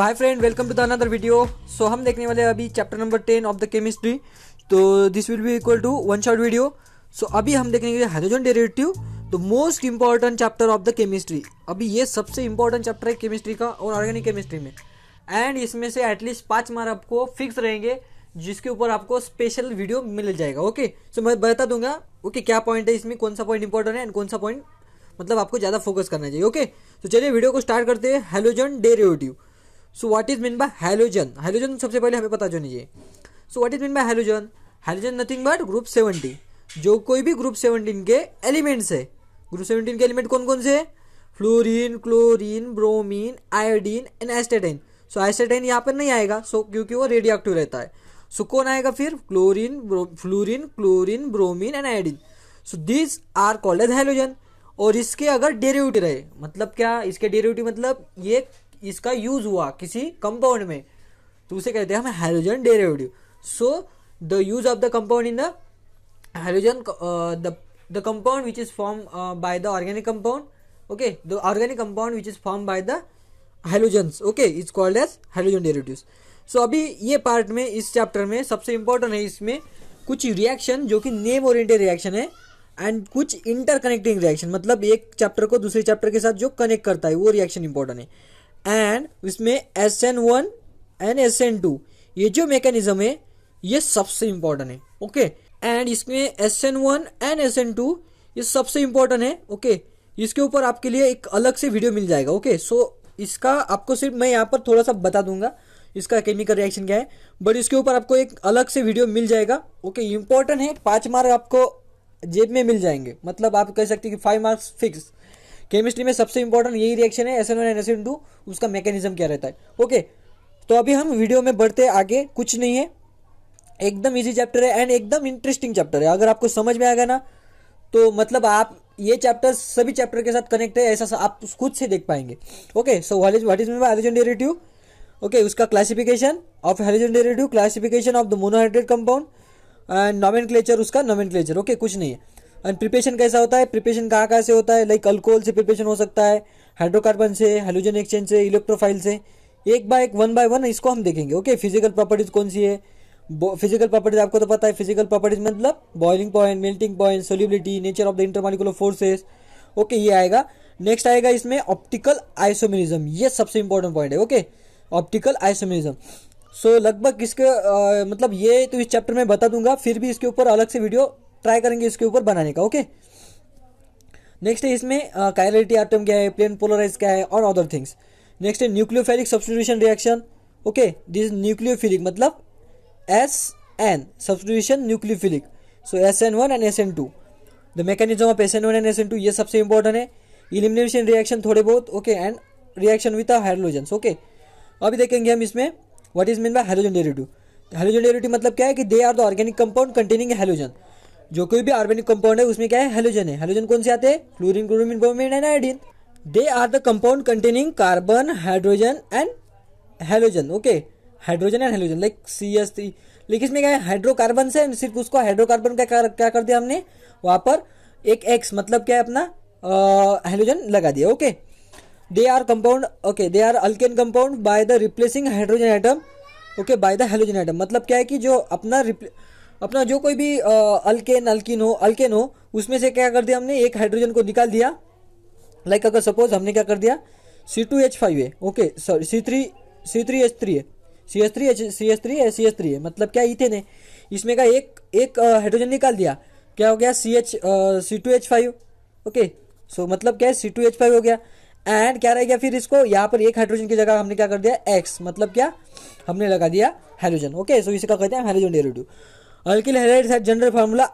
So hi friend, welcome to the another video. So हम देखने वाले हैं अभी chapter number 10 of the chemistry. तो this will be equal to one shot video. So अभी हम देखने के लिए hydrogen derivative, the most important chapter of the chemistry. अभी ये सबसे इंपॉर्टेंट चैप्टर है केमिस्ट्री का और ऑर्गेनिक केमिस्ट्री में। एंड इसमें से एटलीस्ट 5 मार्क आपको फिक्स रहेंगे, जिसके ऊपर आपको स्पेशल वीडियो मिल जाएगा। ओके, सो मैं बता दूंगा ओके क्या पॉइंट है इसमें, कौन सा पॉइंट इंपॉर्टेंट है एंड कौन सा पॉइंट मतलब आपको ज़्यादा फोकस करना चाहिए। ओके, तो चलिए वीडियो को स्टार्ट करते हैं। Hydrogen derivative. So what is mean by hydrogen? Hydrogen सबसे पहले हमें पता होना चाहिए। सो what is mean by hydrogen? Hydrogen nothing but group 70। जो कोई भी ग्रुप 17 के एलिमेंट्स है, ग्रुप 17 के एलिमेंट कौन कौन से है? Fluorine, chlorine, bromine, iodine and astatine. So astatine यहाँ पर नहीं आएगा, सो क्योंकि वो रेडियो एक्टिव रहता है। सो कौन आएगा फिर? Fluorine, fluorine, chlorine, bromine and iodine. So this are called as hydrogen. और इसके अगर डेरिवेटिव रहे, मतलब क्या? इसके डेरिवेटिव मतलब ये इसका यूज हुआ किसी कंपाउंड में, तो उसे कहते हैं हम hydrogen derivative. So the use of the compound in the hydrogen, the compound which is form by the organic compound, okay, the organic compound which is form by the hydrogens, okay, is called as hydrogen derivatives. So अभी ये part में, इस chapter में सबसे important है इसमें कुछ reaction जो कि नेम ओरिएंटेड रिएक्शन है एंड कुछ इंटरकनेक्टिंग रिएक्शन, मतलब एक चैप्टर को दूसरे चैप्टर के साथ जो कनेक्ट करता है वो रिएक्शन इंपॉर्टेंट है। एंड इसमें SN1 एंड SN2 ये जो मैकेनिज्म है ये सबसे इंपॉर्टेंट है। ओके, एंड इसमें SN1 एंड SN2 ये सबसे इंपॉर्टेंट है। ओके, इसके ऊपर आपके लिए एक अलग से वीडियो मिल जाएगा। ओके, सो इसका आपको सिर्फ मैं यहाँ पर थोड़ा सा बता दूंगा इसका केमिकल रिएक्शन क्या है, बट इसके ऊपर आपको एक अलग से वीडियो मिल जाएगा। ओके, इंपॉर्टेंट है, 5 मार्क आपको जेब में मिल जाएंगे, मतलब आप कह सकते हैं कि 5 मार्क्स फिक्स। केमिस्ट्री में सबसे इंपॉर्टेंट यही रिएक्शन है, SN1 एंड SN2, उसका मैकेनिज्म क्या रहता है। ओके, तो अभी हम वीडियो में बढ़ते आगे। कुछ नहीं है, एकदम इजी चैप्टर है एंड एकदम इंटरेस्टिंग चैप्टर है। अगर आपको समझ में आ गया ना, तो मतलब आप ये चैप्टर सभी चैप्टर के साथ कनेक्ट है, ऐसा आप खुद से देख पाएंगे। Okay, so what is mean by hydrogen derivative? Okay, उसका classification of hydrogen derivative, classification of the monohydrate compound and nomenclature, उसका नोमेनक्लेचर। ओके, कुछ नहीं है। एंड प्रिपरेशन कैसा होता है, प्रिपरेशन कहाँ कहाँ से होता है, लाइक अल्कोहल से प्रिपरेशन हो सकता है, हाइड्रोकार्बन से, हाइड्रोजन एक्सचेंज से, इलेक्ट्रोफाइल से। एक बाय एक, वन बाय वन इसको हम देखेंगे। ओके, फिजिकल प्रॉपर्टीज कौन सी है? फिजिकल प्रॉपर्टीज आपको तो पता है। फिजिकल प्रॉपर्टीज मतलब boiling point, melting point, solubility, nature of the intermolecular forces. Okay, ये आएगा। नेक्स्ट आएगा इसमें ऑप्टिकल आइसोमेरिज्म, ये सबसे इंपॉर्टेंट पॉइंट है। Okay, optical isomerism. सो लगभग इसके मतलब ये तो इस चैप्टर में बता दूंगा, फिर भी इसके ऊपर अलग से वीडियो ट्राई करेंगे इसके ऊपर बनाने का। ओके, नेक्स्ट है इसमें कायरलिटी एटम क्या है, प्लेन पोलराइज क्या है और अदर थिंग्स। नेक्स्ट है nucleophilic substitution reaction. Okay, this nucleophilic मतलब SN substitution nucleophilic. So SN1 and SN2, the mechanism of SN1 and SN2 ये सबसे इंपॉर्टेंट है। इलिमिनेशन रिएक्शन थोड़े बहुत। Okay, and reaction with hydrogens. Okay, अभी देखेंगे हम इसमें what is mean by hydrogen derivative. Hydrogen derivative मतलब क्या है कि they are the organic compound containing hydrogen. जो कोई भी ऑर्गेनिक कंपाउंड है उसमें क्या है? हाइड्रोजन है। हाइड्रोजन कौन से आते हैं? Fluorine, chlorine, bromine and iodine. They are the compound containing carbon, hydrogen and hydrogen. Okay, hydrogen and hydrogen like CH3। लेकिन इसमें क्या है? हाइड्रोकार्बन से सिर्फ उसको हाइड्रोकार्बन का क्या कर दिया हमने? वहां पर एक X मतलब क्या है अपना हाइड्रोजन लगा दिया। Okay, they are compound, okay, they are alkane compound by the replacing hydrogen atom. Okay, by the hydrogen atom मतलब क्या है कि जो अपना जो कोई भी अल्केन हो उसमें से क्या कर दिया हमने? एक हाइड्रोजन को निकाल दिया। लाइक अगर सपोज हमने क्या कर दिया, C2H5 है। ओके, सॉरी C3H3 है, CH3 है, मतलब क्या? इथेन है। इसमें का एक हाइड्रोजन निकाल दिया, क्या हो गया? C2H5। ओके, सो मतलब क्या है? C2H5 हो गया। एंड क्या रह गया फिर? इसको यहाँ पर एक हाइड्रोजन की जगह हमने क्या कर दिया? X, मतलब क्या? हमने लगा दिया हाइड्रोजन। ओके, सो इसका कहते हैं हाइड्रोजन डेरिवेटिव। अल्किल हाइड्राइड्स है जनरल फार्मूला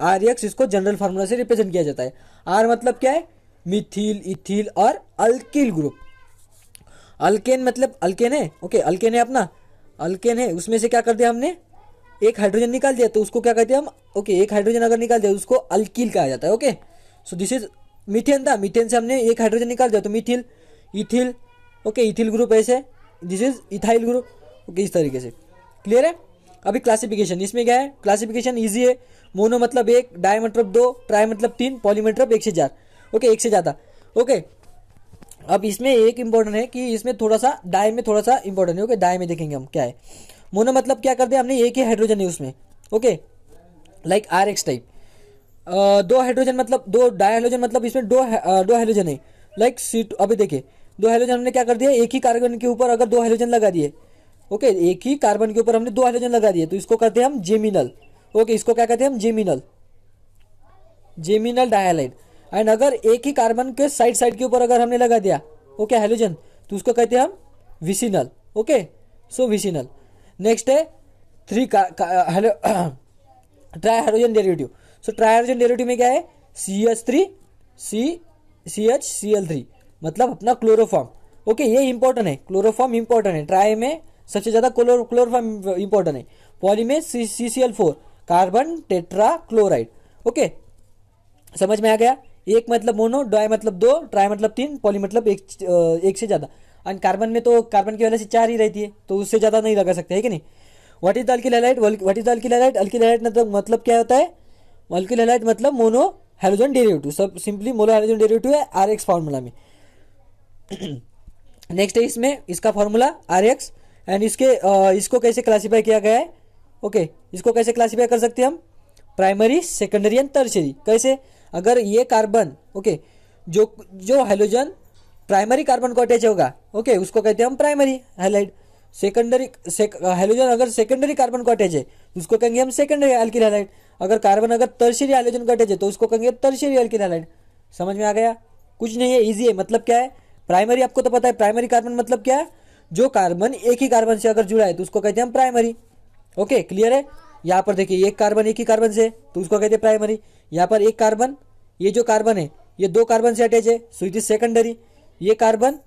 RX इसको जनरल फार्मूला से रिप्रेजेंट किया जाता है। R मतलब क्या है? मिथिल, इथिल और अल्किल ग्रुप। अल्केन मतलब अल्केन है। ओके, अल्केन है अपना, अल्केन है, उसमें से क्या कर दिया हमने? एक हाइड्रोजन निकाल दिया, तो उसको क्या कहते हैं हम? ओके, एक हाइड्रोजन अगर निकाल दिया उसको अल्किल कहा जाता है। Okay, so this is methane था, मीथेन से हमने एक हाइड्रोजन निकाल दिया तो methyl, ethyl. Okay, ethyl group ऐसे, this is ethyl group. Okay, इस तरीके से क्लियर है। अभी क्लासिफिकेशन, इसमें क्या है? क्लासिफिकेशन इजी है। मोनो मतलब 1, डाई मतलब 2, ट्राई मतलब 3, पॉली मतलब 1 से 4। ओके, 1 से ज़्यादा। ओके, अब इसमें एक इंपॉर्टेंट है कि इसमें थोड़ा सा डाई में थोड़ा सा इंपॉर्टेंट है। ओके, डाई में देखेंगे हम क्या है। मोनो मतलब क्या कर दिया हमने, एक ही हाइड्रोजन है उसमें। Okay, like R X type. दो हाइड्रोजन मतलब दो डाई हाइड्रोजन मतलब इसमें दो हाइड्रोजन है। लाइक सी, अभी देखिए दो हाइड्रोजन हमने क्या कर दिया, एक ही कार्बन के ऊपर अगर दो हाइड्रोजन लगा दिए। ओके, एक ही कार्बन के ऊपर हमने दो हाइड्रोजन लगा दिए तो इसको कहते हैं हम जेमिनल। ओके, इसको क्या कहते हैं हम, जेमिनल, जेमिनल डाइहाइलाइड। एंड अगर एक ही कार्बन के साइड साइड के ऊपर अगर हमने लगा दिया ओके हाइड्रोजन, तो उसको कहते हैं हम विसिनल। ओके, सो विसिनल। नेक्स्ट है try hydrogen derivative. So try hydrogen derivative में क्या है, CH3 CHCl3 मतलब अपना क्लोरोफॉर्म। ओके, ये इंपॉर्टेंट है, क्लोरोफॉर्म इंपॉर्टेंट है। ट्राई में सबसे ज्यादा क्लोरोफॉर्म इंपॉर्टेंट है। पॉली में CCl4 carbon tetra chloride. Okay, समझ में आ गया। एक मतलब मोनो, डाई मतलब दो, ट्राई मतलब तीन, पॉली मतलब एक से ज्यादा। एंड कार्बन में तो कार्बन की वजह से चार ही रहती है तो उससे ज्यादा नहीं लगा सकते, है कि नहीं। What is the alkyl halide, what is the alkyl halide, alkyl halide मतलब क्या होता है, अल्किल हैलाइड मतलब मोनो हाइड्रोजन डेरिवेटिव, सब सिंपली मोनो हाइड्रोजन डेरिवेटिव है RX फार्मूला में। नेक्स्ट है इसमें इसका फार्मूला RX। एंड इसको कैसे क्लासीफाई किया गया है। ओके, इसको कैसे क्लासीफाई कर सकते हैं हम, प्राइमरी, सेकेंडरी एंड टर्शियरी। कैसे, अगर ये कार्बन ओके जो जो हाइड्रोजन प्राइमरी कार्बन को अटैच होगा ओके उसको कहते हैं हम प्राइमरी हाइलाइड। सेकेंडरी हाइड्रोजन अगर सेकेंडरी कार्बन को अटैच है उसको कहेंगे हम सेकेंडरी अल्किल हाइलाइड। अगर कार्बन अगर टर्शियरी हाइड्रोजन को अटैच है तो उसको कहेंगे टर्शियरी अल्किल हाइलाइड। समझ में आ गया, कुछ नहीं है, इजी है। मतलब क्या है, प्राइमरी आपको तो पता है, प्राइमरी कार्बन मतलब क्या है, जो कार्बन एक ही कार्बन से अगर जुड़ा है तो उसको कहते हैं हम प्राइमरी। ओके, क्लियर है। यहाँ पर देखिए एक कार्बन एक ही कार्बन से तो उसको कहते हैं प्राइमरी। यहाँ पर एक कार्बन, ये जो कार्बन है ये दो कार्बन से अटैच है सो इट इज सेकेंडरी। ये कार्बन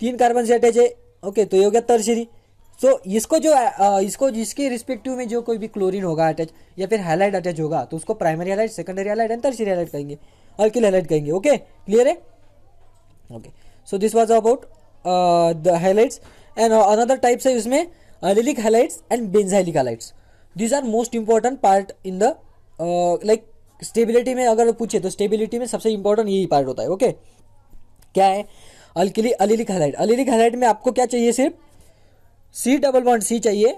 तीन कार्बन से अटैच है ओके तो ये हो गया टर्शियरी। सो इसको जो इसको जिसके रिस्पेक्टिव में जो कोई भी क्लोरीन होगा अटैच या फिर हाइलाइड अटैच होगा तो उसको primary halide, secondary halide and tertiary halide कहेंगे, अल्किल हाइलाइड कहेंगे। ओके, क्लियर है। Okay, so this was about the halides. And another types है इसमें allylic halides and benzylic halides. These are most important part in the like stability में। अगर पूछे तो stability में सबसे इंपॉर्टेंट यही पार्ट होता है। ओके, क्या है, एलिलिक हाइलाइड। एलिलिक हाइलाइड में आपको क्या चाहिए, सिर्फ C डबल बॉन्ड C चाहिए,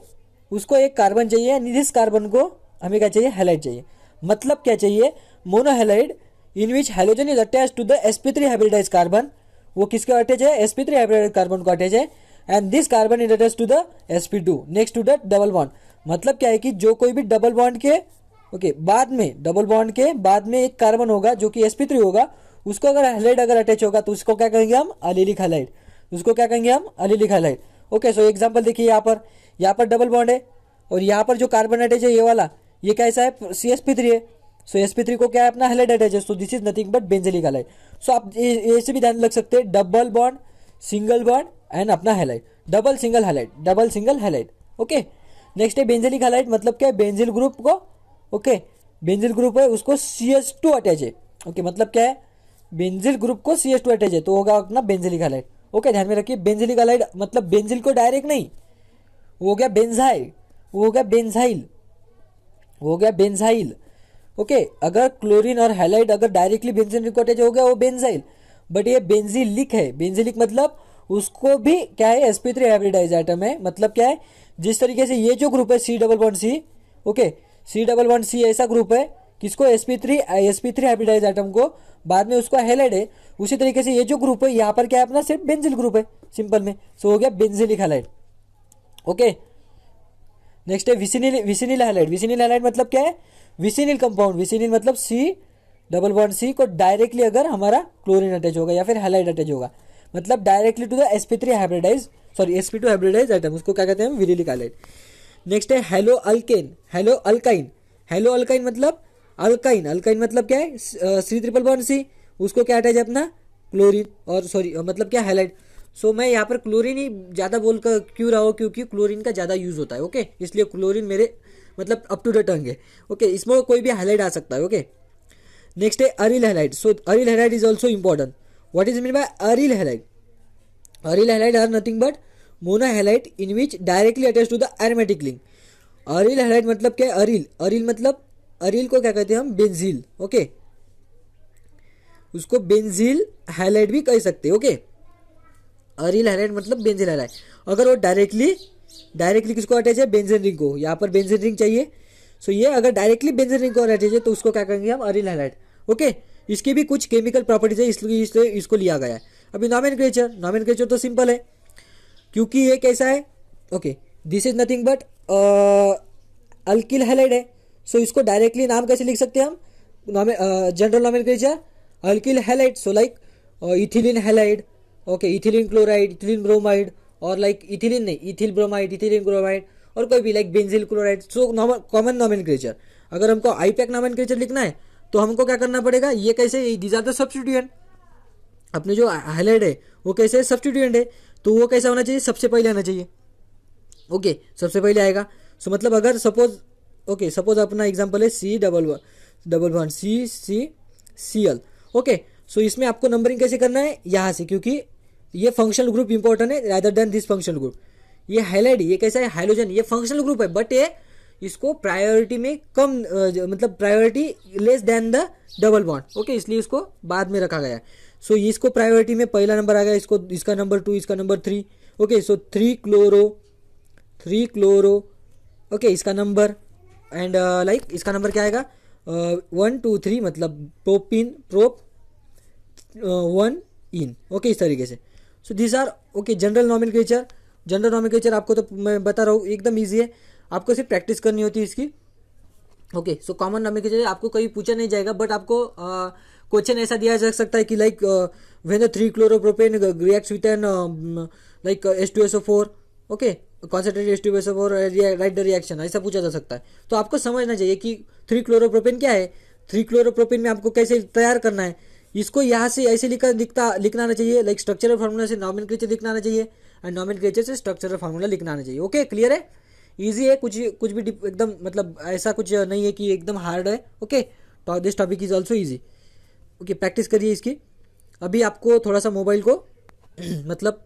उसको एक कार्बन चाहिए एंड इस कार्बन को हमें क्या चाहिए, हाइलाइड चाहिए। मतलब क्या चाहिए, monohalide in which hydrogen is attach to the sp3 hybridize carbon. वो किसके अटैच है, sp3 हाइब्रिडाइज कार्बन को अटैच है and this carbon is attach to the sp2 next to the double bond. मतलब क्या है कि जो कोई भी डबल बॉन्ड के ओके बाद में, डबल बॉन्ड के बाद में एक कार्बन होगा जो कि sp3 होगा, उसको अगर हाइलाइड अगर अटैच होगा तो उसको क्या कहेंगे हम, एलिलिक हाइलाइड। उसको क्या कहेंगे हम, allylic halide. Okay, so example देखिए, यहाँ पर डबल बॉन्ड है और यहाँ पर जो कार्बन अटैच है ये वाला, ये कैसा है, CsP3 है। सो sp3 को क्या है अपना हाइलाइड अटैच है, so this is nothing but benzylic halide. सो आप ऐसे भी ध्यान रख सकते हैं, double bond, single bond and अपना halide, double single halide, double single halide. Okay, next है बेंजिलिक हाइलाइड। मतलब क्या है, बेंजिल ग्रुप को ओके बेंजिल ग्रुप है उसको CH2 अटैच है। ओके, मतलब क्या है, बेंजिल ग्रुप को CH2 अटैच है तो होगा अपना बेंजिलिक हाइलाइड। ओके, ध्यान में रखिए, बेंजिलिक हाइलाइड मतलब बेंजिल को डायरेक्ट नहीं, वो हो गया बेंजाइल, वो हो गया बेंजाइल, वो हो गया बेंजाइल। ओके, अगर क्लोरीन और हाइलाइड अगर डायरेक्टली बेंजिल को अटैच हो गया वो बेंजाइल, बट ये बेंजिलिक है। बेंजिलिक मतलब उसको भी क्या है, sp3 हाइब्रिडाइज आइटम है। मतलब क्या है, जिस तरीके से ये जो ग्रुप है C double bond C, okay C double bond C ऐसा ग्रुप है किसको, sp3 हाइब्रिडाइज आइटम को बाद में उसको हाइलाइड है, उसी तरीके से ये जो ग्रुप है यहाँ पर क्या है अपना सिर्फ बेंजिल ग्रुप है सिंपल में, सो हो गया बेंजिलिक हाइलाइड। ओके, नेक्स्ट है विसिनिल हाइलाइड। विसिनिल हाइलाइड मतलब क्या है, विसिनिल कंपाउंड। विसिनिल मतलब C डबल बॉन्ड C को डायरेक्टली अगर हमारा क्लोरीन अटैच होगा या फिर हाइलाइड अटैच होगा, मतलब directly to the sp3 hybridise, sorry sp2 hybridise atom, उसको क्या कहते हैं, विरिलिक हाइलाइड। नेक्स्ट है halo alkane, halo alkyne. Halo alkyne मतलब अल्काइन, अल्काइन मतलब क्या है, C ट्रिपल बॉन्ड C, उसको क्या अटैच है अपना क्लोरीन, और सॉरी मतलब क्या, हाइलाइड। सो मैं यहाँ पर क्लोरीन ही ज़्यादा बोल कर क्यों रहा हूँ, क्योंकि क्लोरीन का ज़्यादा यूज होता है। ओके, इसलिए क्लोरीन मेरे मतलब अप टू द टंग है। ओके, इसमें कोई भी हाइलाइड आ सकता है। ओके, नेक्स्ट है aryl halide. So aryl halide is also important. What is mean by aryl halide, aryl halide are nothing but monohalide in which directly attach to the aromatic link. Aryl halide मतलब क्या है, aril, aril मतलब aril को क्या कहते हैं हम, बेंजील। Okay, उसको बेंजील हाइलाइड भी कह सकते हैं। ओके, अरिल हैलाइड मतलब बेंजीन हैलाइड। अगर वो डायरेक्टली किसको अटैच है, बेंजीन रिंग को, यहाँ पर बेंजीन रिंग चाहिए। सो ये अगर डायरेक्टली बेंजीन रिंग को अटैच है तो उसको क्या करेंगे हम, अरिल हैलाइड। ओके, इसकी भी कुछ केमिकल प्रॉपर्टीज है, इसलिए इसको लिया गया है। अभी नॉमेनक्लेचर तो सिंपल है, क्योंकि ये कैसा है, okay this is nothing but alkyl halide है। सो इसको डायरेक्टली नाम कैसे लिख सकते हैं हम, general nomenclature alkyl halide. So like ethylene halide, okay ethylene chloride, ethylene bromide, और लाइक इथिलीन नहीं, इथिल ब्रोमाइड, इथिलीन क्लोराइड, और कोई भी like benzyl chloride. So common nomenclature. अगर हमको आईपैक नॉमेनक्लेचर लिखना है तो हमको क्या करना पड़ेगा, ये कैसे, दीज आर द सब्स्टिट्यूएंट। अपने जो हैलाइड है वो कैसे सब्स्टिट्यूएंट है, तो वो कैसा होना चाहिए, सबसे पहले आना चाहिए। ओके सबसे पहले आएगा। सो मतलब अगर सपोज अपना एग्जांपल है C++, CCCl। ओके, सो इसमें आपको नंबरिंग कैसे करना है, यहाँ से, क्योंकि ये फंक्शनल ग्रुप इंपॉर्टेंट है rather than this functional group. ये हैलाइड, ये कैसा है, हाइड्रोजन, ये फंक्शनल ग्रुप है, बट ये इसको प्रायोरिटी में कम मतलब priority less than the double bond. Okay, इसलिए इसको बाद में रखा गया है। सो इसको प्रायोरिटी में पहला नंबर आ गया, इसका नंबर 2, इसका नंबर 3। ओके, सो 3 क्लोरो, ओके इसका नंबर, एंड लाइक इसका नंबर क्या आएगा, 1 2 3, मतलब प्रोप 1 इन। ओके, इस तरीके से। So this are okay general nomenclature आपको तो मैं बता रहा हूँ एकदम ईजी है, आपको सिर्फ प्रैक्टिस करनी होती है इसकी। ओके, सो कॉमन नॉमेनक्लेचर आपको कहीं पूछा नहीं जाएगा, बट आपको क्वेश्चन ऐसा दिया जा सकता है कि like when the 3 chloropropane reacts with an like H2SO4, okay concentrated H2SO4 right the reaction, ऐसा पूछा जा सकता है। तो आपको समझना चाहिए कि 3 क्लोरोप्रोपेन क्या है, 3 क्लोरोप्रोपेन में आपको कैसे तैयार करना है, इसको यहाँ से ऐसे लिखना आना चाहिए, लाइक स्ट्रक्चरल फार्मूला से नॉमेनक्लेचर लिखना आना चाहिए, एंड नॉमेनक्लेचर से स्ट्रक्चरल फार्मूला लिखना आना चाहिए। ओके, क्लियर है, इजी है, कुछ भी एकदम मतलब ऐसा कुछ नहीं है कि एकदम हार्ड है। ओके, तो this topic is also easy. Okay, practice करिए इसकी। अभी आपको थोड़ा सा मोबाइल को मतलब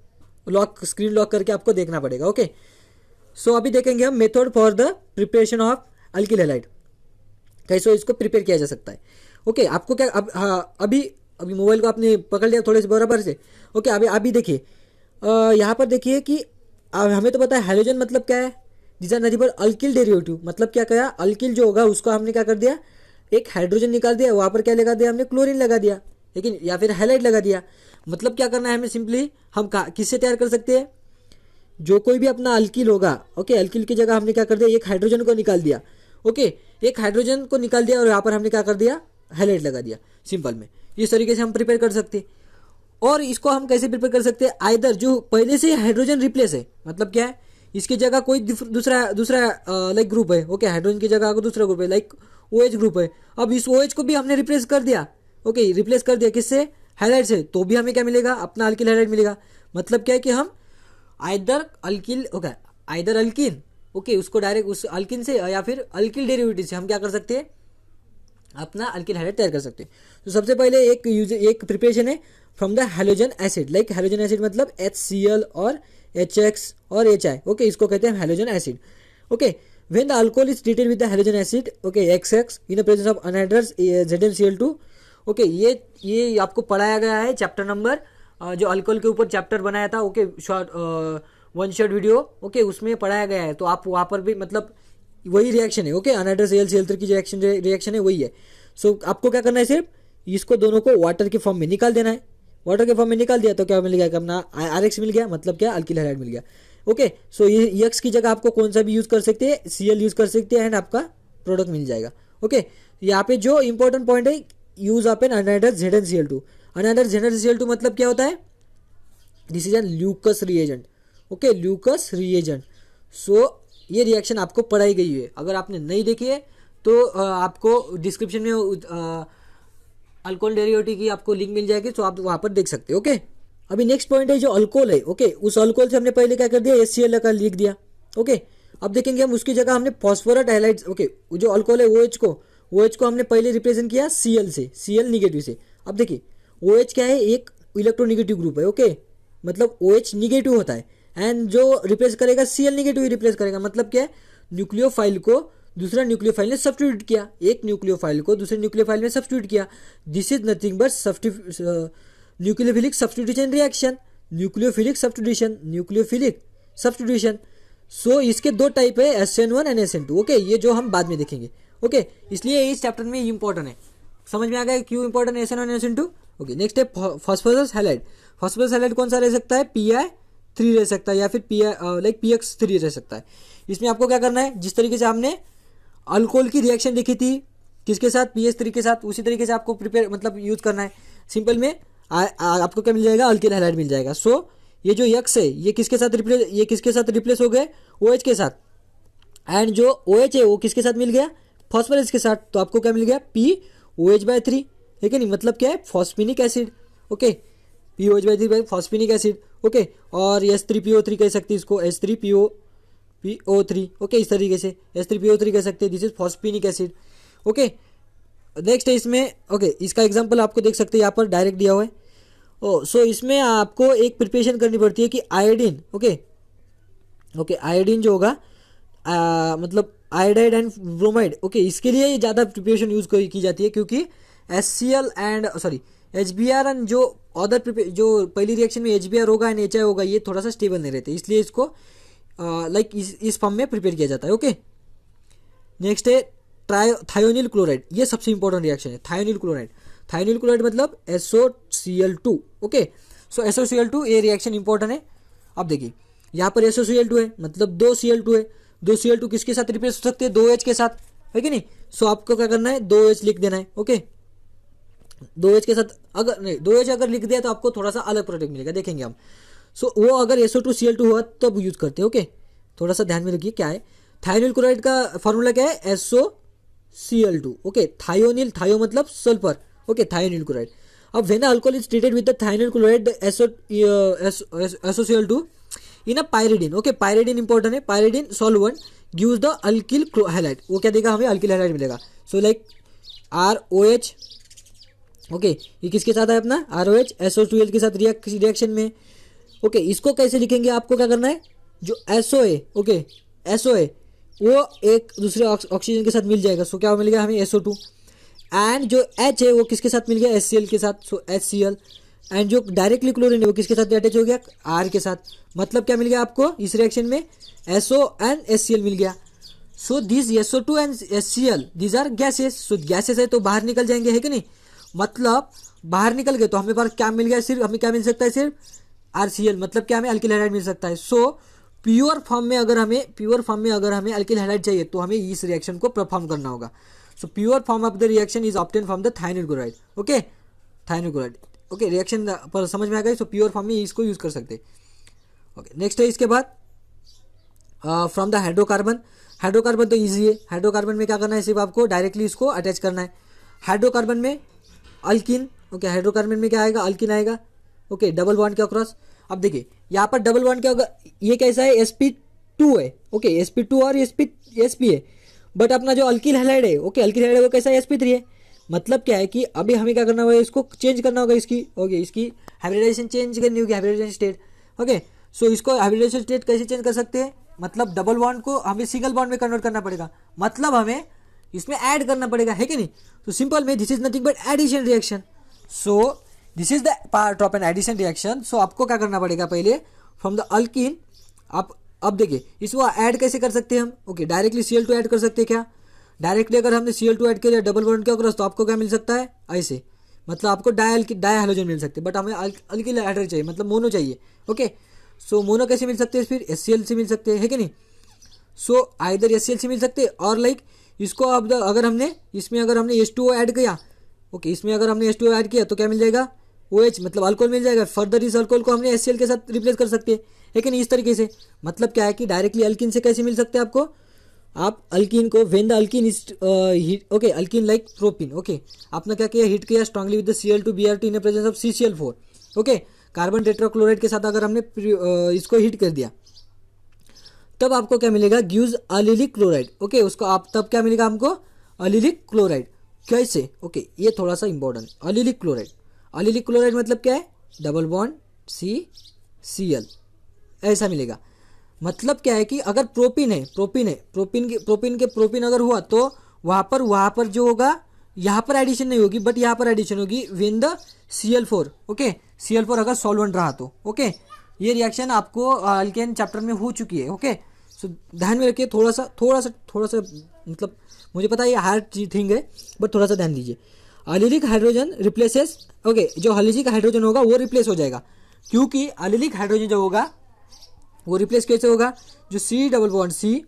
स्क्रीन लॉक करके आपको देखना पड़ेगा। ओके, सो अभी देखेंगे हम method for the preparation of alkyl halide, कैसे इसको प्रिपेयर किया जा सकता है। ओके, आपको क्या अभी मोबाइल को आपने पकड़ लिया थोड़े से बराबर से। ओके, अभी देखिए यहाँ पर देखिए कि हमें तो पता है हैलोजन मतलब क्या है, this are nothing but alkyl derivative. मतलब क्या कहा, अल्किल जो होगा उसको हमने क्या कर दिया, एक हाइड्रोजन निकाल दिया, वहाँ पर क्या लगा दिया हमने, क्लोरीन लगा दिया, लेकिन या फिर हैलाइड लगा दिया। मतलब क्या करना है हमें, सिंपली हम किससे तैयार कर सकते हैं, जो कोई भी अपना अल्किल होगा। ओके, अल्किल की जगह हमने क्या कर दिया, एक हाइड्रोजन को निकाल दिया। ओके, एक हाइड्रोजन को निकाल दिया और यहाँ पर हमने क्या कर दिया, हैलाइड लगा दिया। सिंपल में इस तरीके से हम प्रिपेयर कर सकते हैं। और इसको हम कैसे प्रिपेयर कर सकते हैं, आइदर जो पहले से हाइड्रोजन रिप्लेस है, मतलब क्या है, इसकी जगह कोई दूसरा लाइक ग्रुप है। ओके, हाइड्रोजन की जगह को दूसरा ग्रुप है, लाइक OH ग्रुप है। अब इस OH को भी हमने रिप्लेस कर दिया। ओके, रिप्लेस कर दिया किससे, हैलाइड से, तो भी हमें क्या मिलेगा, अपना अल्किल हैलाइड मिलेगा। मतलब क्या है कि हम either alkyl, okay either alkene, okay उसको डायरेक्ट उस अल्किन से या फिर अल्किल डेरिवेटिव से हम क्या कर सकते हैं, अपना अल्किल हैलाइड तैयार कर सकते हैं। तो सबसे पहले एक प्रिपरेशन है from the halogen acid, like halogen acid मतलब HCl और HX और HI। ओके, इसको कहते हैं halogen acid. Okay, when the alcohol is treated with the halogen acid, okay XX in the presence of anhydrous ZnCl2। Okay, ये आपको पढ़ाया गया है चैप्टर नंबर, जो अल्कोहल के ऊपर चैप्टर बनाया था। Okay, one shot video, okay उसमें पढ़ाया गया है। तो आप वहाँ पर भी मतलब वही रिएक्शन है। ओके, अनहाइड्रस AlCl3 की रिएक्शन है वही है। सो आपको क्या करना है, सिर्फ इसको दोनों को वाटर के फॉर्म में निकाल देना है। वाटर के फॉर्म में निकाल दिया तो क्या मिल गया, अपना RX मिल गया, मतलब क्या, अल्किल हैलाइड मिल गया। ओके, सो ये एक्स की जगह आपको कौन सा भी यूज कर सकते हैं, Cl यूज कर सकते हैं, एंड आपका प्रोडक्ट मिल जाएगा। ओके, यहाँ पे जो इंपॉर्टेंट पॉइंट है, use of an anhydrous ZnCl2। Anhydrous ZnCl2 मतलब क्या होता है, this is an Lucas reagent. Okay, Lucas reagent. So ये रिएक्शन आपको पढ़ाई गई है, अगर आपने नहीं देखी है तो आपको डिस्क्रिप्शन में अल्कोहल डेरिवेटिव की आपको लिंक मिल जाएगी, तो आप वहाँ पर देख सकते हो। ओके, अभी नेक्स्ट पॉइंट है जो अल्कोहल है। ओके, उस अल्कोहल से हमने पहले क्या कर दिया, HCl का लिख दिया। ओके, अब देखेंगे हम उसकी जगह हमने फॉस्फोरस हैलाइड। ओके, जो अल्कोहल है OH को हमने पहले रिप्रेजेंट किया Cl से, Cl निगेटिव से। अब देखिए OH क्या है, एक इलेक्ट्रोनिगेटिव ग्रुप है। ओके, मतलब OH निगेटिव होता है, एंड जो रिप्लेस करेगा Cl निगेटिव ही रिप्लेस करेगा। मतलब क्या है, न्यूक्लियोफाइल को दूसरा न्यूक्लियोफाइल ने सब्स्टिट्यूट किया, एक न्यूक्लियोफाइल को दूसरे न्यूक्लियोफाइल में सब्स्टिट्यूट किया। This is nothing but nucleophilic substitution reaction. Nucleophilic substitution. So इसके दो टाइप है, SN1 एंड SN2। ओके, ये जो हम बाद में देखेंगे। ओके, इसलिए इस चैप्टर में इंपॉर्टेंट है। समझ में आ गया क्यों इंपॉर्टेंट है SN1 and SN2। Okay, next है फॉस्फोरस हैलाइड। फॉस्फोरस हैलाइड कौन सा रह सकता है? Pi3 रह सकता है या फिर PX3 रह सकता है। इसमें आपको क्या करना है, जिस तरीके से हमने अल्कोहल की रिएक्शन देखी थी किसके साथ, PH3 के साथ, उसी तरीके से आपको प्रिपेयर मतलब यूज करना है। सिंपल में आपको क्या मिल जाएगा? अल्किल हैलाइड मिल जाएगा। सो ये जो यक्स है ये किसके साथ रिप्लेस हो गए? OH के साथ। एंड जो OH है वो किसके साथ मिल गया? फॉस्फोरस के साथ। तो आपको क्या मिल गया? POH/3 है कि नहीं, मतलब क्या है? Phosphinic acid. Okay, POH/3 phosphinic acid. Okay, और H3PO3 कह सकते हैं इसको, H3PO3। ओके, इस तरीके से H3PO3 कह सकते हैं, this is phosphinic acid. Okay, next है इसमें, ओके इसका एग्जांपल आपको देख सकते हैं यहाँ पर डायरेक्ट दिया हुआ है। सो इसमें आपको एक प्रिपरेशन करनी पड़ती है कि आयोडीन। ओके, आयोडीन जो होगा मतलब आयोडाइड एंड ब्रोमाइड। ओके, इसके लिए ज़्यादा प्रिपरेशन यूज की जाती है, क्योंकि HCl एंड HBr एंड जो अदर जो पहली रिएक्शन में HBr होगा एंड HI होगा, ये थोड़ा सा स्टेबल नहीं रहते, इसलिए इसको लाइक इस फॉर्म में प्रिपेयर किया जाता है। ओके, नेक्स्ट है थायोनिल क्लोराइड। ये सबसे इंपॉर्टेंट रिएक्शन है, थायोनिल क्लोराइड मतलब SOCl2। ओके, सो SOCl2 ये रिएक्शन इंपॉर्टेंट है। अब देखिए यहाँ पर SOCl2 है, मतलब 2 Cl2 है। 2 Cl2 किसके साथ रिप्लेस हो सकते हैं? 2H के साथ, है कि नहीं। सो आपको क्या करना है? 2H लिख देना है। ओके, 2H के साथ अगर नहीं 2H अगर लिख दिया तो आपको थोड़ा सा अलग प्रोडक्ट मिलेगा, देखेंगे हम। सो वो अगर SO2Cl2 हुआ तब यूज करते हैं। ओके, थोड़ा सा ध्यान में रखिए क्या है। थायोनिल क्लोराइड का फॉर्मूला क्या है? SOCl2। ओके, थायो मतलब सल्फर। Okay, thionyl chloride. अब when alcohol is treated with the thionyl chloride SOCl2 in a pyridine. Okay, pyridine important है। Pyridine solvent gives the alkyl halide. वो क्या देगा हमें? अल्किल हैलाइड मिलेगा। So like ROH। ओके, ये किसके साथ है अपना? ROH SO2L के साथ रिएक्शन में। ओके, इसको कैसे लिखेंगे? आपको क्या करना है? जो SO है, ओके SO है, वो एक दूसरे ऑक्सीजन के साथ मिल जाएगा। सो क्या मिल गया हमें? SO2। एंड जो H है वो किसके साथ मिल गया? HCl के साथ। सो HCl। एंड जो डायरेक्टली क्लोरीन है वो किसके साथ अटैच हो गया? R के साथ। मतलब क्या मिल गया आपको इस रिएक्शन में? SO एंड HCl मिल गया। So this SO2 and HCl these are gases. So gases है तो बाहर निकल जाएंगे, है कि नहीं। मतलब बाहर निकल गए तो हमें पास क्या मिल गया? सिर्फ हमें क्या मिल सकता है? सिर्फ RCl। मतलब क्या हमें अल्किल हैलाइड मिल सकता है। सो प्योर फॉर्म में अगर हमें अल्किल हैलाइड चाहिए तो हमें इस रिएक्शन को परफॉर्म करना होगा। So pure form of the reaction is obtain from the thionyl chloride. Okay, thionyl chloride. Okay, reaction पर समझ में आ गई। सो प्योर फॉर्म में इसको यूज कर सकते हैं। ओके, नेक्स्ट है इसके बाद फ्रॉम द हाइड्रोकार्बन। हाइड्रोकार्बन तो ईजी है। हाइड्रोकार्बन में क्या करना है? सिर्फ आपको डायरेक्टली इसको अटैच करना है। हाइड्रोकार्बन में अल्किन। ओके, हाइड्रोकार्बन में क्या आएगा? अल्किन आएगा। ओके, डबल बॉन्ड के अक्रॉस। अब देखिए यहाँ पर डबल बॉन्ड के ये कैसा है? sp2 है। ओके, sp2 और sp है। बट अपना जो अल्किल हैलाइड है, ओके अल्किल हैलाइड वो कैसा है? sp3 है। मतलब क्या है कि अभी हमें क्या करना होगा? इसको चेंज करना होगा इसकी। ओके, इसकी हाइब्रिडाइजेशन चेंज करनी होगी, हाइब्रिडाइजेशन स्टेट। ओके, सो इसको हाइब्रिडाइजेशन स्टेट कैसे चेंज कर सकते हैं? मतलब डबल बॉन्ड को हमें सिंगल बॉन्ड में कन्वर्ट करना पड़ेगा, मतलब हमें इसमें ऐड करना पड़ेगा, है कि नहीं। तो सिंपल में this is nothing but addition reaction. So this is the part of an addition reaction. So आपको क्या करना पड़ेगा? पहले फ्रॉम द अल्किन आप अब देखिए इसको ऐड कैसे कर सकते हैं हम? ओके, डायरेक्टली Cl2 ऐड कर सकते हैं क्या? डायरेक्टली अगर हमने Cl2 ऐड किया डबल बॉन्ड के अक्रॉस तो आपको क्या मिल सकता है? ऐसे, मतलब आपको डाई हैलोजन मिल सकते हैं। बट हमें अल्किल हाइड्रोजन चाहिए, मतलब मोनो चाहिए। ओके, सो मोनो कैसे मिल सकते हैं? फिर HCl से मिल सकते हैं, है कि नहीं। सो आइदर HCl से मिल सकते हैं और लाइक इसको अब अगर हमने इसमें H2O ऐड किया, ओके इसमें अगर हमने H2O ऐड किया तो क्या मिल जाएगा? OH, मतलब अल्कोहल मिल जाएगा। फर्दर इस अल्कोहल को हमने HCl के साथ रिप्लेस कर सकते हैं, लेकिन इस तरीके से। मतलब क्या है कि डायरेक्टली अल्किन से कैसे मिल सकते हैं आपको? आप अल्किन को when the alkene is okay alkene like propyne. Okay, आपने क्या किया? हिट किया strongly with the Cl2Br2 in presence of CCl4। Okay, carbon tetrachloride के साथ अगर हमने इसको हिट कर दिया तब आपको क्या मिलेगा? Gives अलिलिक chloride. ओके, उसको आप तब क्या मिलेगा हमको? अलिलिक क्लोराइड। कैसे? ओके, ये थोड़ा सा इंपॉर्टेंट। अलिलिक क्लोराइड मतलब क्या है? डबल बॉन्ड CCl ऐसा मिलेगा। मतलब क्या है कि अगर प्रोपिन अगर हुआ तो वहाँ पर जो होगा यहाँ पर एडिशन नहीं होगी, बट यहाँ पर एडिशन होगी when the Cl4, okay, Cl4 अगर सॉल्वेंट रहा तो, ओके। ये रिएक्शन आपको अल्केन चैप्टर में हो चुकी है, ओके। सो ध्यान में रखिए, थोड़ा सा मतलब मुझे पता है ये हार्ड थिंग है, बट थोड़ा सा ध्यान दीजिए। एलिलिक हाइड्रोजन रिप्लेसेस, ओके, जो एलिलिक हाइड्रोजन होगा वो रिप्लेस हो जाएगा, क्योंकि एलिलिक हाइड्रोजन जो होगा वो रिप्लेस कैसे होगा, जो C+C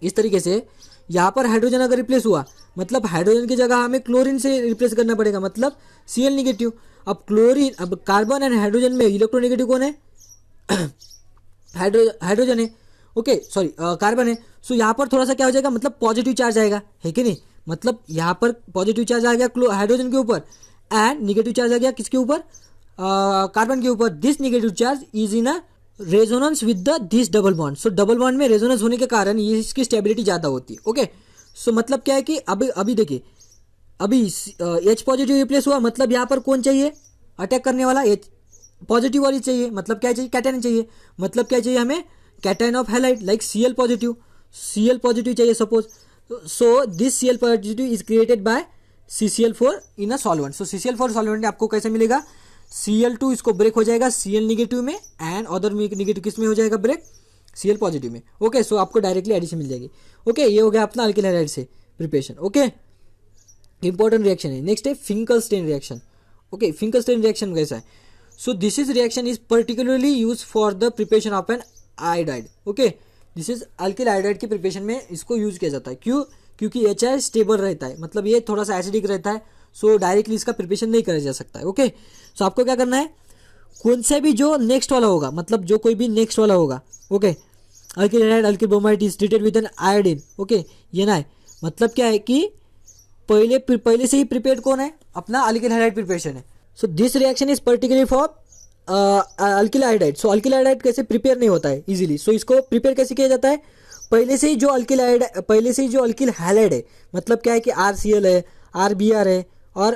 इस तरीके से यहाँ पर हाइड्रोजन अगर रिप्लेस हुआ, मतलब हाइड्रोजन की जगह हमें क्लोरीन से रिप्लेस करना पड़ेगा, मतलब Cl नेगेटिव। अब क्लोरीन, अब कार्बन एंड हाइड्रोजन में इलेक्ट्रोनेगेटिव कौन है? हाइड्रोजन है, ओके, सॉरी कार्बन है। सो यहाँ पर थोड़ा सा क्या हो जाएगा, मतलब पॉजिटिव चार्ज आएगा, है कि नहीं? मतलब यहाँ पर पॉजिटिव चार्ज आ गया हाइड्रोजन के ऊपर, एंड निगेटिव चार्ज आ गया किसके ऊपर? कार्बन के ऊपर। This negative charge is in a resonance with the this double bond. So double bond में रेजोनेंस होने के कारण ये इसकी स्टेबिलिटी ज़्यादा होती है, ओके। सो मतलब क्या है कि अभी देखिए, अभी H पॉजिटिव रिप्लेस हुआ, मतलब यहाँ पर कौन चाहिए अटैक करने वाला? H पॉजिटिव वाली चाहिए, मतलब क्या चाहिए? कैटायन चाहिए। मतलब क्या चाहिए हमें? Cation of halide, like Cl positive चाहिए suppose. So this Cl positive is created by CCl4 in a solvent. So CCl4 solvent में आपको कैसे मिलेगा? Cl2 इसको ब्रेक हो जाएगा Cl नेगेटिव में, एंड अदर नेगेटिव किस में हो जाएगा ब्रेक? Cl पॉजिटिव में, ओके। सो आपको डायरेक्टली एडिशन मिल जाएगी, ओके। ये हो गया अपना अल्किल हैलाइड से प्रिपरेशन, ओके। इंपॉर्टेंट रिएक्शन है। नेक्स्ट है Finkelstein reaction, okay. Finkelstein reaction कैसा है? So this is reaction is particularly use for the preparation of an iodide, okay. This is alkyl iodide की प्रिपरेशन में इसको use किया जाता है। क्यों? क्योंकि HI स्टेबल रहता है, मतलब ये थोड़ा सा एसिडिक रहता है, सो डायरेक्टली इसका प्रिपरेशन नहीं करा जा सकता है, ओके। सो आपको क्या करना है, कौन से भी जो नेक्स्ट वाला होगा, मतलब जो कोई भी नेक्स्ट वाला होगा, okay, alkyl halide alkyl bromide is treated with an iodine, okay. ये ना है, मतलब क्या है कि पहले से ही प्रिपेयर्ड कौन है? अपना अल्किल हैलाइड प्रिपरेशन है। So this reaction is particularly for alkyl iodide. So alkyl iodide कैसे प्रिपेयर नहीं होता है इजीली, सो इसको प्रिपेयर कैसे किया जाता है? पहले से ही जो अल्किल हैलाइड है, मतलब क्या है कि RCl है, RBr है और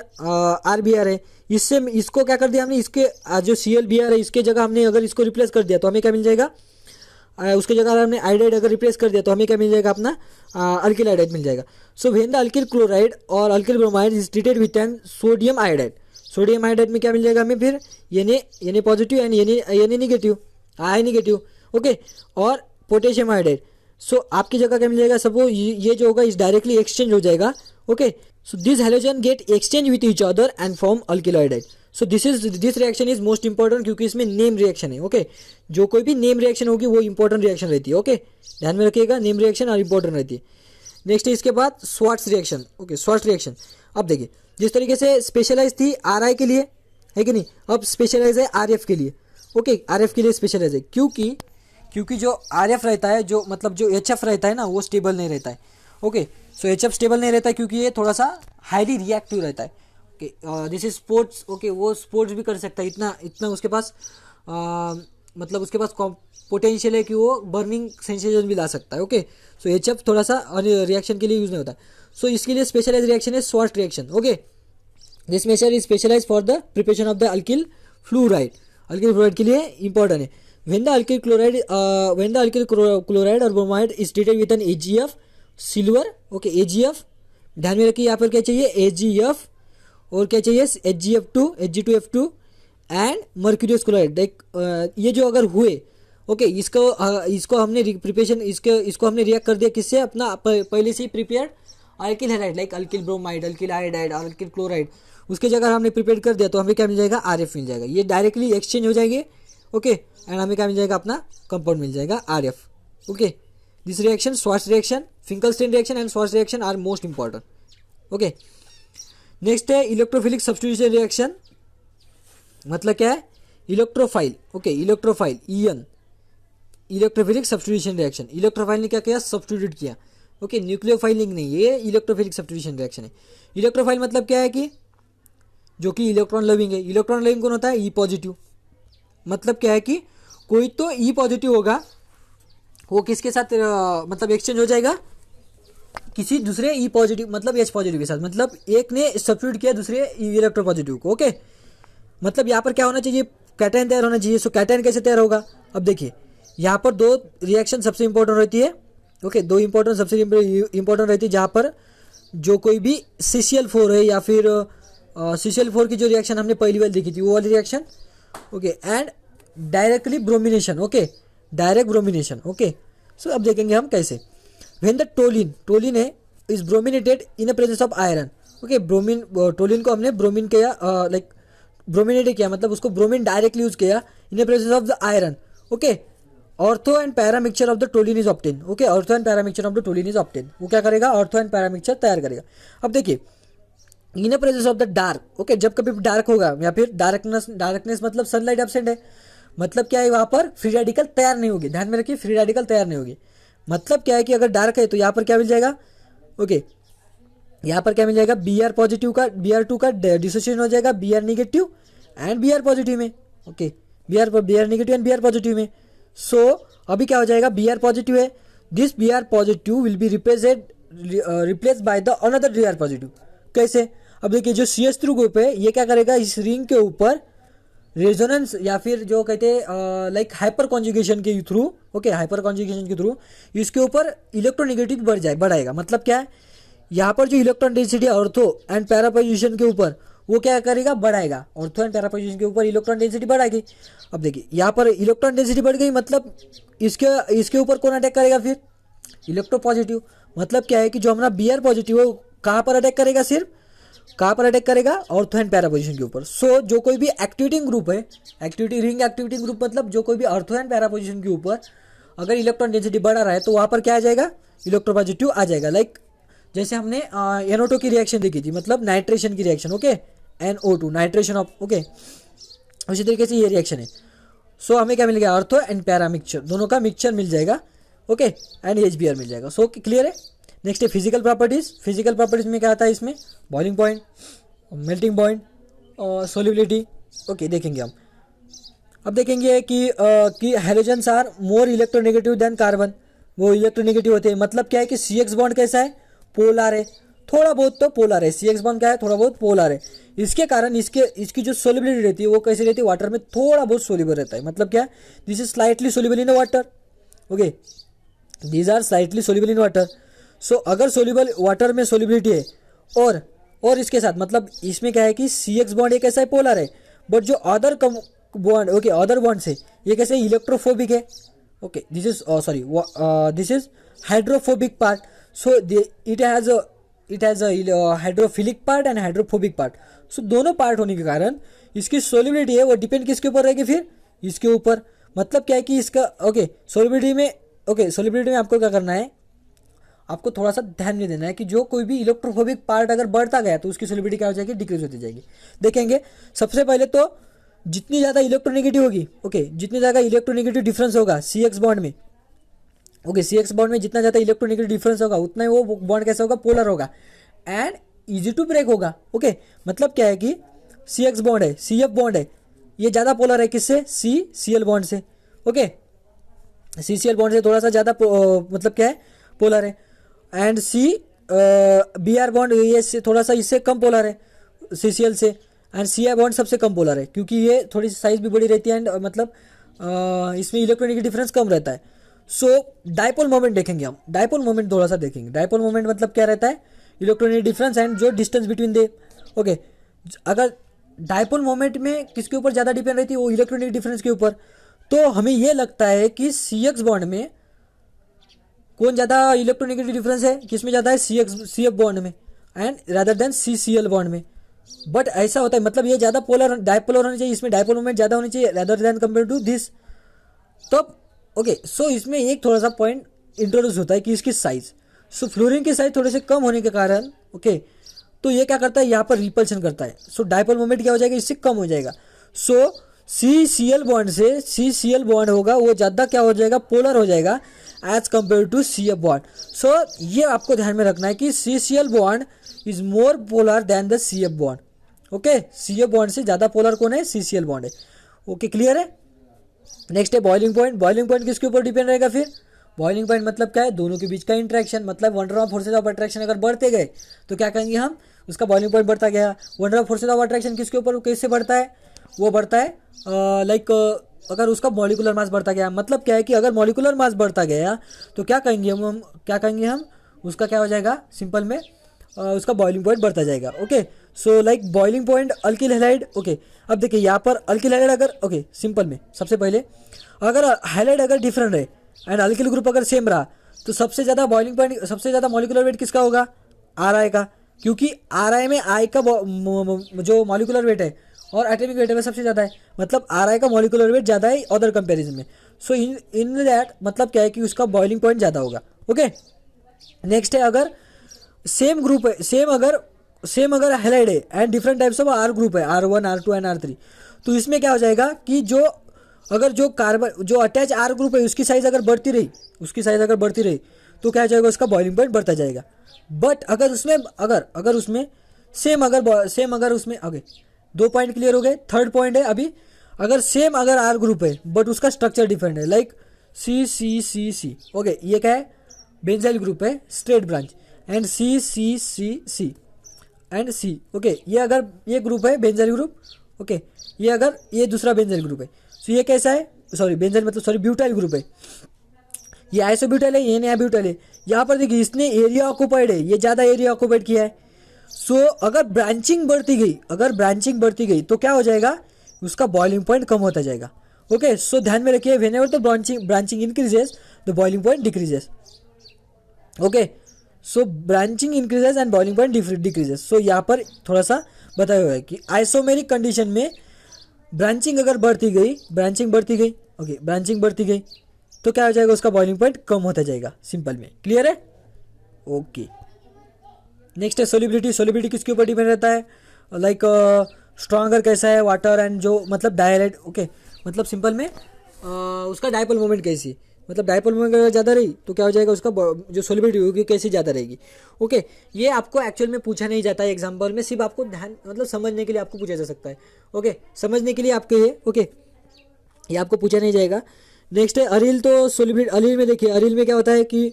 RBr है, इससे इसको क्या कर दिया हमने, इसके जो ClBr है इसके जगह हमने अगर इसको रिप्लेस कर दिया तो हमें क्या मिल जाएगा? उसके जगह हमने आयोडाइड अगर रिप्लेस कर दिया तो हमें क्या मिल जाएगा? अपना अल्किल आयोडाइड मिल जाएगा। So when the alkyl chloride और alkyl bromide is treated with an sodium iodide, sodium iodide में क्या मिल जाएगा हमें फिर? Na positive and Na negative, I negative, okay, और पोटेशियम आयोडाइड। सो आपकी जगह क्या मिल जाएगा? सपोज ये जो होगा इस डायरेक्टली एक्सचेंज हो जाएगा, okay. So this halogen get exchange with each other and form alkyl iodide. So this reaction is most important, क्योंकि इसमें नेम रिएक्शन है, ओके। जो कोई भी नेम रिएक्शन होगी वो इंपॉर्टेंट रिएक्शन रहती है, ओके। ध्यान में रखिएगा, नेम रिएक्शन और इंपॉर्टेंट रहती है। नेक्स्ट है इसके बाद Swarts reaction, okay. Swarts reaction, अब देखिए, जिस तरीके से स्पेशलाइज थी RI के लिए, है कि नहीं, अब स्पेशलाइज है RF के लिए, ओके। RF के लिए स्पेशलाइज है, क्योंकि जो RF रहता है, जो मतलब जो HF रहता है ना, वो स्टेबल नहीं रहता है, ओके। सो HF स्टेबल नहीं रहता है क्योंकि ये थोड़ा सा हाईली रिएक्टिव रहता है, okay. This is sports, okay, वो स्पोर्ट्स भी कर सकता है, इतना उसके पास मतलब उसके पास पोटेंशियल है कि वो बर्निंग सेंसेशन भी ला सकता है, ओके। सो HF थोड़ा सा रिएक्शन के लिए यूज नहीं होता। सो इसके लिए स्पेशलाइज रिएक्शन है Swarts reaction, okay. This method is specialize for the preparation of the alkyl fluoride. Alkyl fluoride के लिए इंपॉर्टेंट है। when the alkyl chloride or bromide is treated with an AgF silver, okay, AgF, ध्यान में रखिए यहाँ पर क्या चाहिए? AgF और क्या चाहिए? HgF2, Hg2F2 and mercurius chloride. Like ये जो अगर हुए, ओके, इसको हमने प्रिपरेशन इसको हमने रिएक्ट कर दिया किससे? अपना पहले से ही prepared alkyl halide, like alkyl bromide, alkyl iodide और अल्किल क्लोराइड, उसके जगह हमने प्रिपेयर कर दिया तो हमें क्या मिल जाएगा? RF मिल जाएगा। ये डायरेक्टली एक्सचेंज हो जाएंगे, ओके, एंड हमें क्या मिल जाएगा? अपना कंपाउंड मिल जाएगा RF, okay. This reaction, Swarts reaction, Finkelstein reaction and Swarts reaction are most important, okay. Next है इलेक्ट्रोफिलिक सब्स्टिट्यूशन रिएक्शन, मतलब क्या है? Electrophile, okay, electrophile EN, electrophilic substitution reaction. Electrophile ने क्या किया? सब्स्टिट्यूट किया, ओके। न्यूक्लियोफाइलिंग नहीं, ये इलेक्ट्रोफिलिक सब्स्टिट्यूशन रिएक्शन है। इलेक्ट्रोफाइल मतलब क्या है कि जो कि इलेक्ट्रॉन लविंग है। इलेक्ट्रॉन लविंग कौन होता है? E positive. मतलब क्या है कि कोई तो E पॉजिटिव होगा, वो किसके साथ मतलब एक्सचेंज हो जाएगा? किसी दूसरे E पॉजिटिव, मतलब H पॉजिटिव के साथ। मतलब एक ने सब्स्टिट्यूट किया दूसरे इलेक्ट्रो पॉजिटिव को, ओके। मतलब यहाँ पर क्या होना चाहिए? कैटायन तैयार होना चाहिए। सो कैटायन कैसे तैयार होगा? अब देखिए, यहाँ पर दो रिएक्शन सबसे इंपॉर्टेंट रहती है, ओके। दो इंपॉर्टेंट सबसे इंपॉर्टेंट रहती है, जहाँ पर जो कोई भी CCl4 है या फिर CCl4 की जो रिएक्शन हमने पहली बार देखी थी वो वाली reaction, okay, and directly bromination, okay, direct bromination, okay. So अब देखेंगे हम कैसे। व्हेन द टोलिन है is brominated in the presence of iron, okay, toluene को हमने ब्रोमिन किया, लाइक ब्रोमिनेट किया, मतलब उसको ब्रोमिन डायरेक्टली यूज किया इन the presence of the iron, okay. Ortho and para mixture of the toluene is obtain, okay, ortho and para mixture of the toluene is obtain. वो क्या करेगा, ortho and para mixture तैयार करेगा। अब देखिए इन presence of the dark, okay, जब कभी dark होगा या फिर डार्कनेस मतलब सनलाइट एब्सेंट है, मतलब क्या है, वहां पर फ्री रेडिकल तैयार नहीं होगी। ध्यान में रखिए, फ्री रेडिकल तैयार नहीं होगी। मतलब क्या है कि अगर डार्क है तो यहाँ पर क्या मिल जाएगा, ओके, यहाँ पर क्या मिल जाएगा, Br पॉजिटिव का Br2 का डिसोसिएशन हो जाएगा Br negative and Br positive में, okay, Br negative and Br positive में। सो अभी क्या हो जाएगा, Br पॉजिटिव है, this Br positive will be replace by the another Br positive. कैसे, अब देखिए जो CH3 ग्रुप है ये क्या करेगा, इस रिंग के ऊपर रेजोनेंस या फिर जो कहते हैं लाइक हाइपर कॉन्जुगेशन के थ्रू, ओके, हाइपर कॉन्जुगेशन के थ्रू इसके ऊपर इलेक्ट्रोनेगेटिव बढ़ाएगा। मतलब क्या है, यहाँ पर जो electron density ortho and para position के ऊपर वो क्या करेगा, बढ़ाएगा। ऑर्थो एंड पैरा पोजीशन के ऊपर इलेक्ट्रॉन डेंसिटी बढ़ाएगी। अब देखिए यहाँ पर इलेक्ट्रॉन डेंसिटी बढ़ गई, मतलब इसके ऊपर कौन अटैक करेगा, फिर इलेक्ट्रो पॉजिटिव। मतलब क्या है कि जो हमारा Br पॉजिटिव है वो कहाँ पर अटैक करेगा, सिर्फ कहाँ पर अटैक करेगा, ऑर्थो एंड पैरा पोजीशन के ऊपर। सो जो कोई भी एक्टिवेटिंग ग्रुप है, रिंग एक्टिवेटिंग ग्रुप मतलब जो कोई भी ऑर्थो एंड पैरा पोजीशन के ऊपर अगर इलेक्ट्रॉन डेंसिटी बढ़ा रहा है तो वहाँ पर क्या आ जाएगा, इलेक्ट्रो पॉजिटिव आ जाएगा। लाइक जैसे हमने NO2 की रिएक्शन देखी थी, मतलब नाइट्रेशन की reaction, okay, NO2 nitration of, okay, उसी तरीके से ये रिएक्शन है। सो हमें क्या मिल गया, ऑर्थो एंड पैरा मिक्सचर, दोनों का मिक्सचर मिल जाएगा, ओके, एंड HBr मिल जाएगा। सो क्लियर है। नेक्स्ट है फिजिकल प्रॉपर्टीज। फिजिकल प्रॉपर्टीज में क्या आता है, इसमें बॉइलिंग पॉइंट, मेल्टिंग पॉइंट और सोल्युबिलिटी, ओके, देखेंगे हम। अब देखेंगे कि halogens are more electronegative than carbon, वो इलेक्ट्रोनेगेटिव होते हैं। मतलब क्या है कि CX बॉन्ड कैसा है, पोलर है, थोड़ा बहुत तो पोलर है। CX बॉन्ड क्या है, थोड़ा बहुत पोलर है। इसके कारण इसकी जो सोल्युबिलिटी रहती है वो कैसी रहती है, वाटर में थोड़ा बहुत सोल्यूबल रहता है। मतलब क्या, this is slightly soluble in water, okay, these are slightly soluble in water. So अगर सोल्यूबल वाटर में सोल्यूबिलिटी है और इसके साथ, मतलब इसमें क्या है कि CX बॉन्ड एक ऐसा है, पोलर है, बट जो other bond, okay, other bond से ये कैसे इलेक्ट्रोफोबिक है, okay, this is hydrophobic part. So it has hydrophilic part and hydrophobic part. So दोनों पार्ट होने के कारण इसकी सोल्यूबिलिटी है वो डिपेंड किसके ऊपर रहेगी, फिर इसके ऊपर। मतलब क्या है कि इसका, ओके, सोल्यूबिलिटी में आपको क्या करना है, आपको थोड़ा सा ध्यान में देना है कि जो कोई भी इलेक्ट्रोफोबिक पार्ट अगर बढ़ता गया तो उसकी सोल्यूबिलिटी क्या हो जाएगी, डिक्रीज होती जाएगी। देखेंगे सबसे पहले तो जितनी ज़्यादा इलेक्ट्रोनेगेटिव होगी, ओके, जितनी ज़्यादा इलेक्ट्रोनेगेटिव डिफरेंस होगा CX बॉन्ड में, ओके, CX बॉन्ड में जितना ज़्यादा इलेक्ट्रोनेगेटिव डिफरेंस होगा उतना ही वो बॉन्ड कैसा होगा, पोलर होगा एंड इजी टू ब्रेक होगा, ओके। मतलब क्या है कि CX बॉन्ड है, CF बॉन्ड है, ये ज़्यादा पोलर है किससे, CCl बॉन्ड से, ओके, CCl बॉन्ड से थोड़ा सा ज़्यादा मतलब क्या है, पोलर है। एंड Br बॉन्ड ये थोड़ा सा इससे कम पोलर है CCl से, एंड Ci बॉन्ड सबसे कम पोलर है क्योंकि ये थोड़ी सी साइज भी बड़ी रहती है एंड मतलब इसमें इलेक्ट्रोनेगेटिव डिफरेंस कम रहता है। सो डाइपोल मोमेंट देखेंगे हम, डाइपोल मोमेंट थोड़ा सा देखेंगे। डाइपोल मोमेंट मतलब क्या रहता है, इलेक्ट्रोनेगेटिव डिफरेंस एंड जो डिस्टेंस बिटवीन दे, ओके। अगर डाइपोल मोमेंट में किसके ऊपर ज़्यादा डिपेंड रहती है, वो इलेक्ट्रोनेगेटिव डिफरेंस के ऊपर। तो हमें ये लगता है कि CX बॉन्ड में कौन ज़्यादा इलेक्ट्रोनेगेटिव डिफरेंस है, किसमें ज़्यादा है, CF बॉन्ड में and rather than CCl bond में। बट ऐसा होता है, मतलब ये ज़्यादा डाइपोलर होना चाहिए, इसमें डाइपोल मोमेंट ज़्यादा होनी चाहिए rather than compare to this. तब ओके, सो इसमें एक थोड़ा सा पॉइंट इंट्रोड्यूस होता है कि इसकी साइज, सो फ्लोरीन की साइज थोड़े से कम होने के कारण, ओके, तो ये क्या करता है, यहाँ पर रिपल्शन करता है। सो डाइपोल मोमेंट क्या हो जाएगा, इससे कम हो जाएगा। सो CCl बॉन्ड से CCl बॉन्ड होगा वो ज़्यादा क्या हो जाएगा, पोलर हो जाएगा as compare to CF bond. So ये आपको ध्यान में रखना है कि CCl bond is more polar than the CF bond, okay. CF bond से ज़्यादा पोलर कौन है, CCl बॉन्ड है, ओके, क्लियर है। नेक्स्ट है बॉइलिंग पॉइंट। बॉइलिंग पॉइंट किसके ऊपर डिपेंड रहेगा, फिर बॉइलिंग पॉइंट मतलब क्या है, दोनों के बीच का इंट्रैक्शन, मतलब wonder of forces of attraction अगर बढ़ते गए तो क्या कहेंगे हम, उसका बॉइलिंग पॉइंट बढ़ता गया। Wonder of forces of attraction किसके ऊपर कैसे बढ़ता है, वो बढ़ता है लाइक अगर उसका मॉलिकुलर मास बढ़ता गया। मतलब क्या है कि अगर मॉलिकुलर मास बढ़ता गया तो क्या कहेंगे हम उसका क्या हो जाएगा, सिंपल में उसका बॉइलिंग पॉइंट बढ़ता जाएगा। Okay, so like boiling point alkyl halide. Okay, अब देखिए यहाँ पर अल्किल हैलाइड अगर ओके सिंपल में सबसे पहले अगर हैलाइड अगर डिफरेंट रहे एंड अल्किल ग्रुप अगर सेम रहा तो सबसे ज़्यादा बॉइलिंग पॉइंट सबसे ज़्यादा मॉलिक्यूलर वेट किसका होगा? आर आई का, क्योंकि आर आई में आई का जो मॉलिक्यूलर वेट है और एटॉमिक वेट है सबसे ज़्यादा है, मतलब आर आई का मॉलिक्यूलर वेट ज़्यादा है अदर कंपैरिजन में। सो इन दैट मतलब क्या है कि उसका बॉइलिंग पॉइंट ज़्यादा होगा। ओके, नेक्स्ट है अगर सेम ग्रुप है सेम अगर हैलाइड है and different types of R group है R1 R2 एंड R3, तो इसमें क्या हो जाएगा कि जो कार्बन जो अटैच आर ग्रुप है उसकी साइज अगर बढ़ती रही तो क्या हो जाएगा? उसका बॉइलिंग पॉइंट बढ़ता जाएगा। बट अगर उसमें सेम अगर उसमें ओके 2 पॉइंट क्लियर हो गए। थर्ड पॉइंट है अभी अगर सेम अगर आर ग्रुप है बट उसका स्ट्रक्चर डिफरेंट है लाइक C। ओके, ये क्या है? बेंजाइल ग्रुप है straight branch and C and C। Okay, ये अगर ये ग्रुप है बेंजाइल ग्रुप। ओके, ये अगर ये दूसरा बेंजाइल ग्रुप है, सो ये कैसा है? बेंजाइल मतलब ब्यूटाइल ग्रुप है। ये आइसोब्यूटाइल है, ये नया ब्यूटाइल है। यहाँ पर देखिए इसने एरिया ऑक्यूपाइड है, ये ज़्यादा एरिया ऑक्यूपाइड किया है। सो अगर ब्रांचिंग बढ़ती गई तो क्या हो जाएगा? उसका बॉइलिंग पॉइंट कम होता जाएगा। ओके, सो ध्यान में रखिए whenever the branching increases the boiling point decreases. Okay, so branching increases and boiling point decreases. So यहाँ पर थोड़ा सा बताया हुआ है कि आइसोमेरिक कंडीशन में ब्रांचिंग अगर बढ़ती गई ओके ब्रांचिंग बढ़ती गई तो क्या हो जाएगा? उसका बॉइलिंग पॉइंट कम होता जाएगा। सिंपल में क्लियर है? ओके, नेक्स्ट है सोलिबिलिटी किसके ऊपर डिपेंड रहता है? लाइक स्ट्रॉन्गर कैसा है वाटर एंड जो मतलब डायलेट। ओके, मतलब सिंपल में उसका डायपोल मोमेंट कैसी, मतलब डायपोल मोमेंट अगर ज़्यादा रही तो क्या हो जाएगा? उसका जो सोलिबिलिटी होगी कैसी ज़्यादा रहेगी। ओके, ये आपको एक्चुअल में पूछा नहीं जाता है एग्जाम्पल में, सिर्फ आपको ध्यान मतलब समझने के लिए आपको पूछा जा सकता है। ओके, समझने के लिए आपके ये ओके ये आपको पूछा नहीं जाएगा। नेक्स्ट है अरिल। तो सोलिबिलिटी अरिल में देखिए, अरिल में क्या होता है कि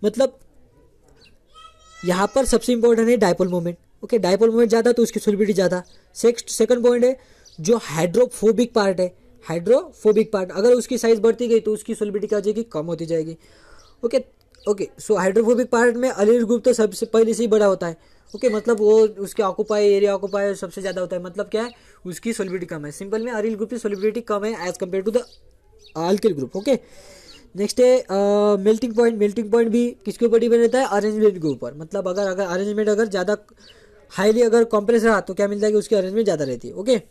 मतलब यहाँ पर सबसे इंपॉर्टेंट है dipole moment. Okay, dipole moment ज़्यादा तो उसकी सोलिबिलिटी ज़्यादा। सेकंड पॉइंट है जो हाइड्रोफोबिक पार्ट अगर उसकी साइज बढ़ती गई तो उसकी सोलिबिलिटी क्या हो जाएगी? कम होती जाएगी। ओके, सो हाइड्रोफोबिक पार्ट में अरिल ग्रुप तो सबसे पहले से ही बड़ा होता है। ओके, मतलब वो उसके एरिया ऑक्यूपाई सबसे ज़्यादा होता है, मतलब क्या है? उसकी सोलिबिलिटी कम है। सिंपल में अरिल ग्रुप की सोलिबिलिटी कम है as compare to the alkyl group. Okay, next है मेल्टिंग पॉइंट भी किसके ऊपर डिपेंड रहता है? अरेंजमेंट के ऊपर। मतलब अगर अरेंजमेंट अगर ज़्यादा हाईली अगर कॉम्प्लेक्स रहा तो क्या मिल जाएगी? उसकी अरेंजमेंट ज़्यादा रहती है। ओके,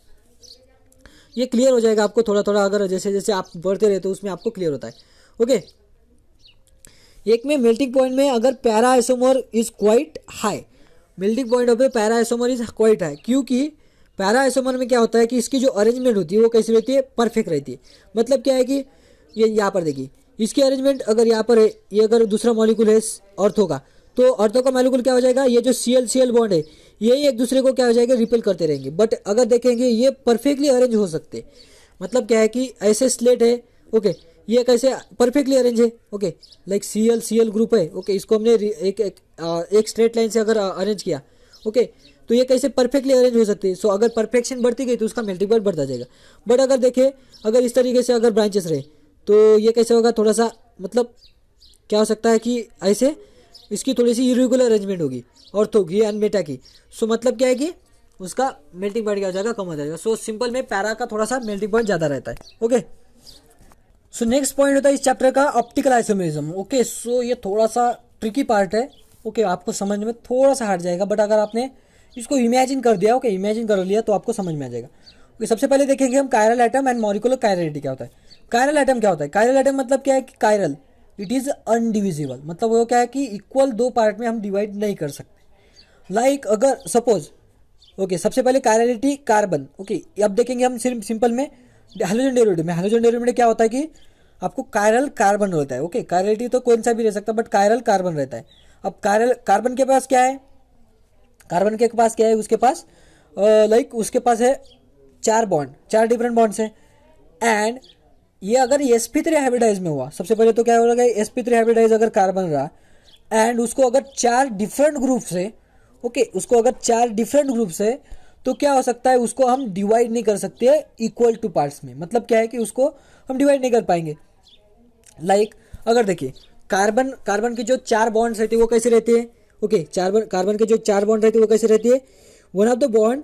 ये क्लियर हो जाएगा आपको थोड़ा अगर जैसे जैसे आप बढ़ते रहे तो उसमें आपको क्लियर होता है। ओके, एक में मेल्टिंग पॉइंट में अगर para isomer is quite high, melting point of para isomer is quite high, क्योंकि पैरा आइसोमर में क्या होता है कि इसकी जो अरेंजमेंट होती है वो कैसी रहती है? परफेक्ट रहती है। मतलब क्या है कि ये यहाँ पर देखिए इसकी अरेंजमेंट अगर यहाँ पर है, ये अगर दूसरा मॉलिक्यूल है ऑर्थो का, तो ऑर्थो का मॉलिक्यूल क्या हो जाएगा? ये जो CL बॉन्ड है ये एक दूसरे को क्या हो जाएगा? रिपेल करते रहेंगे। बट अगर देखेंगे ये परफेक्टली अरेंज हो सकते, मतलब क्या है कि ऐसे स्लेट है। ओके, ये कैसे परफेक्टली अरेंज है? ओके, लाइक CL ग्रुप है। ओके, इसको हमने एक स्ट्रेट लाइन से अगर अरेंज किया, ओके, तो ये कैसे परफेक्टली अरेंज हो सकती है? सो अगर परफेक्शन बढ़ती गई तो उसका मेल्टिंग पॉइंट बढ़ता जाएगा। बट अगर देखें अगर इस तरीके से अगर ब्रांचेस रहे तो ये कैसे होगा? थोड़ा सा मतलब क्या हो सकता है कि ऐसे इसकी थोड़ी सी इरेगुलर अरेंजमेंट होगी ऑर्थो की एंड मेटा की। सो मतलब क्या है कि उसका मेल्टिंग पॉइंट क्या हो जाएगा? कम हो जाएगा। सो सिंपल में पैरा का थोड़ा सा मेल्टिंग पॉइंट ज़्यादा रहता है। ओके, सो नेक्स्ट पॉइंट होता है इस चैप्टर का ऑप्टिकल आइसोमेरिज्म। ओके, सो ये थोड़ा सा ट्रिकी पार्ट है। ओके, आपको समझ में थोड़ा सा हट जाएगा, बट अगर आपने इसको इमेजिन कर दिया, ओके इमेजिन कर लिया तो आपको समझ में आ जाएगा। ओके, सबसे पहले देखेंगे हम chiral atom and molecular chirality क्या होता है। कायरल एटम क्या होता है? कायरल एटम मतलब क्या है कि कायरल इट इज़ अनडिविजिबल, मतलब वो क्या है कि इक्वल 2 पार्ट में हम डिवाइड नहीं कर सकते। लाइक अगर सपोज ओके सबसे पहले कायरलिटी कार्बन। ओके, अब देखेंगे हम सिर्फ सिंपल में हाइड्रोजन डेरिवेटिव में क्या होता है कि आपको कायरल कार्बन रहता है। ओके, कायरलिटी तो कौन सा भी रह सकता है बट कायरल कार्बन रहता है। अब कार्बन के पास क्या है? उसके पास लाइक उसके पास है 4 डिफरेंट बॉन्ड्स हैं। एंड ये अगर sp3 हाइब्रिडाइज में हुआ, सबसे पहले तो क्या होगा? sp3 हाइब्रिडाइज अगर कार्बन रहा एंड उसको अगर 4 डिफरेंट ग्रुप से, ओके उसको अगर 4 डिफरेंट ग्रुप से, तो क्या हो सकता है? उसको हम डिवाइड नहीं कर सकते इक्वल टू पार्ट्स में। मतलब क्या है कि उसको हम डिवाइड नहीं कर पाएंगे। लाइक अगर देखिए कार्बन की जो 4 बॉन्ड्स रहती है वो कैसे रहती है? ओके, कार्बन के जो 4 बॉन्ड रहते हैं वो कैसे रहती है, one of the bond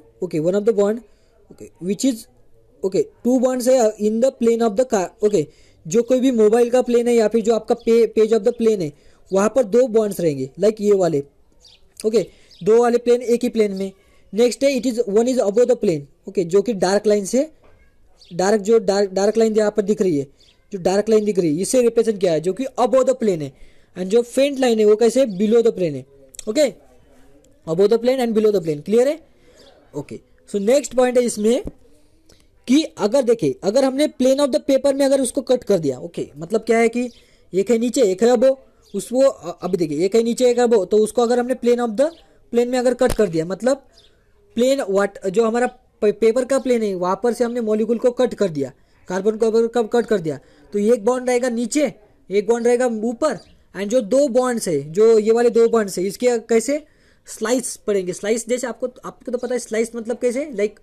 okay which is okay 2 bonds है in the plane of the car. Okay, जो कोई भी मोबाइल का प्लेन है या फिर जो आपका पेज ऑफ द प्लेन है वहाँ पर 2 बॉन्ड्स रहेंगे, लाइक ये वाले। ओके, 2 वाले प्लेन एक ही प्लेन में। नेक्स्ट है it is one is above the plane. Okay, जो कि डार्क लाइन से डार्क लाइन यहाँ पर दिख रही है, जो डार्क लाइन दिख रही है इससे रिप्रेजेंट किया है, जो कि अबव द प्लेन है। एंड जो फेंट लाइन है वो कैसे, बिलो द प्लेन है। Okay, above the plane and below the plane, clear है। ओके, सो नेक्स्ट पॉइंट है इसमें कि अगर देखिए, अगर हमने प्लेन ऑफ द पेपर में अगर उसको कट कर दिया, ओके मतलब क्या है कि एक है नीचे एक है अबो, उसको अब देखिए एक है नीचे एक है अबो, तो उसको अगर हमने प्लेन ऑफ द प्लेन में अगर कट कर दिया, मतलब प्लेन वाट जो हमारा पेपर का प्लेन है वहाँ पर से हमने मॉलिक्यूल को कट कर दिया, कार्बन को अगर कब कट कर दिया, तो एक बॉन्ड रहेगा नीचे एक बॉन्ड रहेगा ऊपर, एंड जो 2 बॉन्ड्स है, जो ये वाले 2 बॉन्ड्स है, इसके कैसे स्लाइस पड़ेंगे। स्लाइस जैसे आपको तो पता है स्लाइस मतलब कैसे, लाइक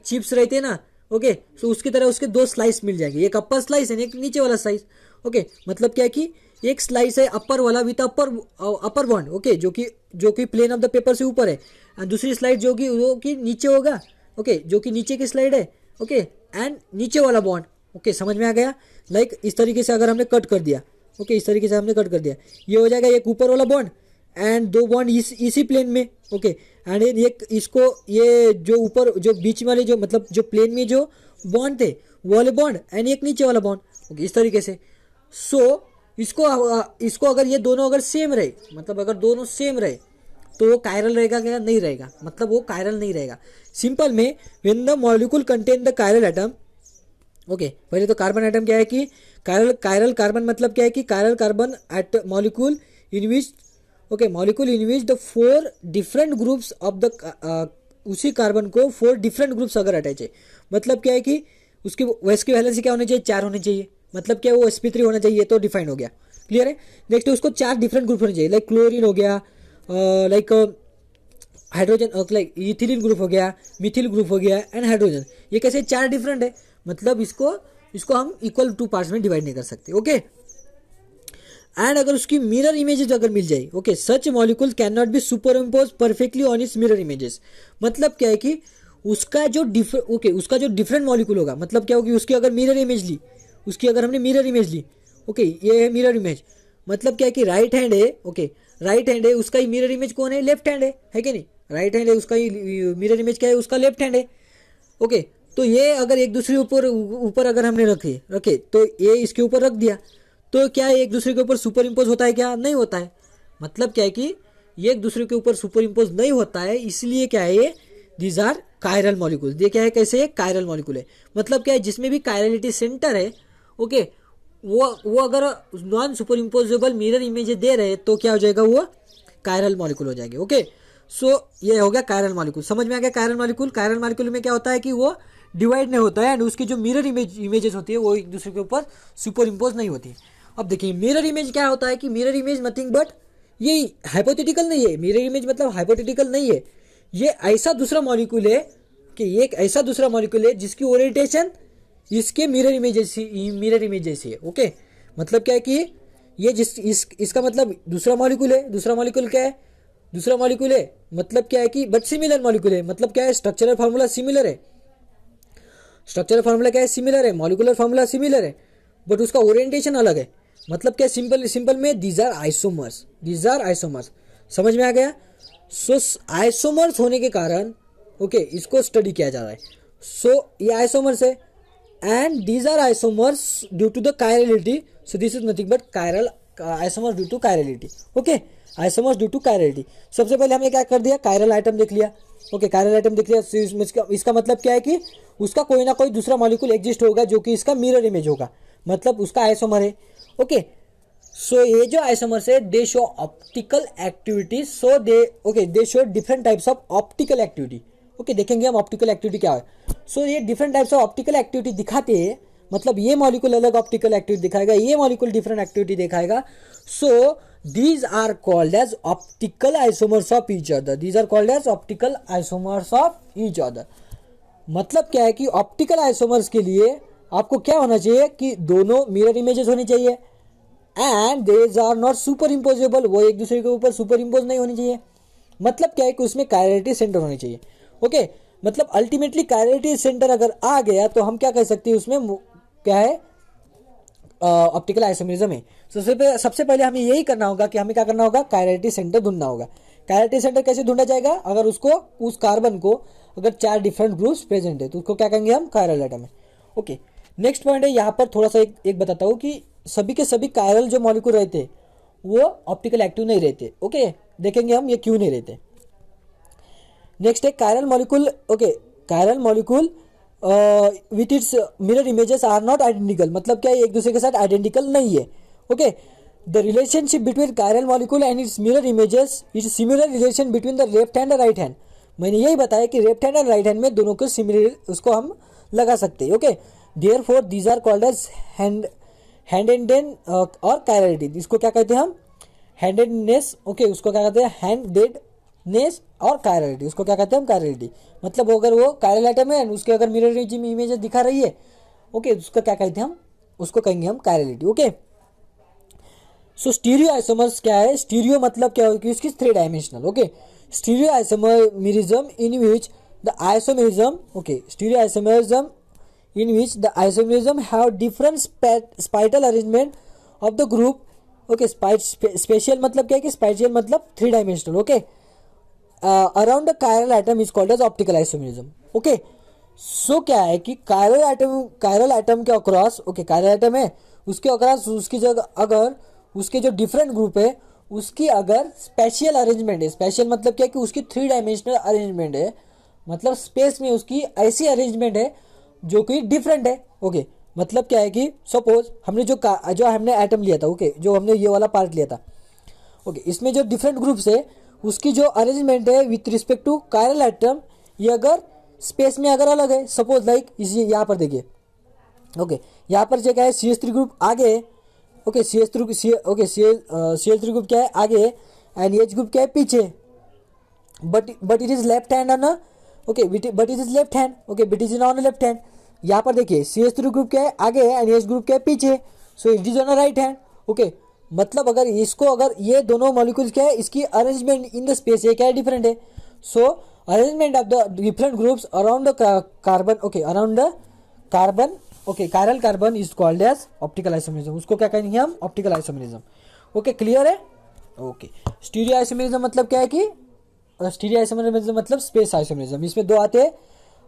चिप्स रहते हैं ना। ओके, सो उसकी तरह उसके 2 स्लाइस मिल जाएंगे, एक अपर स्लाइस है एक नीचे वाला स्लाइस। ओके, मतलब क्या है कि एक स्लाइस है अपर वाला विथ अपर बॉन्ड, ओके, जो कि प्लेन ऑफ द पेपर से ऊपर है, एंड दूसरी स्लाइड जो कि नीचे होगा। ओके, जो कि नीचे की स्लाइड है। ओके, एंड नीचे वाला बॉन्ड। ओके, समझ में आ गया। लाइक इस तरीके से अगर हमने कट कर दिया, ओके इस तरीके से हमने कट कर दिया, ये हो जाएगा एक ऊपर वाला बॉन्ड एंड 2 बॉन्ड इसी प्लेन में। ओके, एंड एक इसको ये जो ऊपर जो बीच वाले जो मतलब जो प्लेन में जो बॉन्ड थे वो वाले बॉन्ड एंड एक नीचे वाला बॉन्ड। ओके, इस तरीके से। सो इसको अगर ये दोनों अगर सेम रहे, मतलब अगर दोनों सेम रहे तो वो कायरल रहेगा क्या, नहीं रहेगा, मतलब वो कायरल नहीं रहेगा। सिंपल में when the molecule contain the chiral atom. Okay, पहले तो कार्बन एटम क्या है कि कायरल कार्बन मतलब क्या है कि chiral carbon at molecule in which molecule in which the 4 different groups of the उसी कार्बन को 4 डिफरेंट ग्रुप्स अगर अटैच है, मतलब क्या है कि उसकी वैलेंसी क्या होनी चाहिए, 4 होनी चाहिए, मतलब क्या वो sp3 होना चाहिए, तो डिफाइन हो गया, क्लियर है। नेक्स्ट उसको 4 डिफरेंट ग्रुप होने चाहिए, लाइक क्लोरीन हो गया, like hydrogen, like ethylene group हो गया, मिथिल ग्रुप हो गया एंड हाइड्रोजन। ये कैसे 4 डिफरेंट है, मतलब इसको हम इक्वल 2 पार्ट्स में डिवाइड नहीं कर सकते। ओके, एंड अगर उसकी मिरर इमेजेस अगर मिल जाए, okay such molecule can not be super impose perfectly on it's mirror images. मतलब क्या है कि उसका जो डिफरेंट मॉलिक्यूल होगा, मतलब क्या होगी, उसकी अगर मिरर इमेज ली, उसकी अगर हमने मिरर इमेज ली, ओके ये है मिरर इमेज, मतलब क्या है कि राइट हैंड है, ओके राइट हैंड है, उसका ही मिरर इमेज कौन है, लेफ्ट हैंड है कि नहीं, राइट हैंड है, उसका ही मिरर इमेज क्या है, उसका लेफ्ट हैंड है। ओके, तो ये अगर एक दूसरे ऊपर अगर हमने रखे तो ये इसके ऊपर रख दिया, तो क्या एक दूसरे के ऊपर सुपर इम्पोज होता है क्या, नहीं होता है। मतलब क्या है कि ये एक दूसरे के ऊपर सुपर इम्पोज नहीं होता है, इसलिए क्या है ये दीज आर कायरल मॉलिक्यूल। ये क्या है, कैसे ये कायरल मॉलिक्यूल है, मतलब क्या है जिसमें भी कायरलिटी सेंटर है, ओके वो अगर non superimposable mirror image दे रहे तो क्या हो जाएगा, वो कायरल मॉलिक्यूल हो जाएंगे। ओके, सो ये हो गया कायरल मॉलिक्यूल, समझ में आ गया। कायरल मॉलिक्यूल में क्या होता है कि वो डिवाइड नहीं होता है एंड उसकी जो मिरर इमेजेस होती है वो एक दूसरे के ऊपर सुपर इम्पोज नहीं होती है। अब देखिए मिरर इमेज क्या होता है कि मिरर इमेज नथिंग बट ये हाइपोथेटिकल नहीं है, मिरर इमेज मतलब हाइपोथेटिकल नहीं है, ये ऐसा दूसरा मॉलिक्यूल है कि ये एक ऐसा दूसरा मॉलिक्यूल है जिसकी ओरिएंटेशन इसके मिरर इमेज जैसी है। ओके, मतलब क्या है कि ये इसका मतलब दूसरा मॉलिक्यूल है, दूसरा मॉलिक्यूल क्या है, दूसरा मॉलिक्यूल है मतलब क्या है कि बट सिमिलर मॉलिक्यूल है, मतलब क्या है स्ट्रक्चरल फार्मूला सिमिलर है, स्ट्रक्चरल फार्मूला क्या है, सिमिलर है, मॉलिक्यूलर फार्मूला सिमिलर है, बट उसका ओरिएंटेशन अलग है। मतलब क्या, सिंपल में दीज आर आइसोमर्स, समझ में आ गया। सो आइसोमर्स होने के कारण ओके इसको स्टडी किया जा रहा है। सो ये आइसोमर्स है and these are isomers due to the chirality, so this is nothing but chiral isomers due to chirality. Okay, isomers due to chirality. सबसे पहले हमने क्या कर दिया, कायरल आइटम देख लिया। ओके, कायरल आइटम देख लिया, इसका मतलब क्या है कि उसका कोई ना कोई दूसरा मॉलिक्यूल एग्जिस्ट होगा जो कि इसका मिरर इमेज होगा, मतलब उसका आइसोमर है। ओके, सो ये जो आइसोमर्स है दे show optical activity, so they show different types of optical activity. Okay, देखेंगे हम ऑप्टिकल एक्टिविटी क्या है। सो ये different types of optical activity दिखाते हैं, मतलब ये मॉलिक्यूल अलग ऑप्टिकल एक्टिविटी दिखाएगा, ये मॉलिक्यूल डिफरेंट एक्टिविटी दिखाएगा। सो these are called as optical isomers of each other, these are called as optical isomers of each other। मतलब क्या है कि ऑप्टिकल आइसोमर्स के लिए आपको क्या होना चाहिए कि दोनों मिरर इमेजेस होनी चाहिए, and these are not super imposable, वो एक दूसरे के ऊपर सुपर इम्पोज नहीं होनी चाहिए। मतलब क्या है कि उसमें कायरलिटी सेंटर होनी चाहिए। ओके, मतलब अल्टीमेटली कायरलिटी सेंटर अगर आ गया तो हम क्या कह सकते हैं, उसमें क्या है, ऑप्टिकल आइसोमेरिज्म है। सबसे पहले हमें यही करना होगा कि हमें क्या करना होगा, कायरलिटी सेंटर ढूंढना होगा। कायरलिटी सेंटर कैसे ढूंढा जाएगा, अगर उसको उस कार्बन को अगर 4 डिफरेंट ग्रुप्स प्रेजेंट है तो उसको क्या कहेंगे हम, कायरल एटम है। ओके, नेक्स्ट पॉइंट है, यहाँ पर थोड़ा सा एक बताता हूँ कि सभी के सभी कायरल जो मॉलिक्यूल रहते हैं वो ऑप्टिकल एक्टिव नहीं रहते। ओके, देखेंगे हम ये क्यों नहीं रहते। नेक्स्ट है chiral molecule. Okay, chiral molecule with its mirror images are not identical, मतलब क्या एक दूसरे के साथ आइडेंटिकल नहीं है। Okay, the relationship between chiral molecule and its mirror images is similar relation between the left hand और राइट हैंड। मैंने यही बताया कि लेफ्ट हैंड और राइट हैंड में दोनों को सिमिलर उसको हम लगा सकते हैं। Okay, therefore these are called as hand ended और कायरलिटी, इसको क्या कहते हैं हम, हैंडेडनेस। ओके, उसको क्या कहते हैं, हैंडेडनेस और कायरलिटी, उसको क्या कहते हैं हम, कायरलिटी। मतलब अगर वो कायरल एटम है उसके अगर मिरर इमेज दिखा रही है, ओके, उसका क्या कहते हैं हम, उसको कहेंगे हम कायरलिटी। ओके, सो स्टीरियो आइसोमर्स क्या है, स्टीरियो मतलब क्या है कि इसकी 3 dimensional. Okay, stereo isomerism in which the isomerism, okay, stereo isomerism in which the isomerism have different spatial arrangement of the group. Okay, spatial मतलब क्या है कि spatial मतलब 3 dimensional. Okay, around the chiral atom is called as optical isomerism. Okay, so क्या है कि chiral atom के across, okay, chiral atom है उसके across उसकी जगह अगर उसके जो different group है उसकी अगर spatial arrangement है, spatial मतलब क्या है कि उसकी 3 dimensional arrangement है, मतलब स्पेस में उसकी ऐसी अरेंजमेंट है जो कि डिफरेंट है। ओके, मतलब क्या है कि सपोज हमने जो हमने एटम लिया था, ओके, जो हमने ये वाला पार्ट लिया था, ओके, इसमें जो डिफरेंट ग्रुप्स है उसकी जो अरेंजमेंट है with respect to chiral atom, ये अगर स्पेस में अगर अलग है, सपोज लाइक इसी यहाँ पर देखिए, ओके, यहाँ पर जो क्या है CH3 ग्रुप आगे है, ओके, CH3 ग्रुप क्या है आगे है एंड H ग्रुप क्या है पीछे, but it is left hand on, okay, but it is left hand, okay, but it is on left hand. यहाँ पर देखिए CH3 ग्रुप क्या है आगे है एंड H ग्रुप क्या है पीछे, so it is on right hand. Okay, मतलब अगर इसको अगर ये दोनों मॉलिक्यूल्स क्या है इसकी अरेंजमेंट इन द स्पेस ये क्या है डिफरेंट है, so arrangement of the different groups around the carbon, okay, around the carbon, okay, chiral carbon is called as optical isomerism, उसको क्या कहेंगे हम, ऑप्टिकल आइसोमेरिज्म। ओके, क्लियर है। ओके, स्टीरियो आइसोमेरिज्म मतलब क्या है कि स्टीरियो आइसोमेरिज्म मतलब स्पेस आइसोमेरिज्म, इसमें 2 आते हैं,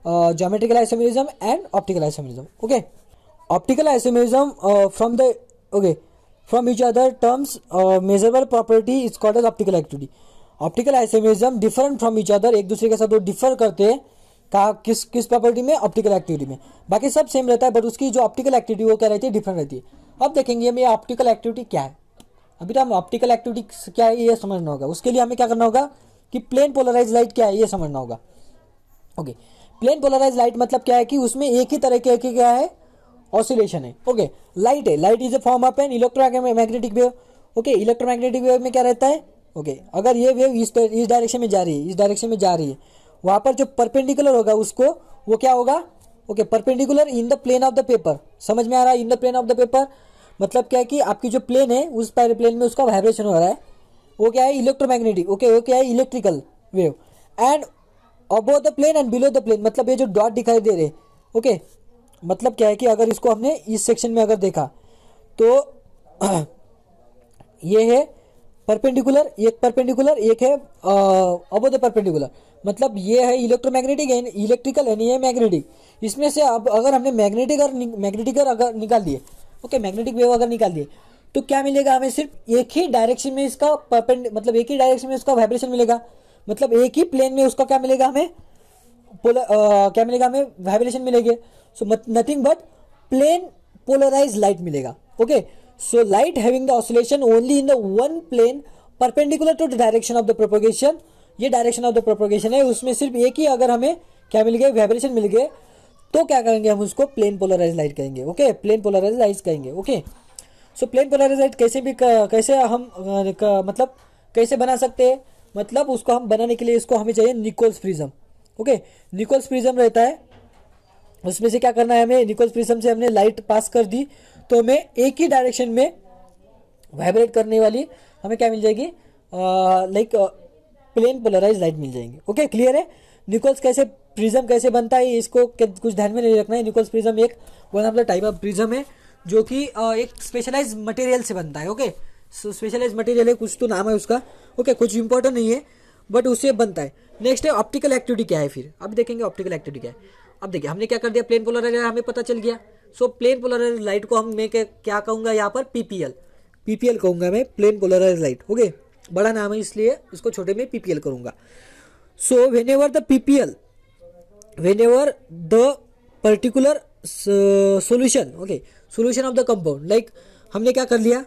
geometrical isomerism and optical isomerism. Okay, optical isomerism from the, okay, from each other terms measurable property is called as optical activity. Optical isomerism different from each other, एक दूसरे के साथ वो differ करते हैं का किस प्रॉपर्टी में, ऑप्टिकल एक्टिविटी में। बाकी सब सेम रहता है बट उसकी जो ऑप्टिकल एक्टिविटी वो क्या रहती है, डिफरेंट रहती है। अब देखेंगे हमें ऑप्टिकल एक्टिविटी क्या है। अभी तो हम ऑप्टिकल एक्टिविटी क्या है ये समझना होगा, उसके लिए हमें क्या करना होगा कि प्लेन पोलराइज लाइट क्या है ये समझना होगा। ओके, प्लेन पोलराइज लाइट मतलब क्या है कि उसमें एक ही तरह के क्या है, ऑसिलेशन है। ओके, लाइट है, light is a form of an electromagnetic wave. Okay, electromagnetic wave में क्या रहता है, ओके, अगर ये वेव इस डायरेक्शन में जा रही है, इस डायरेक्शन में जा रही है, वहां पर जो परपेंडिकुलर होगा उसको वो क्या होगा, okay, perpendicular in the plane of the paper. समझ में आ रहा है, in the plane of the paper मतलब क्या है कि आपकी जो प्लेन है उस प्लेन में उसका वाइब्रेशन हो रहा है, वो क्या है इलेक्ट्रोमैग्नेटिक, ओके, वो क्या है electrical wave. And above the plane and below the plane मतलब ये जो डॉट दिखाई दे रहे, ओके, मतलब क्या है कि अगर इसको हमने इस सेक्शन में अगर देखा तो ये है परपेंडिकुलर, एक परपेंडिकुलर, एक है अबोव द परपेंडिकुलर, मतलब ये है इलेक्ट्रोमैग्नेटिक एंड इलेक्ट्रिकल एंड ये मैग्नेटिक। इसमें से अब अगर हमने मैग्नेटिक अगर निकाल दिए, ओके, मैग्नेटिक वेव अगर निकाल दिए तो क्या मिलेगा हमें, सिर्फ एक ही डायरेक्शन में इसका मतलब एक ही डायरेक्शन में उसका वाइब्रेशन मिलेगा, मतलब एक ही प्लेन में उसका क्या मिलेगा हमें, क्या मिलेगा हमें, वाइब्रेशन मिलेगी। So nothing but plane polarise light मिलेगा। Okay, so light having the oscillation only in the one plane perpendicular to the direction of the propagation, ये डायरेक्शन ऑफ द प्रोपोगेशन है, उसमें सिर्फ एक ही अगर हमें क्या मिल गए, वाइब्रेशन मिल गए, तो क्या करेंगे हम उसको प्लेन पोलराइज लाइट कहेंगे। ओके, प्लेन पोलराइज लाइट कहेंगे। Okay, so plane polarise light कैसे हम मतलब कैसे बना सकते हैं, मतलब उसको हम बनाने के लिए इसको हमें चाहिए Nichols prism. Okay, Nichols prism रहता है, उसमें से क्या करना है हमें, निकोल्स प्रिज्म से हमने लाइट पास कर दी तो हमें एक ही डायरेक्शन में वाइब्रेट करने वाली हमें क्या मिल जाएगी, लाइक प्लेन पोलराइज लाइट मिल जाएंगे। ओके, क्लियर है। निकोल्स कैसे प्रिज्म कैसे बनता है इसको कुछ ध्यान में नहीं रखना है। निकोल्स प्रिज्म एक one of the type of prism है जो कि एक स्पेशलाइज मटेरियल से बनता है। ओके, सो स्पेशलाइज मटेरियल है, कुछ तो नाम है उसका। ओके, कुछ इंपॉर्टेंट नहीं है बट उससे बनता है। नेक्स्ट है ऑप्टिकल एक्टिविटी क्या है, फिर अब देखेंगे ऑप्टिकल एक्टिविटी क्या है। अब देखिए हमने क्या कर दिया, प्लेन पोलराइज हमें पता चल गया। सो प्लेन पोलराइज लाइट को हम मैं क्या कहूँगा यहाँ पर, पीपीएल। पीपीएल कहूँगा मैं, प्लेन पोलराइज लाइट। ओके, बड़ा नाम है इसलिए उसको छोटे में पीपीएल करूँगा। So whenever the PPL, whenever the particular solution, okay, solution of the compound, like हमने क्या कर लिया,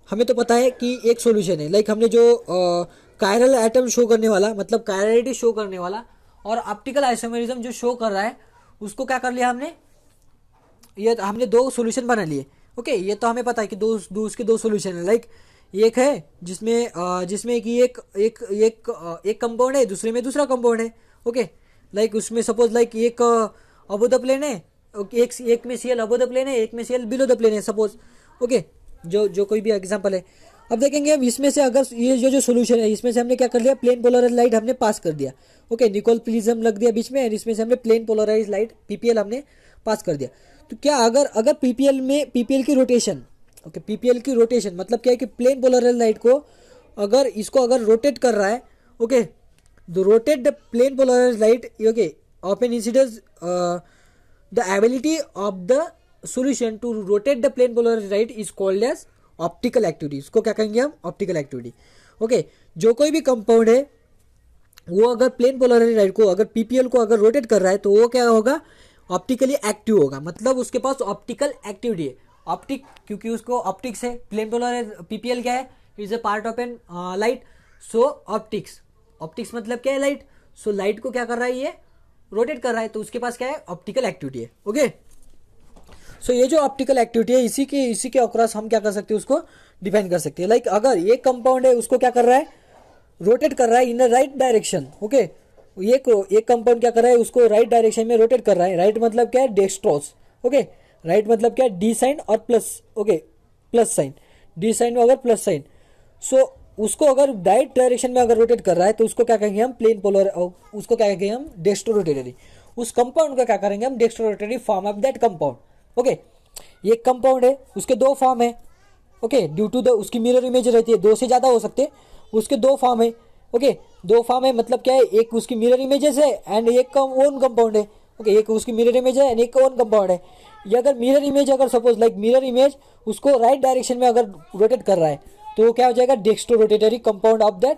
हमें तो पता है कि एक सॉल्यूशन है, लाइक हमने जो कायरल एटम शो करने वाला, मतलब कायरलिटी शो करने वाला और ऑप्टिकल आइसोमेरिज्म जो शो कर रहा है उसको क्या कर लिया हमने, ये हमने दो सॉल्यूशन बना लिए। ओके, ये तो हमें पता है कि उसके दो सॉल्यूशन है। लाइक एक है जिसमें कि एक कंपाउंड है, दूसरे में दूसरा कंपाउंड है। ओके, लाइक उसमें सपोज लाइक एक अबो द प्लेन है, एक में सीएल अबो द प्लेन है, एक में सीएल बिलो द प्लेन है सपोज। ओके, जो कोई भी एग्जांपल है। अब देखेंगे हम इसमें से अगर ये जो सोल्यूशन है इसमें से हमने क्या कर लिया, प्लेन पोलराइज लाइट हमने पास कर दिया। ओके, निकोल प्रिज्म लग दिया बीच में और इसमें से हमने प्लेन पोलराइज लाइट पीपीएल हमने पास कर दिया। तो क्या अगर पीपीएल की रोटेशन, ओके, पीपीएल की रोटेशन मतलब क्या है कि प्लेन पोलराइज लाइट को अगर रोटेट कर रहा है, okay, the rotate the plane polarise light, okay, often incidence the ability of the solution to rotate the plane polarise light is called as optical activity. इसको क्या कहेंगे हम, ऑप्टिकल एक्टिविटी। ओके, जो कोई भी कंपाउंड है वो अगर प्लेन पोलराइज लाइट को अगर पीपीएल को अगर रोटेट कर रहा है तो वो क्या होगा, ऑप्टिकली एक्टिव होगा, मतलब उसके पास ऑप्टिकल एक्टिविटी है। ऑप्टिक, क्योंकि उसको ऑप्टिक्स है, प्लेन पोलराइज पीपीएल क्या है, is a part of an light. So optics मतलब क्या है, लाइट। सो लाइट को क्या कर रहा है, ये रोटेट कर रहा है, तो उसके पास क्या है, ऑप्टिकल एक्टिविटी है। ओके, सो ये जो ऑप्टिकल एक्टिविटी है इसी के अक्रॉस हम क्या कर सकते हैं, उसको डिफाइन कर सकते हैं। लाइक अगर एक कंपाउंड है उसको क्या कर रहा है, रोटेट कर रहा है in the right direction. Okay, एक कंपाउंड क्या कर रहा है, उसको राइट डायरेक्शन में रोटेट कर रहा है। राइट मतलब क्या है, डेक्स्ट्रोस। ओके, राइट मतलब क्या है, डी साइन और plus, okay, plus sign, D sign में अगर प्लस साइन। सो उसको अगर राइट डायरेक्शन में अगर रोटेट कर रहा है तो उसको क्या कहेंगे हम, प्लेन पोलर, उसको क्या कहेंगे हम, डेक्स्ट्रो रोटेटरी। उस कंपाउंड का क्या करेंगे हम, dextro rotatory form of that compound. Okay, एक कंपाउंड है उसके दो फॉर्म है। ओके, ड्यू टू द उसकी मिरर इमेज रहती है, दो से ज़्यादा हो सकते, उसके दो फॉर्म है। ओके, दो फॉर्म है मतलब क्या है, एक उसकी मिरर इमेजेस है एंड एक ओन कंपाउंड है। ओके, एक उसकी मिरर इमेज है एंड एक ओन कंपाउंड है। ये अगर मिरर इमेज, अगर सपोज लाइक मिरर इमेज उसको राइट डायरेक्शन में अगर रोटेट कर रहा है तो क्या हो जाएगा, dextro rotatory compound of that,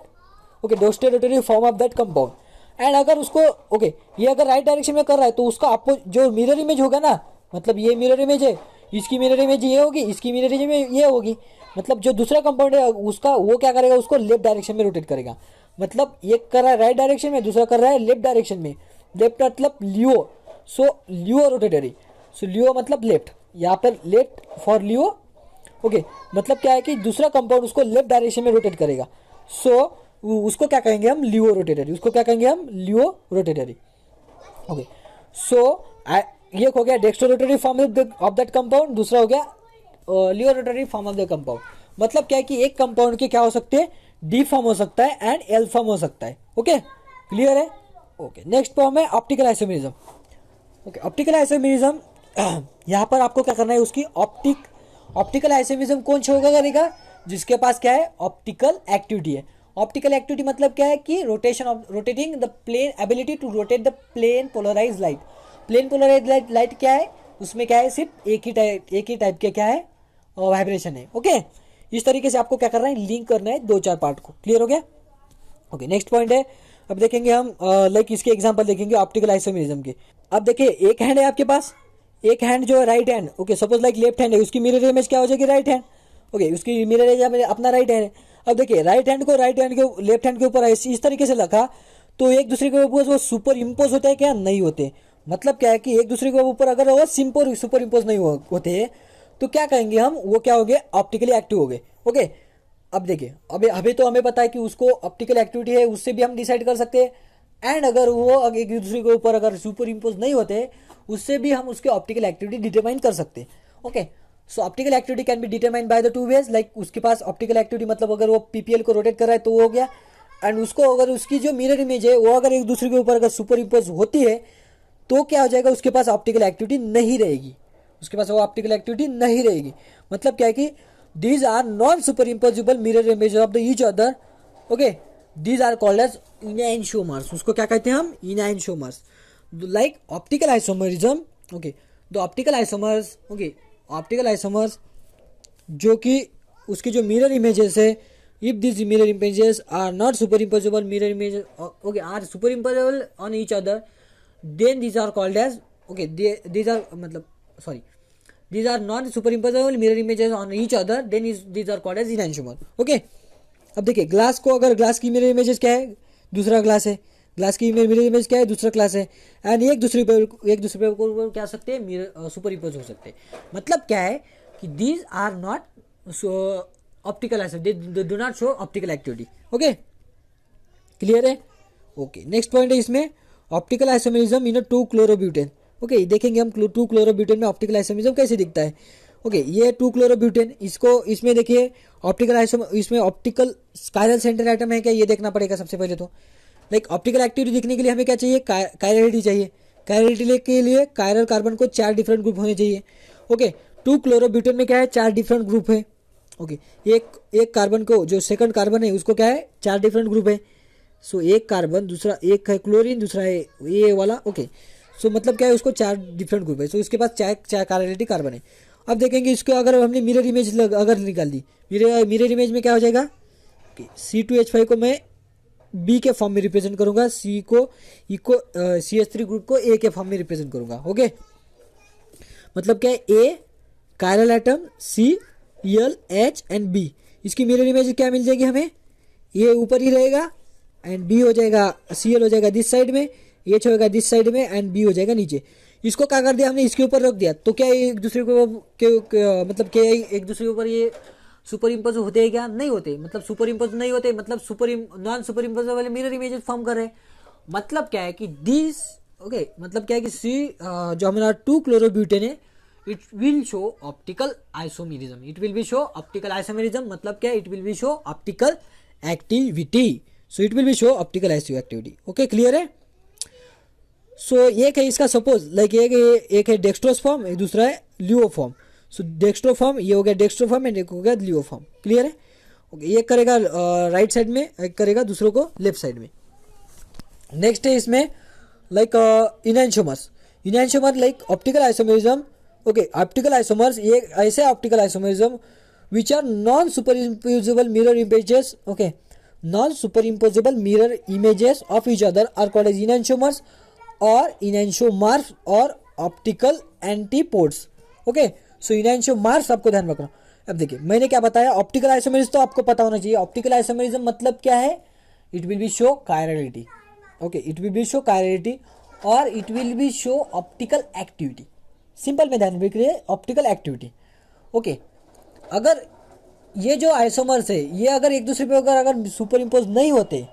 okay, dextro rotatory form of that compound. And अगर उसको, ओके, ये अगर राइट डायरेक्शन में कर रहा है तो उसका आपको जो मिरर इमेज होगा ना, मतलब ये मिरर इमेज है, इसकी मिरर इमेज ये होगी, इसकी मिरर इमेज ये होगी, मतलब जो दूसरा कंपाउंड है उसका वो क्या करेगा, उसको लेफ्ट डायरेक्शन में रोटेट करेगा। मतलब एक कर रहा है राइट डायरेक्शन में, दूसरा कर रहा है लेफ्ट डायरेक्शन में। लेफ्ट मतलब लियो, सो लियो रोटेटरी। सो लियो मतलब लेफ्ट, यहाँ पर लेफ्ट फॉर लियो। ओके, मतलब क्या है कि दूसरा कंपाउंड उसको लेफ्ट डायरेक्शन में रोटेट करेगा। सो उसको क्या कहेंगे हम, लियो रोटेटरी। उसको क्या कहेंगे हम, लियो रोटेटरी। ओके, सो ये हो गया dextro rotatory form of that compound, दूसरा हो गया laevo rotatory form of the compound. मतलब क्या है कि एक कंपाउंड के क्या हो सकते हैं, डी फॉर्म हो सकता है एंड एल फॉर्म हो सकता है। ओके, क्लियर है। ओके, नेक्स्ट फॉर्म है optical isomerism. Okay, optical isomerism यहाँ पर आपको क्या करना है, उसकी ऑप्टिकल आइसोमेरिज्म कौन शो करेगा, जिसके पास क्या है, ऑप्टिकल एक्टिविटी है। ऑप्टिकल एक्टिविटी मतलब क्या है कि rotating the plane, ability to rotate the plane polarise light. Plane polarise light क्या है, उसमें क्या है, सिर्फ एक ही टाइप के क्या है, वाइब्रेशन है। ओके, इस तरीके से आपको क्या करना है, लिंक करना है दो चार पार्ट को। क्लियर हो गया। ओके, नेक्स्ट पॉइंट है, अब देखेंगे हम लाइक इसके एग्जांपल देखेंगे ऑप्टिकल आइसोमेरिज्म के। अब देखिए एक हैंड है आपके पास, एक हैंड जो है right hand, okay, suppose like left hand है, उसकी मिरर इमेज क्या हो जाएगी, राइट हैंड। ओके, उसकी मिरर इमेज अपना राइट हैंड है। अब देखिए राइट हैंड को लेफ्ट हैंड के ऊपर इस तरीके से रखा तो एक दूसरे के ऊपर वो सुपर इम्पोज होते हैं क्या, नहीं होते। मतलब क्या है कि एक दूसरे के ऊपर अगर वो सुपर इम्पोज नहीं होते तो क्या कहेंगे हम, वो क्या हो गए, ऑप्टिकली एक्टिव हो गए। ओके, अब देखिए अभी तो हमें पता है कि उसको ऑप्टिकल एक्टिविटी है, उससे भी हम डिसाइड कर सकते हैं। एंड अगर वो एक दूसरे के ऊपर अगर सुपर इम्पोज नहीं होते उससे भी हम उसके ऑप्टिकल एक्टिविटी डिटरमाइन कर सकते हैं। Okay, so optical activity can be determined by the two ways, like उसके पास ऑप्टिकल एक्टिविटी मतलब अगर वो पीपीएल को रोटेट कर रहा है तो वो हो गया, एंड उसको अगर उसकी जो मिरर इमेज है वो अगर एक दूसरे के ऊपर अगर सुपर इम्पोज होती है तो क्या हो जाएगा, उसके पास ऑप्टिकल एक्टिविटी नहीं रहेगी, उसके पास वो ऑप्टिकल एक्टिविटी नहीं रहेगी। मतलब क्या है कि these are non superimposable mirror image of the each other, okay, these are called as enantiomers. उसको क्या कहते हैं हम, enantiomers, like optical isomerism, okay, the optical isomers, okay, optical isomers जो कि उसकी जो मिरर इमेजेस है, if this mirror images are not superimposable mirror images, okay, are superimposable on each other, then these are called as, okay, these are मतलब sorry, these are not superimposable mirror images on each other, then these are called as enantiomer, okay। अब देखिए glass को, अगर glass की mirror images क्या है, दूसरा glass है, ग्लास की मिरर इमेज क्या है, दूसरा ग्लास है, एंड एक दूसरे पे क्या सकते हैं, मिरर सुपर इम्पोज हो सकते हैं। मतलब क्या है कि these are not optical, they do not show optical activity, okay, clear है, ओके। नेक्स्ट पॉइंट है इसमें optical isomerism in two chlorobutane, okay, देखेंगे हम 2-क्लोरोब्यूटेन में ऑप्टिकल आइसोमेरिज्म कैसे दिखता है, ओके। ये 2-क्लोरोब्यूटेन, इसको इसमें देखिए ऑप्टिकल आइसो, इसमें ऑप्टिकल स्कायरल सेंटर एटम है क्या, ये देखना पड़ेगा सबसे पहले तो। लाइक ऑप्टिकल एक्टिविटी दिखने के लिए हमें क्या चाहिए, कायरलिटी चाहिए, कायरलिटी के लिए कायरल कार्बन को 4 डिफरेंट ग्रुप होने चाहिए, ओके। 2-क्लोरोब्यूटेन में क्या है, 4 डिफरेंट ग्रुप है, ओके। एक कार्बन को, जो सेकंड कार्बन है उसको क्या है, 4 डिफरेंट ग्रुप है। सो एक कार्बन, दूसरा एक है क्लोरीन, दूसरा है ये वाला, ओके। सो मतलब क्या है, उसको 4 डिफरेंट ग्रुप है, सो इसके पास 4 कायरलिटी कार्बन है। अब देखेंगे इसको, अगर हमने मिरर इमेज अगर निकाल दी, मिरर इमेज में क्या हो जाएगा, C2H5 को मैं बी के फॉर्म में रिप्रेजेंट करूंगा, सी को CH3 ग्रुप को ए के फॉर्म में रिप्रेजेंट करूंगा, ओके। मतलब क्या है, a chiral atom, C L H and B, इसकी मिरर इमेज क्या मिल जाएगी हमें, ये ऊपर ही रहेगा एंड बी हो जाएगा, Cl हो जाएगा दिस साइड में, H होगा दिस साइड में एंड बी हो जाएगा नीचे। इसको क्या कर दिया हमने, इसके ऊपर रख दिया, तो क्या एक दूसरे को मतलब क्या एक दूसरे के ऊपर ये सुपर इम्पोज होते हैं क्या, नहीं होते, मतलब सुपर इम्पोज नहीं होते, मतलब नॉन सुपर इम्पोज वाले मिरर इमेजेस फॉर्म कर रहे हैं। मतलब क्या है कि दिस, ओके, मतलब क्या है कि सी जो हमारा 2-क्लोरोब्यूटेन है, it will show optical isomerism, it will be show optical isomerism. मतलब क्या है, it will be show optical activity, so it will be show optical activity, okay, clear है। सो एक है इसका सपोज, लाइक एक है डेक्स्ट्रोस फॉर्म, एक दूसरा है लियो फॉर्म। सो डेक्स्ट्रो फॉर्म, ये हो गया डेक्स्ट्रो फॉर्म एंड एक हो गया लियो फॉर्म, क्लियर है, ओके। एक करेगा राइट साइड में, एक करेगा दूसरों को लेफ्ट साइड में। नेक्स्ट है इसमें like enantiomer like optical isomerism, okay. Optical isomers ये ऐसे optical isomerism which are non superimposable mirror images, okay, non superimposable mirror images of each other are called as enantiomers or enantiomorphs or optical antipodes, okay। so enantiomorphs आपको ध्यान रखना। अब देखिए मैंने क्या बताया, ऑप्टिकल आइसोमेरिज्म तो आपको पता होना चाहिए। ऑप्टिकल आइसोमेरिज्म मतलब क्या है, it will be show chirality, okay, it will be show chirality और it will be show optical activity. Simple में ध्यान रखिए, ऑप्टिकल एक्टिविटी, ओके। अगर ये जो आइसोमर्स है, ये अगर एक दूसरे पे अगर सुपर इम्पोज नहीं होते,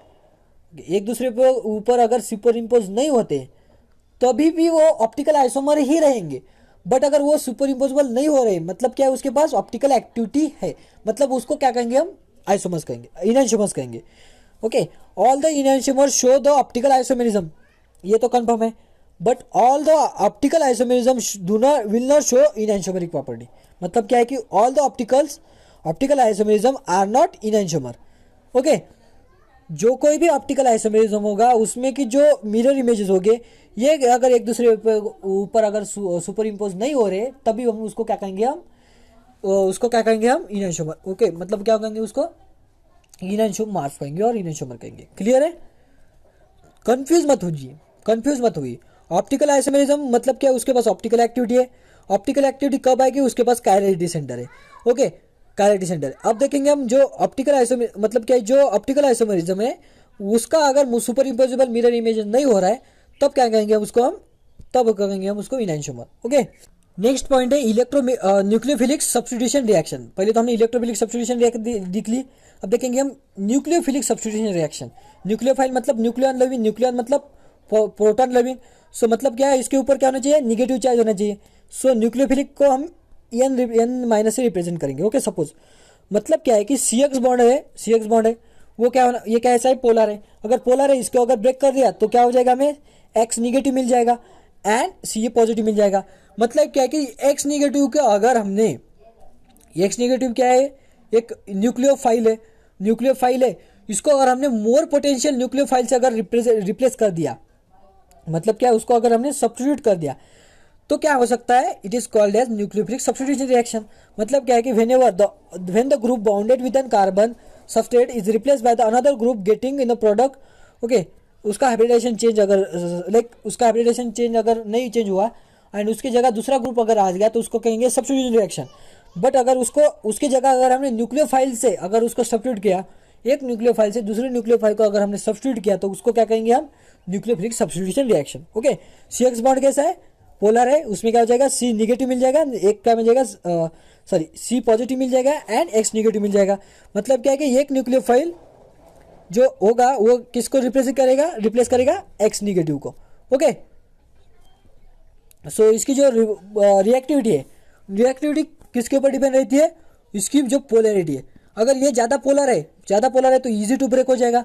एक दूसरे पे ऊपर अगर सुपर इम्पोज नहीं होते, तभी भी वो ऑप्टिकल आइसोमर ही रहेंगे। बट अगर वो सुपर इम्पोजेबल नहीं हो रहे, मतलब क्या है, उसके पास ऑप्टिकल एक्टिविटी है, मतलब उसको क्या कहेंगे हम, आइसोमर्स कहेंगे, इनैनशियोमर्स कहेंगे, okay. All the enantiomers show the optical isomerism, ये तो कंफर्म है, but all the optical isomerism will not show enantiomeric property. मतलब क्या है कि all the optical isomerism are not enantiomer, okay. जो कोई भी ऑप्टिकल आइसोमेरिज्म होगा उसमें की जो मिरर इमेजेस होंगे, ये अगर एक दूसरे ऊपर अगर सुपर इम्पोज नहीं हो रहे, तभी हम उसको क्या कहेंगे, हम इनैनशियोमर, ओके। मतलब क्या कहेंगे उसको, इनैनशियोमॉर्फ कहेंगे और इनैनशियोमर कहेंगे, क्लियर है। कंफ्यूज मत होइए। ऑप्टिकल आइसोमेरिज्म मतलब क्या, उसके पास ऑप्टिकल एक्टिविटी है। ऑप्टिकल एक्टिविटी कब आएगी, उसके पास कायरलिटी सेंटर है, ओके, कायरलिटी सेंटर। अब देखेंगे हम जो ऑप्टिकल आइसोमेरिज्म मतलब क्या है, जो ऑप्टिकल आइसोमेरिज्म है उसका अगर सुपर इम्पोजिबल मिरर इमेज नहीं हो रहा है, तब क्या कहेंगे हम उसको इनैनशियोमर, ओके। नेक्स्ट पॉइंट है न्यूक्लियोफिलिक सब्स्टिट्यूशन रिएक्शन। पहले तो हमने इलेक्ट्रोफिलिक सब्स्टिट्यूशन रिएक्शन देख ली, अब देखेंगे हम न्यूक्लियोफिलिक सब्स्टिट्यूशन रिएक्शन। न्यूक्लियोफाइल मतलब न्यूक्लियन लविंग, न्यूक्लियन मतलब प्रोटॉन लविंग। सो मतलब क्या है, इसके ऊपर क्या होना चाहिए, निगेटिव चार्ज होना चाहिए। सो न्यूक्लियोफिलिक को हम एन माइनस से रिप्रेजेंट करेंगे। ओके, सपोज मतलब क्या है कि सी एक्स बॉन्ड है, वो क्या होना, ये कैसा है, पोलर है। अगर पोलर है, इसको अगर ब्रेक कर दिया तो क्या हो जाएगा, हमें एक्स निगेटिव मिल जाएगा एंड सी ए पॉजिटिव मिल जाएगा। मतलब क्या है कि एक्स निगेटिव के अगर हमने, एक्स निगेटिव क्या है, एक न्यूक्लियोफाइल है, इसको अगर हमने मोर पोटेंशियल न्यूक्लियोफाइल से अगर रिप्लेस कर दिया, मतलब क्या है, उसको अगर हमने सब्स्टिट्यूट कर दिया तो क्या हो सकता है, it is called as nucleophilic substitution reaction. मतलब क्या है कि when the group bounded with an carbon substrate is replaced by the another group getting in the product, okay, उसका हाइब्रिडाइजेशन चेंज अगर नहीं चेंज हुआ एंड उसकी जगह दूसरा ग्रुप अगर आ गया तो उसको कहेंगे सब्स्टिट्यूशन रिएक्शन। बट अगर उसकी जगह अगर हमने न्यूक्लियोफाइल से अगर उसको सब्स्टिट्यूट किया, एक न्यूक्लियोफाइल से दूसरे न्यूक्लियोफाइल को अगर हमने सब्स्टिट्यूट किया तो उसको क्या कहेंगे हम, न्यूक्लियोफिलिक सब्स्टिट्यूशन रिएक्शन। ओके, सी एक्स बॉन्ड कैसा है, पोलर है, उसमें क्या हो जाएगा, सी निगेटिव मिल जाएगा, एक क्या मिल जाएगा, सी पॉजिटिव मिल जाएगा एंड एक्स निगेटिव मिल जाएगा। मतलब क्या है कि एक न्यूक्लियोफाइल जो होगा वो किसको रिप्लेस करेगा एक्स निगेटिव को। ओके, सो इसकी जो रिएक्टिविटी किसके ऊपर डिपेंड रहती है, इसकी जो पोलैरिटी है। अगर ये ज़्यादा पोलर है तो इजी टू ब्रेक हो जाएगा।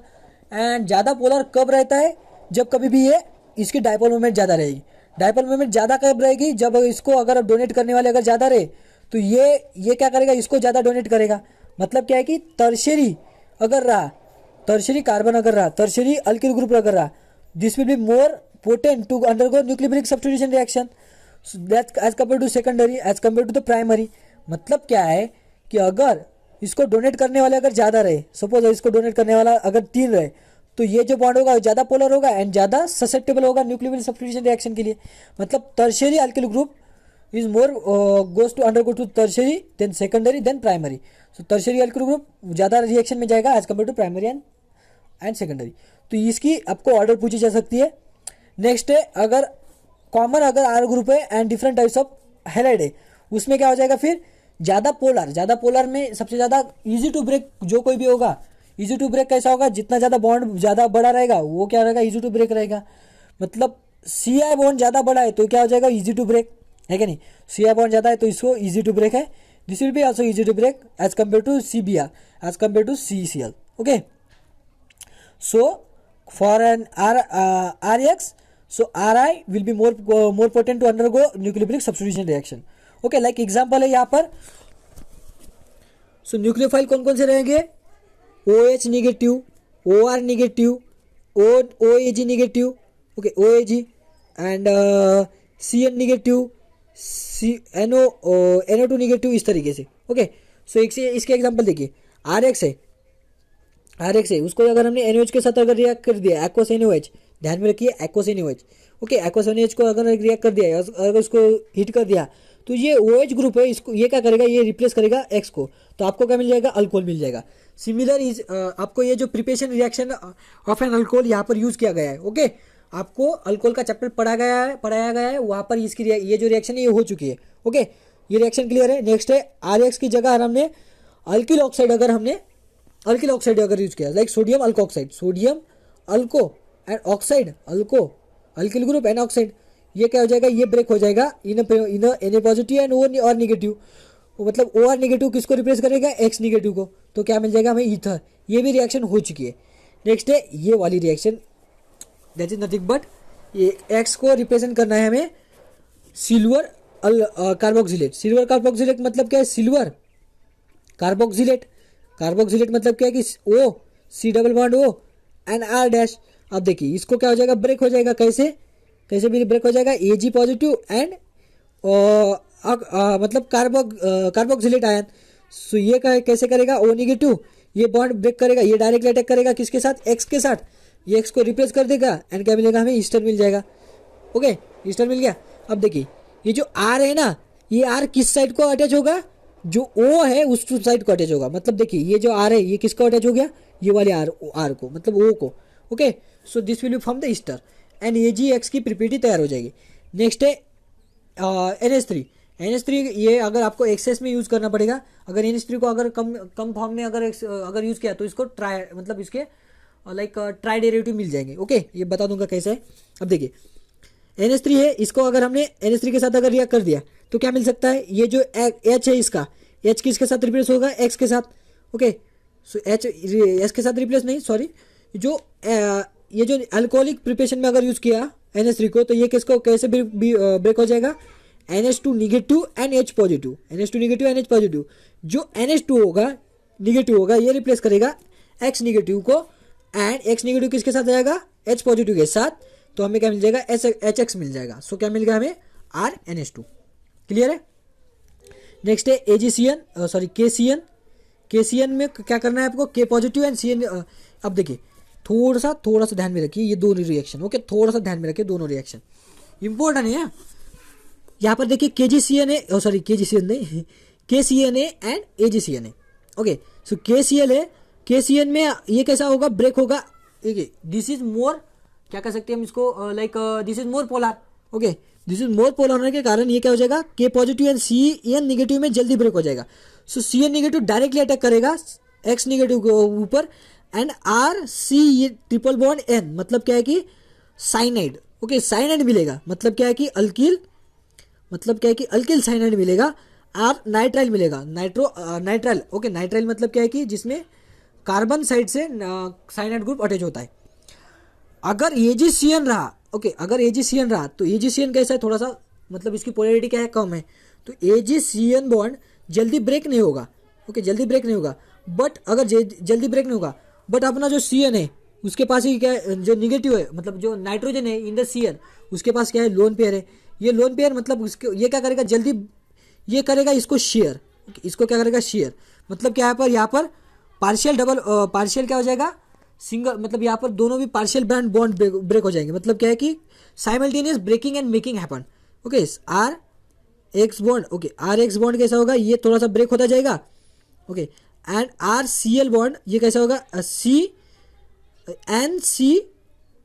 एंड ज़्यादा पोलर कब रहता है, जब कभी भी ये इसकी डायपोल मोमेंट ज़्यादा रहेगी। डायपोल मोमेंट ज़्यादा कब रहेगी, जब इसको अगर डोनेट करने वाले अगर ज़्यादा रहे तो ये क्या करेगा, इसको ज़्यादा डोनेट करेगा। मतलब क्या है कि टर्शियरी कार्बन अगर रहा, टर्शियरी अल्किल ग्रुप अगर रहा, this will be more potent to undergo nucleophilic substitution reaction as compare to secondary, as compare to the primary. मतलब क्या है कि अगर इसको डोनेट करने वाले अगर ज़्यादा रहे, सपोज इसको डोनेट करने वाला अगर 3 रहे, तो ये जो बॉन्ड होगा ज़्यादा पोलर होगा एंड ज़्यादा ससेप्टेबल होगा न्यूक्लियोफिलिक सब्स्टिट्यूशन रिएक्शन के लिए। मतलब tertiary alkyl group is more goes to undergo to tertiary than secondary than primary. So tertiary alkyl group ज़्यादा रिएक्शन में जाएगा as compare to primary and secondary. तो इसकी आपको ऑर्डर पूछी जा सकती है। नेक्स्ट है, अगर कॉमन अगर आर ग्रुप है and different types of halide है, उसमें क्या हो जाएगा, फिर ज़्यादा पोलर में सबसे ज़्यादा इजी टू ब्रेक जो कोई भी होगा, इजी टू ब्रेक कैसा होगा, जितना ज़्यादा बॉन्ड ज़्यादा बड़ा रहेगा वो क्या रहेगा, इजी टू ब्रेक रहेगा। मतलब सी आई बॉन्ड ज़्यादा बड़ा है तो क्या हो जाएगा, इजी टू ब्रेक है क्या नहीं, सी आई बॉन्ड ज़्यादा है तो इसको इजी टू ब्रेक है, this will be also easy to break as compare to C B R, as compare to C C L. Okay, so for an RX, so RI will be more potent to undergo nucleophilic substitution reaction. Okay, like example है यहाँ पर, so nucleophile कौन कौन से रहेंगे, OH negative, OR negative, OAG negative, okay OAG and CN negative, NO2 negative, इस तरीके से। ओके, सो इसके एग्जांपल देखिए, RX है, उसको अगर हमने NOH के साथ अगर रिएक्ट कर दिया, एक्वस NOH, ध्यान में रखिए aqueous NOH, okay, aqueous NOH को अगर रिएक्ट कर दिया, अगर उसको हीट कर दिया तो ये OH ग्रुप है, इसको ये क्या करेगा, ये रिप्लेस करेगा X को, तो आपको क्या मिल जाएगा, अल्कोहल मिल जाएगा। सिमिलर इज आपको ये जो preparation reaction of an alcohol यहाँ पर यूज किया गया है। ओके, आपको अल्कोहल का चैप्टर पढ़ाया गया है, वहाँ पर इसकी ये जो रिएक्शन है ये हो चुकी है। ओके, ये रिएक्शन क्लियर है। नेक्स्ट है, RX की जगह हमने अल्किल ऑक्साइड अगर यूज किया, like sodium alkoxide, sodium alko and oxide, alko alkyl group and oxide, ये क्या हो जाएगा, ये ब्रेक हो जाएगा in Na positive and OR negative. मतलब OR निगेटिव किसको रिप्लेस करेगा, X निगेटिव को, तो क्या मिल जाएगा हमें, ईथर। ये भी रिएक्शन हो चुकी है। नेक्स्ट है ये वाली reaction, that is nothing but ये X को रिप्रेजेंट करना है हमें सिल्वर कार्बोक्सिलेट। मतलब क्या है, सिल्वर कार्बोक्सिलेट मतलब क्या है कि O C double bond O and R dash. अब देखिए इसको क्या हो जाएगा, ब्रेक हो जाएगा, कैसे भी ब्रेक हो जाएगा, Ag पॉजिटिव एंड मतलब कार्बोक्सिलेट आयन। सो ये कैसे करेगा, O निगेटिव, ये बॉन्ड ब्रेक करेगा, ये डायरेक्टली अटैक करेगा किसके साथ, X के साथ, ये X को रिप्लेस कर देगा एंड क्या मिलेगा हमें, ईस्टर मिल जाएगा। ओके, ईस्टर मिल गया। अब देखिए ये जो R है ना, ये R किस साइड को अटैच होगा, जो O है उस साइड को अटैच होगा। मतलब देखिए ये जो R है ये किसको अटैच हो गया, ये वाले R को, मतलब O को। Okay, so this will B from the Easter and AgX की प्रिपेरिटी तैयार हो जाएगी। नेक्स्ट है NH3, ये अगर आपको एक्सेस में यूज करना पड़ेगा। अगर NH3 को अगर कम फॉर्म में अगर यूज किया तो इसको इसके लाइक ट्राई डेरिवेटिव मिल जाएंगे। ओके, ये बता दूंगा कैसे है। अब देखिए NH3 है, इसको अगर हमने NH3 के साथ अगर रिएक्ट कर दिया तो क्या मिल सकता है, ये जो H है इसका, H किसके साथ रिप्लेस होगा, X के साथ। ओके, सो H के साथ रिप्लेस नहीं, सॉरी, ये जो अल्कोहलिक प्रिपरेशन में अगर यूज किया NH3 को, तो ये किसको कैसे ब्रेक हो जाएगा, NH2 negative and H positive, NH2 negative and H positive. जो NH2 होगा निगेटिव होगा, ये रिप्लेस करेगा X निगेटिव को, एंड X निगेटिव किसके साथ जाएगा, H पॉजिटिव के साथ, तो हमें क्या मिल जाएगा, HX मिल जाएगा। सो क्या मिल गया हमें, RNH2। क्लियर है। नेक्स्ट है AgCN, सॉरी KCN। KCN में क्या करना है आपको, K पॉजिटिव एंड CN। अब देखिए थोड़ा सा ध्यान में रखिए ये दोनों रिएक्शन। ओके, थोड़ा सा ध्यान में रखिए दोनों रिएक्शन इंपॉर्टेंट है। यहाँ पर देखिए KgCN है, सॉरी KgCN नहीं, KCN है एंड AgCN है। ओके, सो KCl है, KCN में ये कैसा होगा, ब्रेक होगा। देखिए दिस इज मोर, क्या कह सकते हैं हम इसको, like this is more polar. Okay, this is more polar होने के कारण ये क्या हो जाएगा, K positive and CN negative में जल्दी ब्रेक हो जाएगा। सो CN निगेटिव डायरेक्टली अटैक करेगा X निगेटिव के ऊपर, एंड RC ये ट्रिपल बॉन्ड N, मतलब क्या है कि साइनाइड। ओके, साइनाइड मिलेगा, मतलब क्या है कि अल्किल, मतलब क्या है कि अल्किल साइनाइड मिलेगा। R नाइट्राइल मिलेगा, नाइट्राइल। ओके, नाइट्राइल मतलब क्या है कि जिसमें कार्बन साइड से साइनाइड ग्रुप अटैच होता है। अगर AgCN रहा, ओके, अगर AgCN रहा तो AgCN कैसा है, थोड़ा सा मतलब इसकी पोलैरिटी क्या है, कम है, तो AgCN बॉन्ड जल्दी ब्रेक नहीं होगा। ओके, जल्दी ब्रेक नहीं होगा, बट अगर जल्दी ब्रेक नहीं होगा, बट अपना जो CN है उसके पास ही क्या है, जो निगेटिव है, मतलब जो नाइट्रोजन है इन द CN, उसके पास क्या है, लोन पेयर है। ये लोन पेयर मतलब उसके, ये क्या करेगा, जल्दी ये करेगा इसको शेयर। इसको क्या करेगा, शेयर। मतलब क्या है, यहाँ पर पार्शियल डबल, पार्शियल क्या हो जाएगा, सिंगल, मतलब यहाँ पर दोनों भी पार्शियल बॉन्ड ब्रेक हो जाएंगे। मतलब क्या है कि simultaneous breaking and making happen. Okay, RX bond, okay, RX bond कैसा होगा, ये थोड़ा सा ब्रेक होता जाएगा। ओके, एंड RCl बॉन्ड ये कैसा होगा, C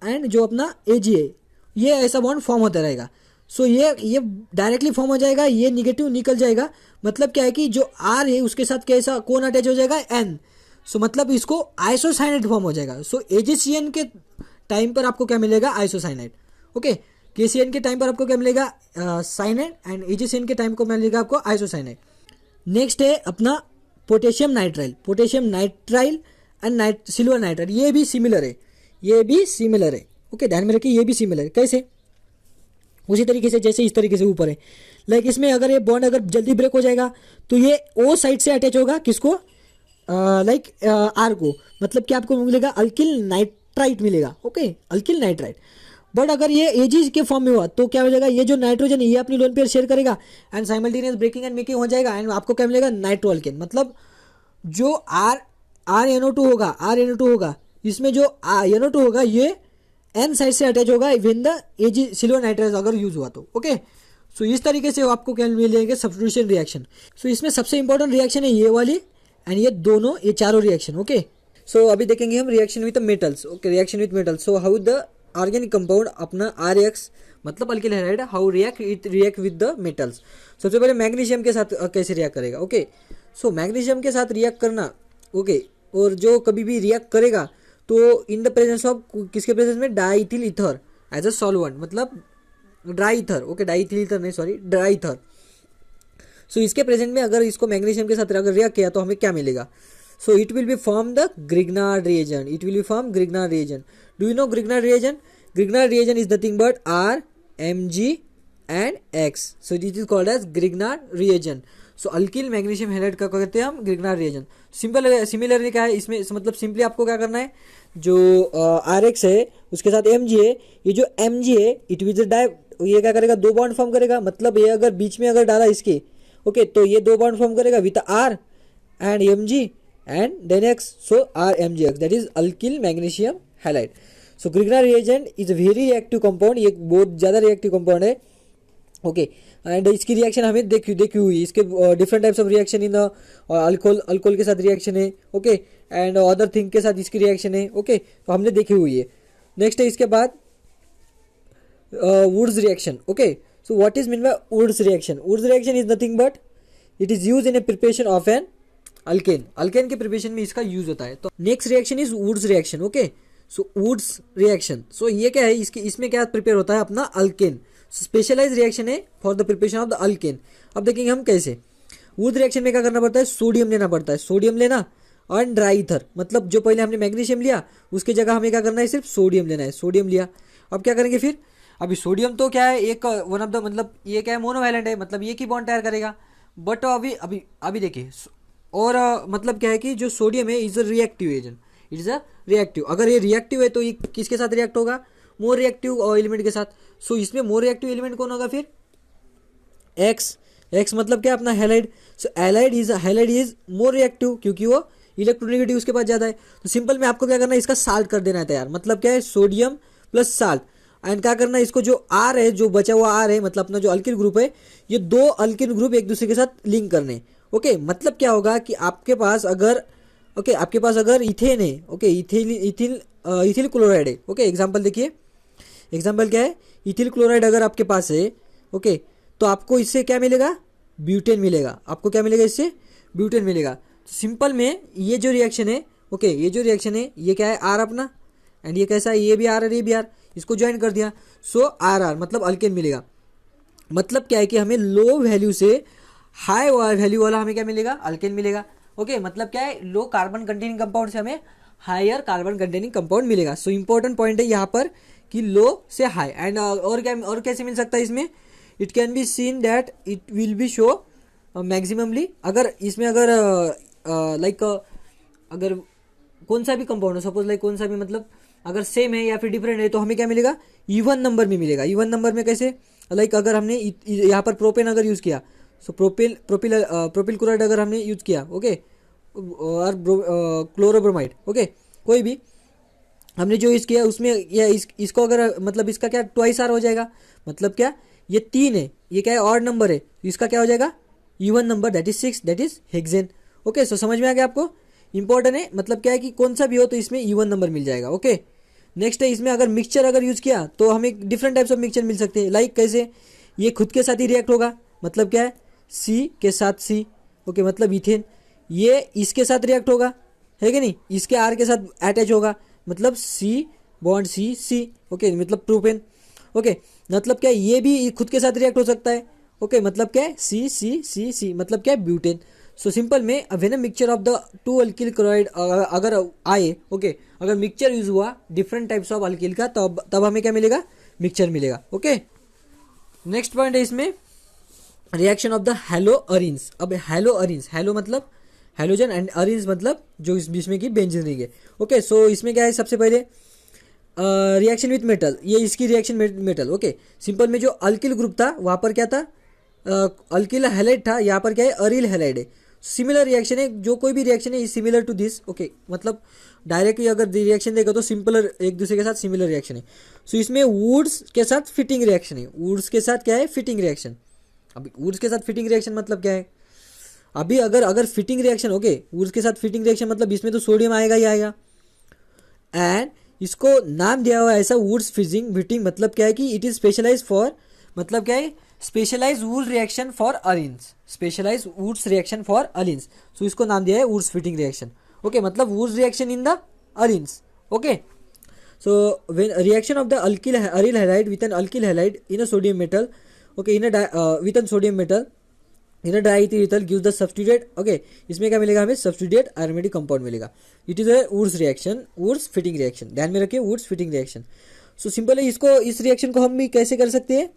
एंड जो अपना Ag है, ये ऐसा बॉन्ड फॉर्म होता रहेगा। सो ये डायरेक्टली फॉर्म हो जाएगा, ये निगेटिव निकल जाएगा। मतलब क्या है कि जो R है उसके साथ कैसा कौन अटैच हो जाएगा, N। सो मतलब इसको आइसोसाइनाइड फॉर्म हो जाएगा। सो AgCN के टाइम पर आपको क्या मिलेगा, आइसोसाइनाइड। ओके, KCN के टाइम पर आपको क्या मिलेगा, साइनाइड, एंड AgCN के टाइम को मिलेगा आपको आइसोसाइनाइड। नेक्स्ट है अपना potassium nitrile and silver nitrile. ये भी सिमिलर है, ये भी सिमिलर है। ओके, ध्यान में रखिए ये भी सिमिलर है। कैसे, उसी तरीके से जैसे इस तरीके से ऊपर है। लाइक इसमें अगर ये बॉन्ड अगर जल्दी ब्रेक हो जाएगा तो ये O साइड से अटैच होगा किसको, लाइक R को। मतलब क्या आपको मिलेगा, अल्किल नाइट्राइट मिलेगा। Okay, alkyl nitrite. बट अगर ये Ag के फॉर्म में हुआ तो क्या हो जाएगा, ये जो नाइट्रोजन है ये अपनी लोन पेयर शेयर करेगा and simultaneous breaking and making हो जाएगा, एंड आपको क्या मिलेगा, नाइट्रो अल्केन। मतलब जो RNO2 होगा, इसमें जो NO2 होगा ये N साइड से अटैच होगा when the Ag silver nitride अगर यूज हुआ तो। ओके, सो इस तरीके से आपको क्या मिल जाएंगे, सब्स्टिट्यूशन रिएक्शन। सो इसमें सबसे इंपॉर्टेंट रिएक्शन है ये वाली एंड ये दोनों, ये चारों रिएक्शन। ओके, सो अभी देखेंगे हम reaction with metals. Okay, reaction with metals. So how the organic compound अपना RX मतलब alkyl halide how react with the metals. सबसे पहले मैग्नीशियम के साथ कैसे रिएक्ट करेगा। ओके, सो मैग्नीशियम के साथ रिएक्ट करना। ओके, और जो कभी भी रिएक्ट करेगा तो इन द प्रेजेंस ऑफ, किसके प्रेजेंस में, diethyl ether as a solvent, मतलब dry ether. Okay, diethyl ether नहीं, सॉरी, ड्राई ईथर। सो इसके प्रेजेंट में अगर इसको मैग्नीशियम के साथ अगर रिएक्ट किया तो हमें क्या मिलेगा, so it will B form the Grignard reagent. It will B form Grignard reagent. Do you know Grignard reagent? Grignard reagent is nothing but R, Mg and X. So this is called as Grignard reagent. So alkyl magnesium halide का कहते हैं हम Grignard reagent. Similarly क्या है इसमें, मतलब simply आपको क्या करना है, जो RX है उसके साथ Mg है, ये जो Mg है इट विल ये क्या करेगा, दो बॉन्ड फॉर्म करेगा। मतलब ये अगर बीच में अगर डाला इसके, ओके, तो ये दो बॉन्ड फॉर्म करेगा with R and Mg and then X। सो RMgX, that is alkyl magnesium halide. So Grignard reagent is a very reactive compound, ये बहुत ज़्यादा रिएक्टिव कंपाउंड है। ओके, एंड इसकी रिएक्शन हमें देखी हुई, इसके different types of reaction in alcohol के साथ रिएक्शन है। ओके, एंड अदर थिंग के साथ इसकी रिएक्शन है। ओके, तो हमने देखी हुई है। नेक्स्ट है इसके बाद Wurtz reaction. Okay, so what is mean by Wurtz reaction? Wurtz reaction is nothing but it is use in a preparation of an alkane. Alkane के प्रिपरेशन में इसका यूज होता है। तो next reaction is Wurtz reaction. Okay, so Wurtz reaction, so ये क्या है, इसमें क्या प्रिपेयर होता है अपना अल्केन, स्पेशलाइज रिएक्शन है for the preparation of the alkane. अब देखेंगे हम कैसे। वुड रिएक्शन में क्या करना पड़ता है, सोडियम लेना पड़ता है, सोडियम लेना और ड्राई ईथर, मतलब जो पहले हमने मैग्नीशियम लिया उसकी जगह हमें क्या करना है, सिर्फ सोडियम लेना है, सोडियम लिया। अब क्या करेंगे फिर, अभी सोडियम तो क्या है, एक वन ऑफ द मतलब ये क्या है, मोनोवैलेंट है, मतलब ये की बॉन्ड तैयार करेगा। बट अभी अभी अभी देखिए, और मतलब क्या है कि जो सोडियम है is a reactive agent, it is a reactive. अगर ये रिएक्टिव है तो ये किसके साथ रिएक्ट होगा, मोर रिएक्टिव एलिमेंट के साथ। सो इसमें मोर रिएक्टिव एलिमेंट कौन होगा फिर, एक्स। एक्स मतलब क्या, अपना halide. So halide is more reactive क्योंकि वो इलेक्ट्रोनेगेटिव उसके पास ज्यादा है। तो सिंपल में आपको क्या करना है, इसका साल्ट कर देना है तैयार, मतलब क्या है, सोडियम प्लस साल्ट। एंड क्या करना है, इसको जो आर है, जो बचा हुआ आर है, मतलब अपना जो अल्किल ग्रुप है, ये दो अल्किल ग्रुप एक दूसरे के साथ लिंक करने। ओके, मतलब क्या होगा कि आपके पास अगर इथेन है, ओके, इथिल क्लोराइड है, ओके, एग्जाम्पल देखिए, एग्जाम्पल क्या है, इथिल क्लोराइड अगर आपके पास है, ओके, तो आपको इससे क्या मिलेगा, ब्यूटेन मिलेगा। आपको क्या मिलेगा, इससे ब्यूटेन मिलेगा। सिंपल में ये जो रिएक्शन है, ओके, ये जो रिएक्शन है ये क्या है, आर अपना, एंड ये कैसा है, ये भी आर और ये भी आर, इसको ज्वाइन कर दिया, सो आर आर मतलब अल्केन मिलेगा। मतलब क्या है कि हमें लो वैल्यू से हाई वैल्यू वाला हमें क्या मिलेगा, अल्केन मिलेगा। ओके, मतलब क्या है, लो कार्बन कंटेनिंग कंपाउंड से हमें हायर कार्बन कंटेनिंग कंपाउंड मिलेगा। सो इंपॉर्टेंट पॉइंट है यहाँ पर कि लो से हाई। एंड और क्या, और कैसे मिल सकता है इसमें, it can be seen that it will be show maximally, अगर इसमें अगर लाइक अगर कौन सा भी कंपाउंड हो, सपोज लाइक कौन सा भी, मतलब अगर सेम है या फिर डिफरेंट है तो हमें क्या मिलेगा, इवन नंबर में मिलेगा। इवन नंबर में कैसे, लाइक अगर हमने यहाँ पर प्रोपेन अगर यूज़ किया, सो प्रोपिल क्लोराइड अगर हमने यूज किया, ओके, और क्लोरोब्रोमाइड, ओके, कोई भी हमने जो यूज़ किया उसमें या इसको अगर मतलब इसका क्या ट्वाइस आर हो जाएगा। मतलब क्या, ये 3 है, ये क्या है, ऑड नंबर है, तो इसका क्या हो जाएगा, even number, that is 6, that is hexane. Okay, so समझ में आ गया आपको, इंपॉर्टेंट है, मतलब क्या है कि कौन सा भी हो तो इसमें इवन नंबर मिल जाएगा। ओके, नेक्स्ट है, इसमें अगर मिक्सचर अगर यूज किया तो हमें डिफरेंट टाइप्स ऑफ मिक्सचर मिल सकते हैं। लाइक कैसे, ये खुद के साथ ही रिएक्ट होगा, मतलब क्या है, सी के साथ सी, ओके, मतलब इथेन। ये इसके साथ रिएक्ट होगा, है कि नहीं, इसके आर के साथ अटैच होगा, मतलब सी बॉन्ड सी सी, ओके, मतलब प्रोपेन। ओके, मतलब क्या, ये भी खुद के साथ रिएक्ट हो सकता है, ओके, मतलब क्या है, सी सी सी सी, मतलब क्या है, ब्यूटेन। सो सिंपल में when a mixture of the two alkyl chloride अगर आए, ओके, अगर मिक्सचर यूज हुआ डिफरेंट टाइप्स ऑफ अल्किल का, तब हमें क्या मिलेगा, मिक्सचर मिलेगा। ओके, नेक्स्ट पॉइंट है इसमें reaction of the hello arenes. अब हैलो अरिन्स, हैलो मतलब हैलोजन एंड अरिन्स मतलब जो जिसमें की बेंजीन रिंग है। ओके, सो इसमें क्या है, सबसे पहले रिएक्शन विथ मेटल, ये इसकी रिएक्शन मेटल। ओके, सिंपल में जो अल्किल ग्रुप था वहाँ पर क्या था, अल्किल हैलाइड था, यहाँ पर क्या है, अरिल हैलाइड है। सिमिलर रिएक्शन है, जो कोई भी रिएक्शन है सिमिलर टू दिस। ओके, मतलब डायरेक्टली अगर रिएक्शन देखो तो सिंपलर, एक दूसरे के साथ सिमिलर रिएक्शन है। सो इसमें वुड्स के साथ फिटिंग रिएक्शन है, वुड्स के साथ क्या है, फिटिंग रिएक्शन। अभी वुड्स के साथ फिटिंग रिएक्शन मतलब क्या है, अभी अगर फिटिंग रिएक्शन, ओके, वुड्स के साथ फिटिंग रिएक्शन मतलब इसमें तो सोडियम आएगा ही आएगा। एंड इसको नाम दिया हुआ है ऐसा वुड्स फिटिंग, मतलब क्या है कि इट इज स्पेशलाइज फॉर, मतलब क्या है, स्पेशलाइज वुड reaction for arenes, specialise Wurtz reaction for arenes. So इसको नाम दिया है वुड्स फिटिंग रिएक्शन। ओके, मतलब Wurtz reaction in the arenes. Okay, so when reaction of the aryl halide with an alkyl halide in a sodium metal, okay, with an sodium metal in a dry ether gives the substitute. Okay, इसमें क्या मिलेगा हमें, substitute aromatic compound मिलेगा। It is a woods reaction, Wurtz Fittig reaction, ध्यान में रखिए, Wurtz Fittig reaction. So simple है, इसको इस रिएक्शन को हम भी कैसे कर सकते हैं,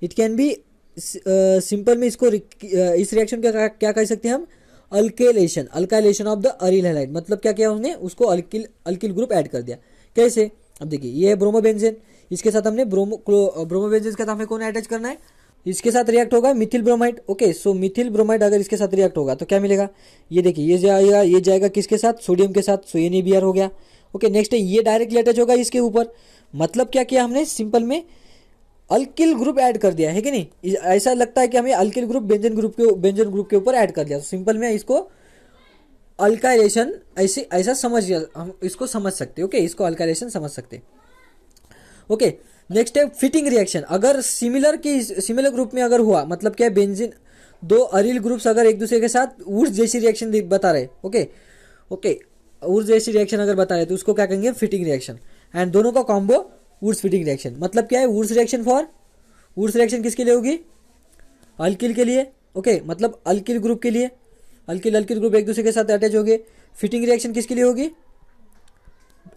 इट कैन बी सिंपल में इसको इस रिएक्शन का क्या कह सकते हैं हम, alkylation of the aryl halide. मतलब क्या किया हमने, उसको अल्किल ग्रुप ऐड कर दिया। कैसे, अब देखिए, ये है ब्रोमोबेंजीन, इसके साथ हमने ब्रोमोबेंजीन के साथ हमें कौन अटैच करना है, इसके साथ रिएक्ट होगा मिथिल ब्रोमाइड। ओके, सो मिथिल ब्रोमाइड अगर इसके साथ रिएक्ट होगा तो क्या मिलेगा, ये देखिए, ये जाएगा किसके साथ, सोडियम के साथ, सो NaBr हो गया। ओके, नेक्स्ट है, ये डायरेक्टली अटैच होगा इसके ऊपर। मतलब क्या किया हमने, सिंपल में अल्किल ग्रुप ऐड कर दिया, है कि नहीं। ऐसा लगता है कि हमें अल्किल ग्रुप बेंजन ग्रुप के ऊपर ऐड कर दिया। तो सिंपल में इसको अल्काइलेशन ऐसा हम इसको समझ सकते। ओके, इसको अल्काइलेशन समझ सकते। ओके, नेक्स्ट है फिटिंग रिएक्शन। अगर सिमिलर ग्रुप में अगर हुआ, मतलब क्या है, बेंजीन, दो अरिल ग्रुप्स अगर एक दूसरे के साथ वुड्स जैसी रिएक्शन बता रहे, ओके, वुड्स जैसी रिएक्शन अगर बता रहे तो उसको क्या कहेंगे, फिटिंग रिएक्शन। एंड दोनों का कॉम्बो वुड्स फिटिंग रिएक्शन। मतलब क्या है, वुड्स रिएक्शन किसके लिए होगी, अल्किल के लिए। ओके मतलब अल्किल ग्रुप के लिए, अल्किल ग्रुप एक दूसरे के साथ अटैच हो गए। फिटिंग रिएक्शन किसके लिए होगी,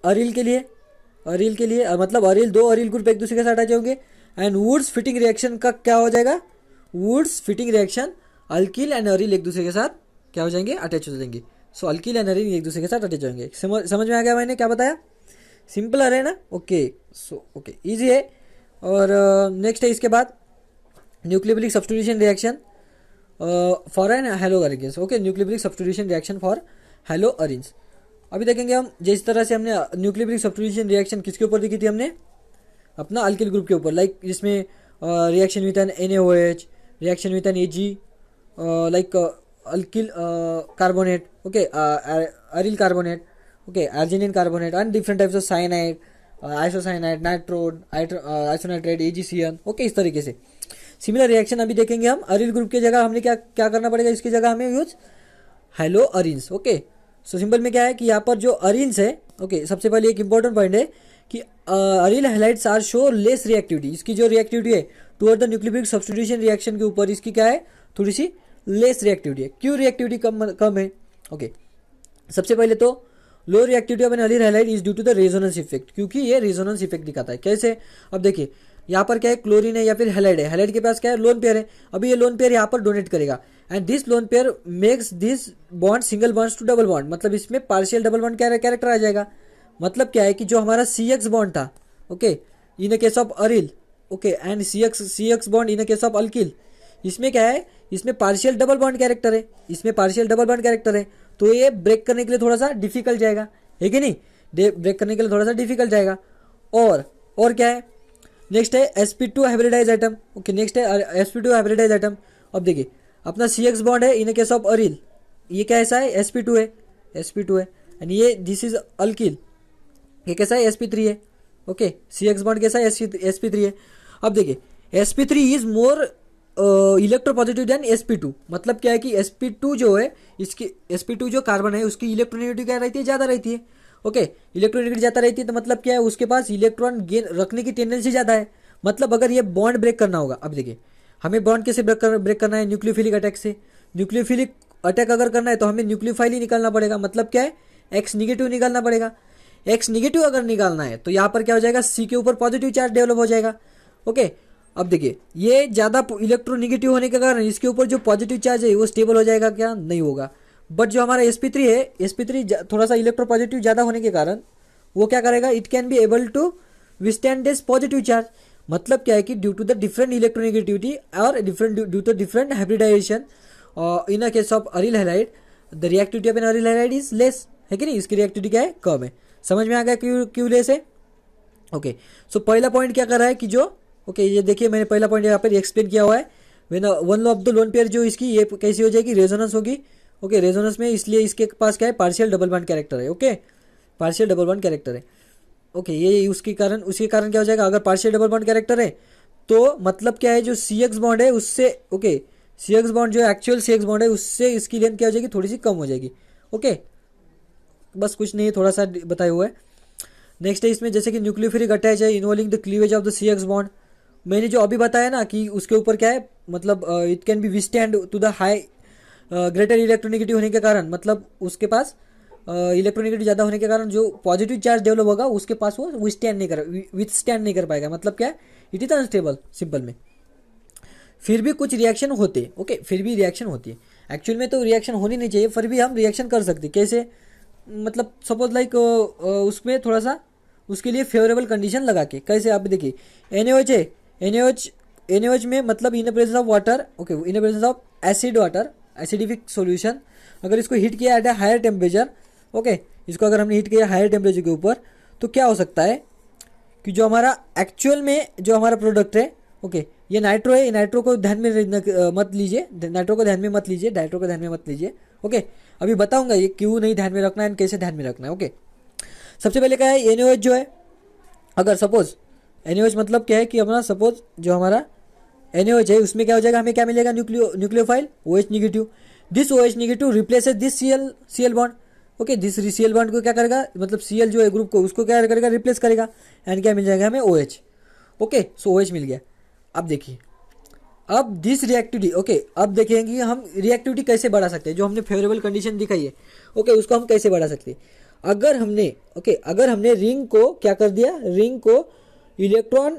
अरिल के लिए, मतलब अरिल, दो अरिल ग्रुप एक दूसरे के साथ अटैच होंगे। एंड वुड्स फिटिंग रिएक्शन का क्या हो जाएगा, Wurtz Fittig reaction alkyl and aryl एक दूसरे के साथ क्या हो जाएंगे, अटैच हो जाएंगे। सो अल्किल एंड अरिल एक दूसरे के साथ अटैच होंगे। समझ में आ गया मैंने क्या बताया, सिंपल है ना। ओके सो ओके इजी है। और नेक्स्ट है इसके बाद nucleophilic substitution reaction for an haloarenes. Okay nucleophilic substitution reaction for haloarenes. अभी देखेंगे हम जिस तरह से हमने न्यूक्लियोफिलिक सब्स्टिट्यूशन रिएक्शन किसके ऊपर देखी थी हमने, अपना अल्किल ग्रुप के ऊपर, लाइक जिसमें reaction with an NaOH, reaction with an Ag, like alkyl carbonate, okay aryl carbonate, okay arginine carbonate and different types of cyanide, isocyanide, nitride, isonitrate, AgCN। Okay इस तरीके से सिमिलर रिएक्शन अभी देखेंगे हम। Aril group की जगह हमने क्या करना पड़ेगा, इसकी जगह हमें use hello arenes. Okay so simple में क्या है कि यहाँ पर जो अरिन्स है, ओके सबसे पहले एक इंपॉर्टेंट पॉइंट है कि aryl halides are show less reactivity. इसकी जो रिएक्टिविटी है toward the nucleophilic substitution reaction के ऊपर इसकी क्या है, थोड़ी सी लेस रिएक्टिविटी है। क्यों रिएक्टिविटी कम है, ओके सबसे पहले तो low reactivity of an aryl halide is due to the resonance effect, क्योंकि ये रेजोनेंस इफेक्ट दिखाता है। कैसे, अब देखिए यहाँ पर क्या है, क्लोरीन है या फिर हैलाइड है, हैलाइड के पास क्या है, लोन पेयर है। अभी ये लोन पेयर यहाँ पर डोनेट करेगा and this lone pair makes this bond single bonds to double bond, मतलब इसमें पार्शियल डबल बॉन्ड कैरेक्टर आ जाएगा। मतलब क्या है कि जो हमारा CX बॉन्ड था, okay in case of aryl, okay and CX bond in case of alkyl, इसमें क्या है, इसमें पार्शियल डबल बॉन्ड कैरेक्टर है, तो ये ब्रेक करने के लिए थोड़ा सा डिफिकल्ट जाएगा, है कि नहीं, ब्रेक करने के लिए थोड़ा सा डिफिकल्ट जाएगा। और क्या है, नेक्स्ट है sp2 hybridise item. Okay next है sp2 हाइब्रिडाइज आइटम। अब देखिए अपना CX बॉन्ड है इन केस ऑफ अरिल, ये कैसा है, sp2 है एंड ये दिस इज अल्किल, ये कैसा है, sp3 है। ओके CX बॉन्ड कैसा है, sp3 है। अब देखिए sp3 is more electropositive than sp2। मतलब क्या है कि sp2 जो है, इसकी sp2 जो कार्बन है उसकी इलेक्ट्रोनेगेटिविटी क्या रहती है, ज़्यादा रहती है। ओके इलेक्ट्रोनेगेटिविटी ज़्यादा रहती है तो मतलब क्या है, उसके पास इलेक्ट्रॉन गेन रखने की टेंडेंसी ज़्यादा है। मतलब अगर ये बॉन्ड ब्रेक करना होगा, अब देखिए हमें बॉन्ड कैसे ब्रेक करना है, न्यूक्लियोफिलिक अटैक से। न्यूक्लियोफिलिक अटैक अगर करना है तो हमें न्यूक्लियोफाइल ही निकालना पड़ेगा। मतलब क्या है, X निगेटिव निकालना पड़ेगा। X निगेटिव अगर निकालना है तो यहाँ पर क्या हो जाएगा, C के ऊपर पॉजिटिव चार्ज डेवलप हो जाएगा। ओके अब देखिए ये ज़्यादा इलेक्ट्रोनेगेटिव होने के कारण इसके ऊपर जो पॉजिटिव चार्ज है वो स्टेबल हो जाएगा, क्या नहीं होगा। बट जो हमारा sp3 है, sp3 थोड़ा सा इलेक्ट्रोपॉजिटिव ज़्यादा होने के कारण वो क्या करेगा, it can be able to withstand this positive charge. मतलब क्या है कि due to the different electronegativity और due to different hybridisation in a case of aryl halide the reactivity of an aryl halide is less, है कि नहीं, इसकी reactivity क्या है, कम है। समझ में आ गया क्यों लेस है। ओके सो पहला पॉइंट क्या कर रहा है कि जो ओके ये देखिए मैंने पहला पॉइंट यहाँ पर एक्सप्लेन किया हुआ है, when one of the lone pair जो इसकी ये कैसी हो जाएगी, रेजोनेंस होगी। ओके रेजोनेंस में इसलिए इसके पास क्या है, पार्शियल डबल बॉन्ड कैरेक्टर है। Okay partial double bond character है। ओके ये उसके कारण क्या हो जाएगा, अगर पार्शियल डबल बॉन्ड कैरेक्टर है तो मतलब क्या है, जो CX बॉन्ड है उससे, ओके CX बॉन्ड जो एक्चुअल CX बॉन्ड है उससे इसकी लेंथ क्या हो जाएगी, थोड़ी सी कम हो जाएगी। ओके बस कुछ नहीं, थोड़ा सा बताया हुआ है। नेक्स्ट है इसमें जैसे कि न्यूक्लियोफिलिक अटैच है involving the cleavage of the CX bond. मैंने जो अभी बताया ना कि उसके ऊपर क्या है, मतलब it can be withstand to the high greater electronegative होने के कारण, मतलब उसके पास इलेक्ट्रोनेगेटिव ज़्यादा होने के कारण जो पॉजिटिव चार्ज डेवलप होगा उसके पास वो विथस्टैंड नहीं कर पाएगा। मतलब क्या है, इट इज अनस्टेबल सिंपल में। फिर भी कुछ रिएक्शन होते, ओके फिर भी रिएक्शन होती है। एक्चुअल में तो रिएक्शन होनी नहीं चाहिए, फिर भी हम रिएक्शन कर सकते। कैसे, मतलब सपोज लाइक उसमें थोड़ा सा उसके लिए फेवरेबल कंडीशन लगा के। कैसे, आप देखिए NaOH है, NaOH में मतलब in presence of water, okay in presence of acid water, acidified solution, अगर इसको हीट किया at a higher temperature, okay इसको अगर हमने हीट किया हायर टेम्परेचर के ऊपर तो क्या हो सकता है कि जो हमारा एक्चुअल में जो हमारा प्रोडक्ट है, ओके ये नाइट्रो है, नाइट्रो को ध्यान में मत लीजिए, नाइट्रो को ध्यान में मत लीजिए, डाइट्रो को ध्यान में मत लीजिए। ओके अभी बताऊंगा ये क्यों नहीं ध्यान में रखना है, कैसे ध्यान में रखना है। ओके सबसे पहले क्या है, NaOH जो है, अगर सपोज NaOH मतलब क्या है कि हमारा सपोज जो हमारा NaOH है उसमें क्या हो जाएगा, हमें क्या मिलेगा, nucleophile OH negative. This OH negative replaces this Cl bond. Okay this Cl bond को क्या करेगा, मतलब Cl जो है ग्रुप को उसको क्या करेगा, रिप्लेस करेगा, एंड क्या मिल जाएगा हमें OH। ओके सो OH मिल गया। अब देखिए अब दिस रिएक्टिविटी, ओके अब देखेंगे हम रिएक्टिविटी कैसे बढ़ा सकते हैं, जो हमने फेवरेबल कंडीशन दिखाई है ओके उसको हम कैसे बढ़ा सकते हैं। अगर हमने रिंग को क्या कर दिया, रिंग को इलेक्ट्रॉन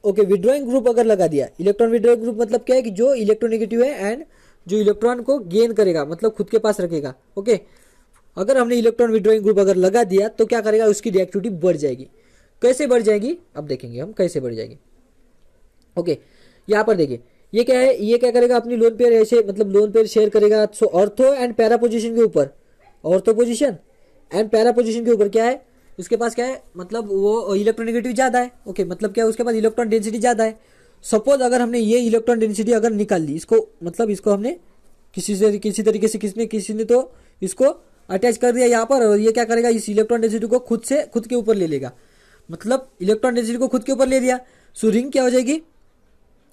ओके विड्रॉइंग ग्रुप अगर लगा दिया, इलेक्ट्रॉन विड्रॉइंग ग्रुप मतलब क्या है कि जो इलेक्ट्रोनेगेटिव है एंड जो इलेक्ट्रॉन को गेन करेगा मतलब खुद के पास रखेगा। ओके अगर हमने इलेक्ट्रॉन विड्रॉइंग ग्रुप अगर लगा दिया तो क्या करेगा, उसकी रिएक्टिविटी बढ़ जाएगी। कैसे बढ़ जाएगी अब देखेंगे हम कैसे बढ़ जाएगी। ओके यहाँ पर देखिए ये क्या है, ये क्या करेगा, अपनी लोन पेयर ऐसे मतलब लोन पेयर शेयर करेगा। सो ऑर्थो एंड पैरा पोजीशन के ऊपर, ortho position and para position के ऊपर क्या है, उसके पास क्या है, मतलब वो इलेक्ट्रोनेगेटिव ज़्यादा है। ओके मतलब क्या है, उसके पास इलेक्ट्रॉन डेंसिटी ज़्यादा है। सपोज अगर हमने ये इलेक्ट्रॉन डेंसिटी अगर निकाल ली, इसको मतलब इसको हमने किसी तरीके से किसी ने तो इसको अटैच कर दिया यहाँ पर, और ये क्या करेगा, इस इलेक्ट्रॉन डेंसिटी को खुद के ऊपर ले लेगा, मतलब इलेक्ट्रॉन डेंसिटी को खुद के ऊपर ले लिया। सो रिंग क्या हो जाएगी,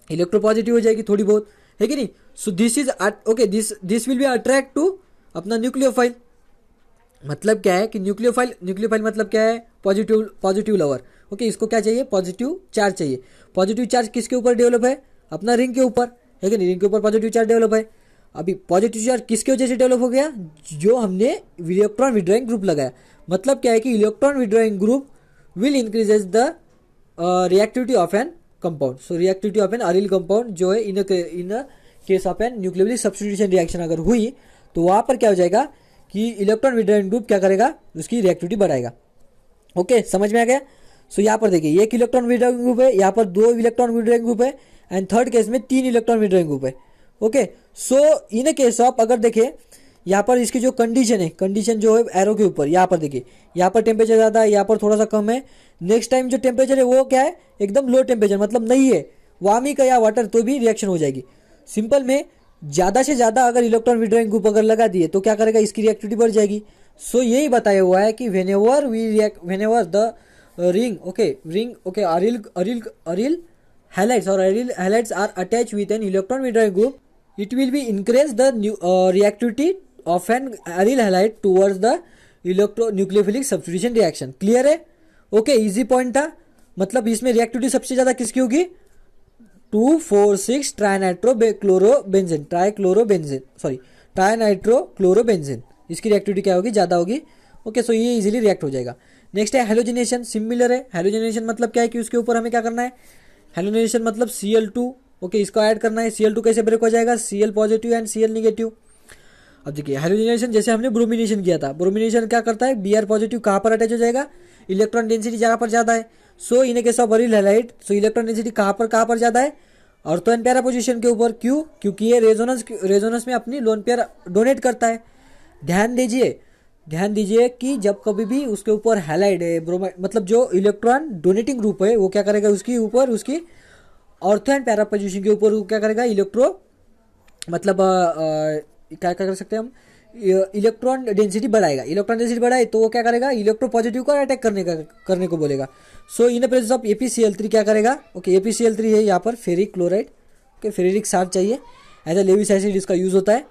इलेक्ट्रोपॉजिटिव हो जाएगी थोड़ी बहुत, है कि नहीं। So this is okay this will be attract to अपना न्यूक्लियोफाइल। मतलब क्या है कि न्यूक्लियोफाइल मतलब क्या है, पॉजिटिव लवर। ओके इसको क्या चाहिए, पॉजिटिव चार्ज चाहिए। पॉजिटिव चार्ज किसके ऊपर डेवलप है, अपना रिंग के ऊपर, है कि नहीं, रिंग के ऊपर पॉजिटिव चार्ज डेवलप है। अभी पॉजिटिव चार्ज किसके वजह से डेवलप हो गया, जो हमने इलेक्ट्रॉन विड्रॉइंग ग्रुप लगाया। मतलब क्या है कि electron withdrawing group will increases the reactivity of an compound. So reactivity of an aryl compound जो है in case of an nucleophilic substitution reaction अगर हुई तो वहां पर क्या हो जाएगा कि इलेक्ट्रॉन विड्रॉइंग ग्रुप क्या करेगा, उसकी रिएक्टिविटी बढ़ाएगा। ओके समझ में आ गया। सो यहाँ पर देखिए एक इलेक्ट्रॉन विड्रॉइंग ग्रुप है, यहाँ पर 2 इलेक्ट्रॉन विड्रॉइंग ग्रुप है, एंड थर्ड केस में 3 इलेक्ट्रॉन विड्रॉइंग ग्रुप है। Okay so in case of अगर देखें यहाँ पर इसकी जो कंडीशन है, कंडीशन जो है एरो के ऊपर, यहाँ पर देखिए यहाँ पर टेम्परेचर ज़्यादा है, यहाँ पर थोड़ा सा कम है। नेक्स्ट टाइम जो टेम्परेचर है वो क्या है, एकदम लो टेम्परेचर, मतलब नहीं है वामी का या वाटर, तो भी रिएक्शन हो जाएगी। सिंपल में ज़्यादा से ज़्यादा अगर इलेक्ट्रॉन विड्रॉइंग ग्रुप अगर लगा दिए तो क्या करेगा, इसकी रिएक्टिविटी बढ़ जाएगी। सो यही बताया हुआ है कि whenever the ring aryl halides or aryl halides are attached with an electron withdrawing group, it will be increase the reactivity of an aryl halide towards the electronucleophilic substitution reaction। Clear है। Okay easy point था। मतलब इसमें reactivity सबसे ज्यादा किसकी होगी, 2,4,6 ट्राइनाइट्रोक्लोरोबेंजीन, इसकी reactivity क्या होगी, ज्यादा होगी। ओके सो ये इजीली रिएक्ट हो जाएगा। नेक्स्ट है हेलोजिनेशन, सिमिलर है। हेलोजिनेशन मतलब क्या है कि उसके ऊपर हमें क्या करना है, हेलोजिनेशन मतलब Cl2। ओके इसको ऐड करना है। Cl2 कैसे ब्रेक हो जाएगा, Cl positive and Cl negative. अब देखिए हेलोजिनेशन जैसे हमने ब्रोमिनेशन किया था, ब्रोमिनेशन क्या करता है, Br पॉजिटिव कहाँ पर अटैच हो जाएगा, इलेक्ट्रॉन डेंसिटी जहाँ पर ज्यादा है। So in case of aryl halide, so electron density कहाँ पर ज्यादा है, ऑर्थो एंड पैरा पोजीशन के ऊपर। क्यों, क्योंकि ये रेजोनेंस में अपनी लोन पेयर डोनेट करता है। ध्यान दीजिए कि जब कभी भी उसके ऊपर हैलाइड है, ब्रोमाइड मतलब जो इलेक्ट्रॉन डोनेटिंग ग्रुप है वो क्या करेगा, उसके ऊपर उसकी ऑर्थो एंड पैरा पोजीशन के ऊपर वो क्या करेगा, मतलब क्या कर सकते हैं हम, इलेक्ट्रॉन डेंसिटी बढ़ाएगा। इलेक्ट्रॉन डेंसिटी बढ़ाए तो वो क्या करेगा, इलेक्ट्रो पॉजिटिव को अटैक करने को बोलेगा। सो इन प्रेजेंस ऑफ ApCl3 क्या करेगा, ओके ApCl3 है यहाँ पर ferric chloride, okay ferric salt चाहिए, एज अ लेविस एसिड इसका यूज होता है।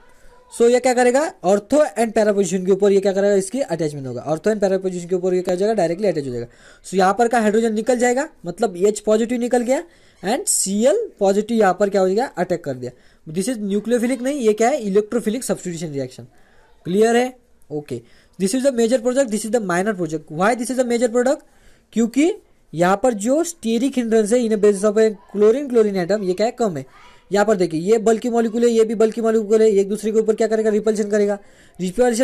सो ये क्या करेगा, ऑर्थो एंड पैरा पोजीशन के ऊपर ये क्या करेगा, इसकी अटैचमेंट होगा। ऑर्थो एंड पैरा पोजीशन के ऊपर ये क्या हो जाएगा, डायरेक्टली अटैच हो जाएगा। सो यहाँ पर का हाइड्रोजन निकल जाएगा, मतलब H पॉजिटिव निकल गया एंड Cl पॉजिटिव यहाँ पर क्या हो जाएगा, अटैक कर दिया। दिस इज न्यूक्लियोफिलिक नहीं, ये क्या है, इलेक्ट्रोफिलिक सब्स्टिट्यूशन रिएक्शन। क्लियर है। Okay this is the major product, this is the minor product. Why this is the major product, क्योंकि यहाँ पर जो स्टीरिक हिंड्रेंस है in basis of chlorine atom, ये क्या है, कम है। यहाँ पर देखिए ये बल्कि मॉलिक्यूल है, ये भी बल्कि मॉलिक्यूल है, एक दूसरे के ऊपर क्या करेगा, रिपल्शन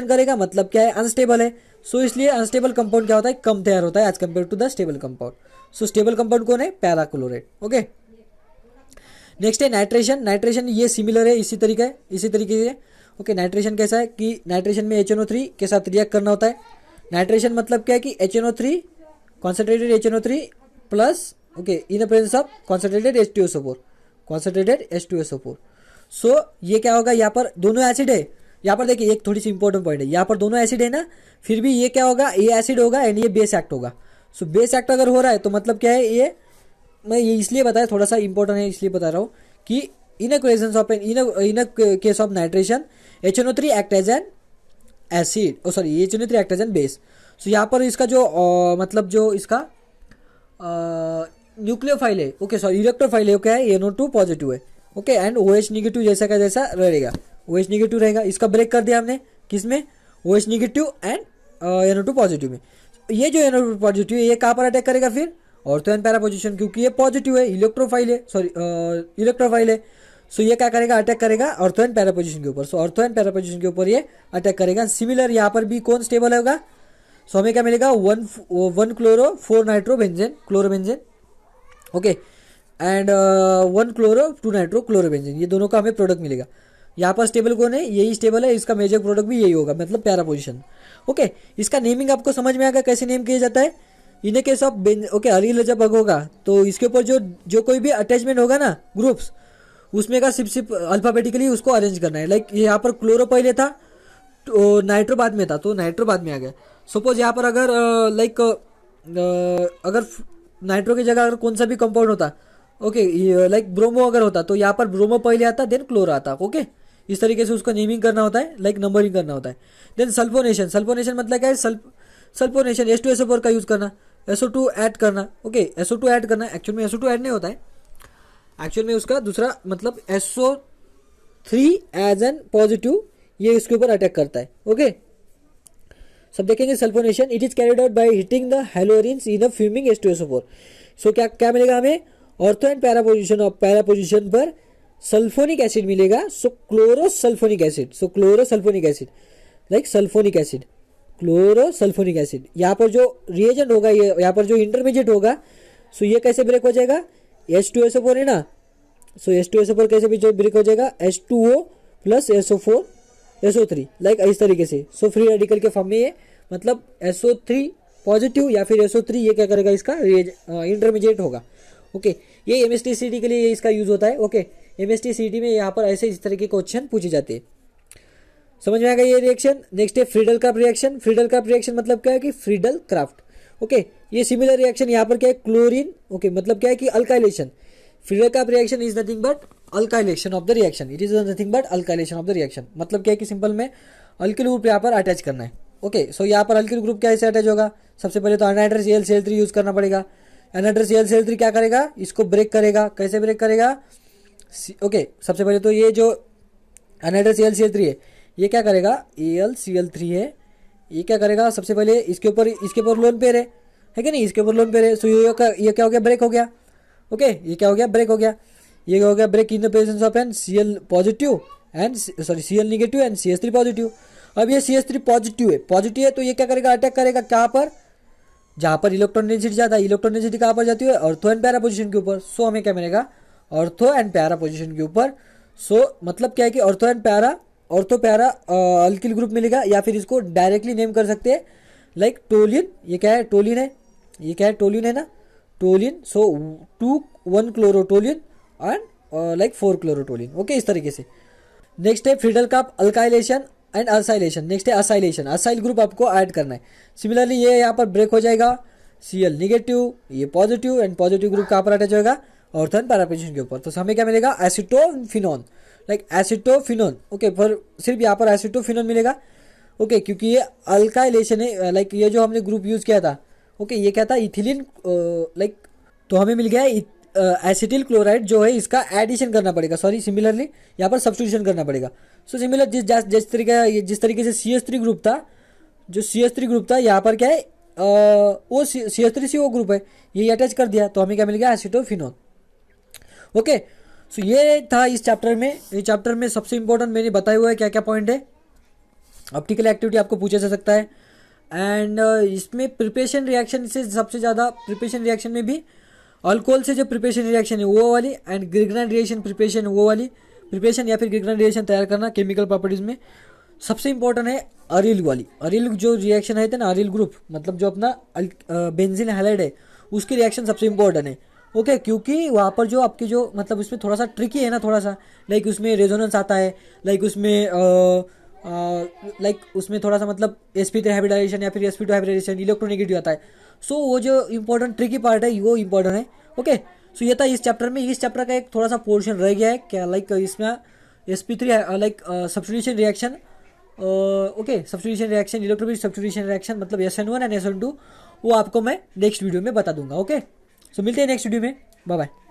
करेगा, मतलब क्या है, अनस्टेबल है। सो इसलिए अनस्टेबल कंपाउंड क्या होता है, कम तैयार होता है as compare to the stable compound. So stable compound कौन है, पैराक्लोराइड। ओके नेक्स्ट है नाइट्रेशन। नाइट्रेशन ये सिमिलर है, इसी तरीके से। ओके नाइट्रेशन कैसा है कि नाइट्रेशन में HNO3 के साथ रिएक्ट करना होता है। नाइट्रेशन मतलब क्या है कि HNO3 concentrated HNO3 plus okay in presence of concentrated H2SO4। सो ये क्या होगा, यहाँ पर दोनों एसिड है। यहाँ पर देखिए एक थोड़ी सी इंपॉर्टेंट पॉइंट है, यहाँ पर दोनों एसिड है ना, फिर भी ये क्या होगा, ये एसिड होगा एंड ये बेस एक्ट होगा। सो बेस एक्ट अगर हो रहा है तो मतलब क्या है, ये मैं ये इसलिए बताया, थोड़ा सा इंपॉर्टेंट है इसलिए बता रहा हूँ कि in case of nitration HNO3 act as an acid, sorry ये जो रिएक्ट एज एन बेस। सो यहाँ पर इसका जो मतलब जो इसका न्यूक्लियोफाइल है, ओके सॉरी इलेक्ट्रोफाइल है, क्या है NO2 पॉजिटिव है, ओके एंड OH नेगेटिव जैसा का जैसा रहेगा, OH नेगेटिव रहेगा। इसका ब्रेक कर दिया हमने किसमें, OH negative and NO2 positive में। ये जो NO2 पॉजिटिव है ये कहाँ पर अटैक करेगा फिर, ऑर्थो एंड पैरा पोजिशन, क्योंकि ये पॉजिटिव है, इलेक्ट्रोफाइल है, सॉरी इलेक्ट्रोफाइल है। सो ये क्या करेगा, अटैक करेगा ऑर्थो एंड पैरा पोजिशन के ऊपर। सो ऑर्थो एंड पैरा पोजिशन के ऊपर ये अटैक करेगा। सिमिलर यहाँ पर भी कौन स्टेबल होगा, सो हमें क्या मिलेगा, 1 chloro 4 nitro benzene chlorobenzene, okay and 1 chloro 2 nitro chlorobenzene, ये दोनों का हमें प्रोडक्ट मिलेगा। यहाँ पर स्टेबल कौन है, यही स्टेबल है, इसका मेजर प्रोडक्ट भी यही होगा, मतलब पैरा पोजिशन। ओके इसका नेमिंग आपको समझ में आएगा कैसे नेम किया जाता है। इन केस ऑफ ओके अरील जब होगा तो इसके ऊपर जो कोई भी अटैचमेंट होगा ना ग्रुप्स, उसमें का सिर्फ अल्फाबेटिकली उसको अरेंज करना है। लाइक यहाँ पर क्लोरो पहले था तो नाइट्रो बाद में था, तो नाइट्रो बाद में आ गया। सपोज यहाँ पर अगर लाइक अगर नाइट्रो की जगह अगर कौन सा भी कंपाउंड होता, ओके लाइक ब्रोमो अगर होता तो यहाँ पर ब्रोमो पहले आता देन क्लोरो आता, ओके इस तरीके से उसको नेमिंग करना होता है, लाइक नंबरिंग करना होता है। देन सल्फोनेशन, सल्फोनेशन मतलब क्या है, सल्फोनेशन H2SO4 का यूज करना, SO2 ऐड करना, ओके SO2 ऐड करना। एक्चुअल में SO2 ऐड नहीं होता है, एक्चुअल में उसका दूसरा मतलब SO3 एज एन पॉजिटिव, ये इसके ऊपर अटैक करता है, ओके सब देखेंगे। Sulphonation it is carried out by heating the haloarenes in a fuming H2SO4। So क्या क्या मिलेगा हमें, ऑर्थो एंड पैरा पोजिशन पर सल्फोनिक एसिड मिलेगा। So chlorosulphonic acid, so chlorosulphonic acid like sulphonic acid, chlorosulphonic acid. यहाँ पर जो reagent होगा, ये यहाँ पर जो इंटरमीडिएट होगा, सो ये कैसे ब्रेक हो जाएगा, H2SO4 है ना, सो H2SO4 कैसे भी जो ब्रेक हो जाएगा, H2O plus SO4 SO3 like इस तरीके से। सो फ्री रेडिकल के फॉर्म में ये मतलब SO3 पॉजिटिव या फिर SO3 ये क्या करेगा, इसका इंटरमीडिएट होगा, ओके ये MSTCD के लिए इसका यूज होता है, ओके MSTCD में यहाँ पर ऐसे इस तरह के क्वेश्चन पूछे जाते हैं। समझ में आएगा ये रिएक्शन। नेक्स्ट है Friedel craft reaction. Friedel craft reaction मतलब क्या है कि फ्रीडल क्राफ्ट, ओके ये सिमिलर रिएक्शन यहाँ पर क्या है, क्लोरीन, ओके मतलब क्या है कि alkylation. Friedel craft reaction is nothing but alkylation of the reaction, it is nothing but alkylation of the reaction. मतलब क्या है कि सिंपल में अल्किल ग्रुप यहाँ पर अटैच करना है, ओके सो यहाँ पर अल्किल ग्रुप कैसे अटैच होगा, सबसे पहले तो अनहाइड्रस Cl3 यूज करना पड़ेगा। अनहाइड्रस Cl3 क्या करेगा, इसको ब्रेक करेगा, कैसे ब्रेक करेगा, ओके सबसे पहले तो ये जो अनहाइड्रस Cl3 है ये क्या करेगा, AlCl3 है, ये क्या करेगा, सबसे पहले इसके ऊपर लोन पेयर है कि नहीं, इसके ऊपर लोन पेयर है। सो ये क्या हो गया, ब्रेक हो गया, ओके ये क्या हो गया, ब्रेक हो गया, ये हो गया break in the presence of an Cl positive and sorry Cl negative and CH3 positive. अब ये CH3 पॉजिटिव है तो ये क्या करेगा, अटैक करेगा क्या पर, जहाँ पर इलेक्ट्रॉन डेंसिटी ज्यादा, इलेक्ट्रॉन डेंसिटी कहाँ पर जाती है, ऑर्थो एंड पैरा पोजिशन के ऊपर। सो हमें क्या मिलेगा, ऑर्थो एंड पैरा पोजिशन के ऊपर। सो मतलब क्या है कि ऑर्थो पैरा अल्किल ग्रुप मिलेगा, या फिर इसको डायरेक्टली नेम कर सकते हैं लाइक टोलिन। ये क्या है, टोलिन है, ये क्या है, टोलिन है ना, toluene. So 1 chlorotoluene and like 4 chlorotoluene, okay इस तरीके से। नेक्स्ट है Friedel Crafts alkylation and acylation. Next है असाइलेशन, असाइल ग्रुप आपको ऐड करना है। सिमिलरली ये यहाँ पर ब्रेक हो जाएगा, Cl नेगेटिव, ये पॉजिटिव एंड पॉजिटिव ग्रुप कहाँ पर अटैच होगा, ऑर्थो एंड पैरा पोजिशन के ऊपर। तो हमें क्या मिलेगा, एसिटोफिनोन लाइक एसिटोफिनोन, ओके पर सिर्फ यहाँ पर एसिटोफिनोन मिलेगा, ओके क्योंकि ये अल्काइलेशन है। लाइक ये जो हमने ग्रुप यूज किया था, ओके ये क्या था, इथिलीन लाइक, तो हमें मिल गया एसिटिल क्लोराइड जो है, इसका एडिशन करना पड़ेगा, सॉरी सिमिलरली यहाँ पर सब्स्टिट्यूशन करना पड़ेगा। सो सिमिलर जिस तरीके से CH3 ग्रुप था, जो CH3 ग्रुप था यहाँ पर क्या है, वो CH3CO ग्रुप है, ये अटैच कर दिया, तो हमें क्या मिल गया, एसिटोफिनोन, ओके। सो ये था इस चैप्टर में। इस चैप्टर में सबसे इंपॉर्टेंट मैंने बताया हुआ है क्या क्या पॉइंट है। ऑप्टिकल एक्टिविटी आपको पूछा जा सकता है, एंड इसमें प्रिपरेशन रिएक्शन से सबसे ज़्यादा, प्रिपरेशन रिएक्शन में भी अल्कोहल से जो प्रिपरेशन रिएक्शन है वो वाली, एंड ग्रिग्नाइट रिएक्शन प्रिपरेशन वो वाली प्रिपरेशन, या फिर ग्रिग्नाइट रिएक्शन तैयार करना केमिकल प्रॉपर्टीज में सबसे इंपॉर्टेंट है अरिल वाली। अरिल जो रिएक्शन है ना, अरिल ग्रुप मतलब जो अपना बेंजीन हैलाइड है, उसकी रिएक्शन सबसे इंपॉर्टेंट है, ओके क्योंकि वहाँ पर जो आपकी जो मतलब उसमें थोड़ा सा ट्रिकी है ना, थोड़ा सा लाइक उसमें रेजोनेंस आता है, लाइक उसमें थोड़ा सा मतलब sp3 हाइब्रिडाइजेशन या फिर sp2 हाइब्रिडाइजेशन, इलेक्ट्रोनेगेटिव आता है। सो वो जो इंपॉर्टेंट ट्रिकी पार्ट है वो इंपॉर्टेंट है, ओके। सो ये था इस चैप्टर में। इस चैप्टर का एक थोड़ा सा पोर्शन रह गया है क्या, लाइक इसमें sp3 like substitution reaction okay, substitution reaction, electrophilic substitution reaction मतलब SN1 एंड SN2, वो आपको मैं नेक्स्ट वीडियो में बता दूंगा। ओके, सो मिलते हैं नेक्स्ट वीडियो में, बाय बाय।